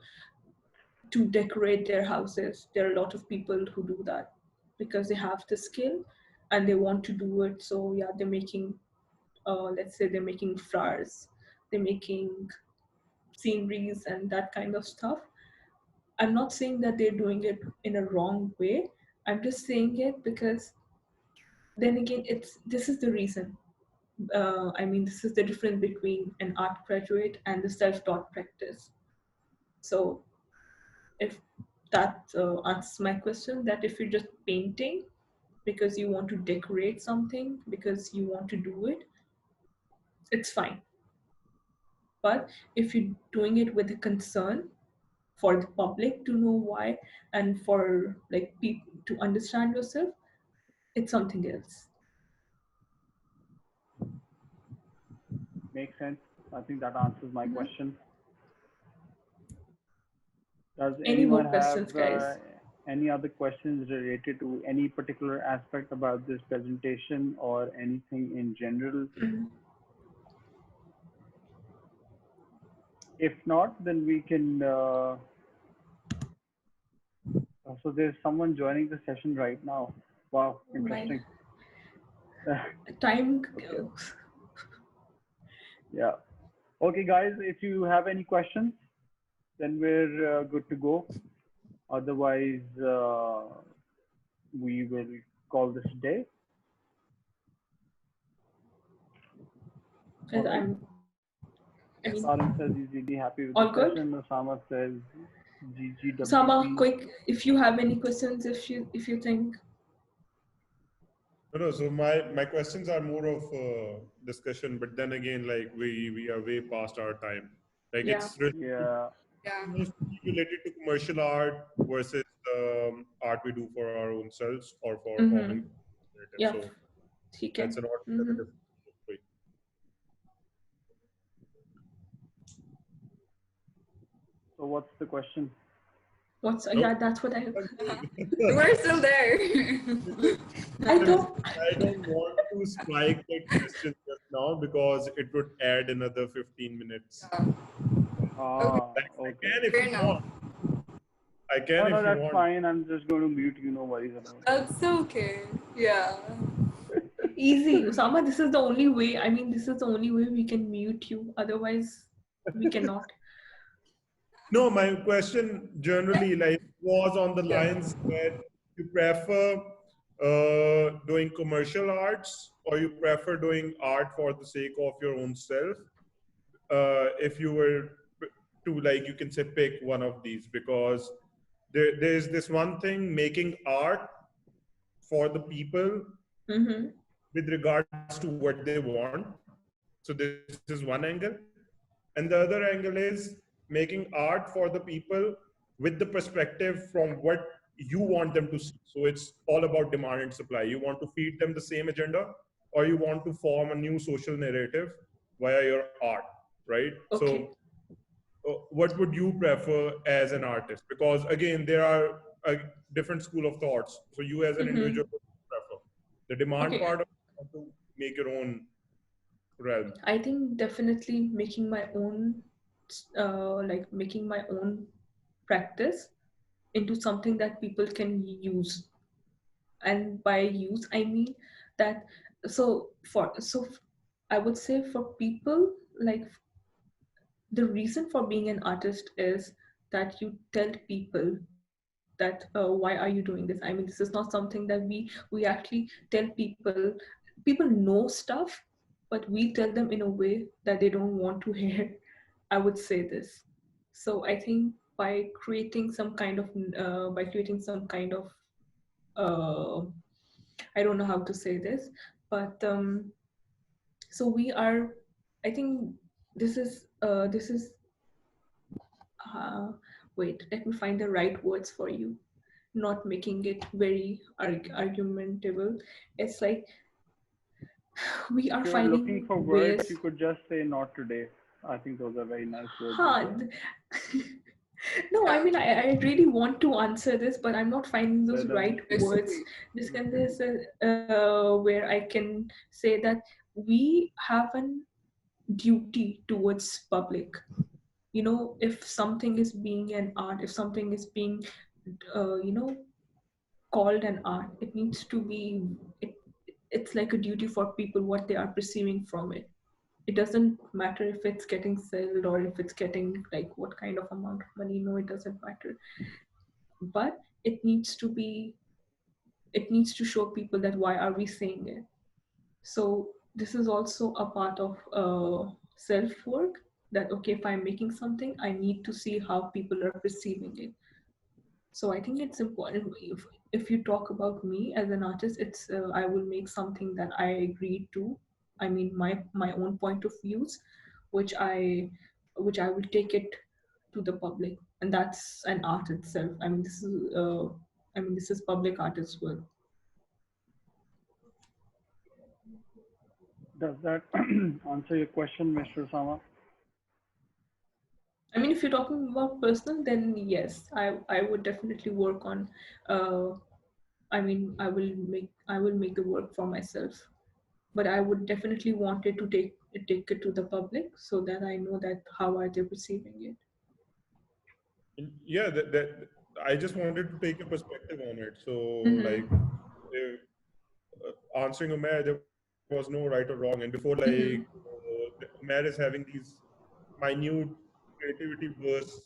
to decorate their houses. There are a lot of people who do that because they have the skill and they want to do it. So yeah, they're making, let's say, they're making flowers, they're making sceneries and that kind of stuff. I'm not saying that they're doing it in a wrong way. I'm just saying it because then again, it's this is the reason. I mean, this is the difference between an art graduate and the self-taught practice. So if that answers my question, that if you're just painting because you want to decorate something, because you want to do it, it's fine. But if you're doing it with a concern for the public to know why, and for like people to understand yourself, it's something else. Makes sense. I think that answers my Mhm. question. Does Any anyone more have questions, guys? any other questions related to any particular aspect about this presentation or anything in general? Mhm. If not, then we can. So there's someone joining the session right now. Wow, Oh my, interesting. time. Okay, yeah. Okay, guys, if you have any questions, then we're good to go. Otherwise, we will call this a day. All Guys, right. I mean, Yes. Salim says he's really happy with all the good. session. Osama says Sama, GGWP. quick, if you have any questions, if you think. No, no. So my questions are more of discussion, but then again, like we are way past our time. Like Yeah. it's related, Yeah. Yeah. mostly related to commercial art versus art we do for our own selves or for common Mm-hmm. narrative. Yeah, So he that's can. an altogether Mm-hmm. different topic. So what's the question? What's No, yeah? That's what I. I'm saying. We're still there. Because I don't. I don't want to spike the question just now because it would add another 15 minutes. Yeah. Okay. Ah, Like, I okay. can if Fair you enough. want. I No, can no, if you that's want. fine. I'm just going to mute you. No worries about That's okay. Yeah. Easy. Usama, this is the only way. I mean, this is the only way we can mute you. Otherwise, we cannot. No, my question generally like was on the Yeah. lines that you prefer doing commercial arts or you prefer doing art for the sake of your own self. If you were to like, you can say pick one of these because there's this one thing making art for the people Mm-hmm. with regards to what they want. So this is one angle. And the other angle is making art for the people with the perspective from what you want them to see. So it's all about demand and supply. You want to feed them the same agenda, or you want to form a new social narrative via your art, right? Okay. So what would you prefer as an artist? Because again, there are a different school of thoughts. So you as an Mm-hmm. individual, what do you prefer? The demand Okay. part of to make your own realm. I think definitely making my own, like making my own practice into something that people can use. And by use, I mean that. I would say for people, like the reason for being an artist is that you tell people that why are you doing this. I mean, this is not something that we actually tell people. People know stuff, but we tell them in a way that they don't want to hear. I would say this. So I think by creating some kind of uh, I don't know how to say this, but so we are, I think this is uh, wait, let me find the right words for you, not making it very argumentable. It's like we it. are If you're looking finding for words, ways you could just say not today. I think those are very nice words as well. hard. No, I mean, I really want to answer this, but I'm not finding those Well, right I words. see. This can this where I can say that we have an duty towards public. You know, if something is being an art, if something is being you know, called an art, it needs to be it, it's like a duty for people what they are perceiving from it. It doesn't matter if it's getting sold or if it's getting like what kind of amount of money. No, it doesn't matter. But it needs to be, it needs to show people that why are we saying it. So this is also a part of self work, that okay, if I'm making something, I need to see how people are perceiving it. So I think it's important. If you talk about me as an artist, it's I will make something that I agree to. I mean, my own point of views, which I will take it to the public, and that's an art itself. I mean, this is public art as well. does that answer your question, Mr. Sama? I mean, if you're talking about personal, then yes, I would definitely work on. Uh, I mean, I will make the work for myself, but I would definitely want it to take it to the public so that I know that how are they perceiving it. Yeah, that I just wanted to take a perspective on it. So, like, Mm-hmm. answering Umair, there was no right or wrong. And before, like, Mm-hmm. Umair is having these minute creativity bursts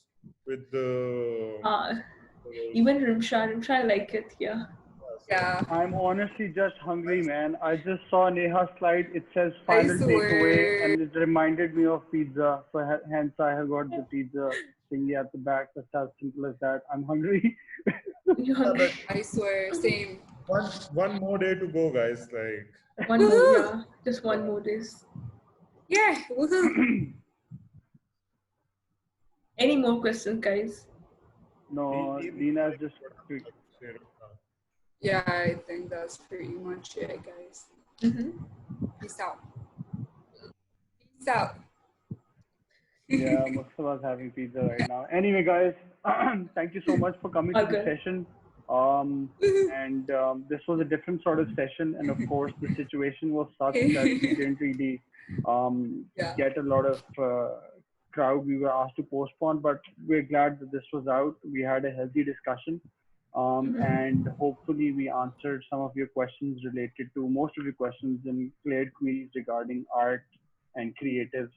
with the Uh, colors. even Rimsha like it, yeah. So, Yeah. I'm honestly just hungry, man. I just saw Neha's slide. It says I final takeaway, swear. and it reminded me of pizza. So hence I have got the pizza thingy at the back. That's as simple as that. I'm hungry. You yeah, but hungry? I swear. Same. one more day to go, guys. Like, One more, Woohoo! yeah. Just one more days. Yeah. Woohoo! Any more questions, guys? No, leave me Dina's like just. what I'm about to say right now. Yeah, I think that's pretty much it, guys. Mm-hmm. Peace out. Peace out. Yeah, Mustafa's having pizza right now. Anyway, guys, thank you so much for coming to the Agar. session. This was a different sort of session, and of course, the situation was such that we didn't really Yeah. get a lot of crowd. We were asked to postpone, but we're glad that this was out. We had a healthy discussion, and hopefully, we answered some of your questions related to most of your questions and cleared queries regarding art and creatives.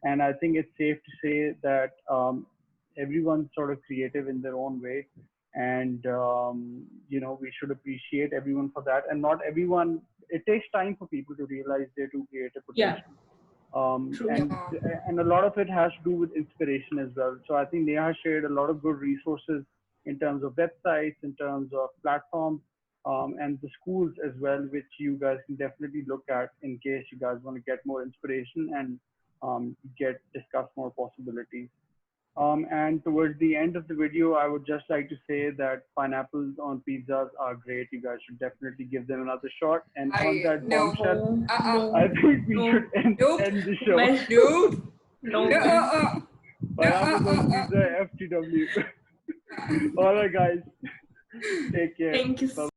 And I think it's safe to say that everyone's sort of creative in their own way, and we should appreciate everyone for that. And not everyone. It takes time for people to realize their true creative Yeah, potential, true. and Yeah. a lot of it has to do with inspiration as well. So I think Neha shared a lot of good resources in terms of websites, in terms of platforms, and the schools as well, which you guys can definitely look at in case you guys want to get more inspiration and get discuss more possibilities. And towards the end of the video, I would just like to say that pineapples on pizzas are great. You guys should definitely give them another shot. And on I that no. bombshell, No, I Uh-uh. think we no, should Nope. end the show. man, Nope. no, No. man. No. Pineapples on pizza, FTW. All right, guys. Take care. Thank you Bye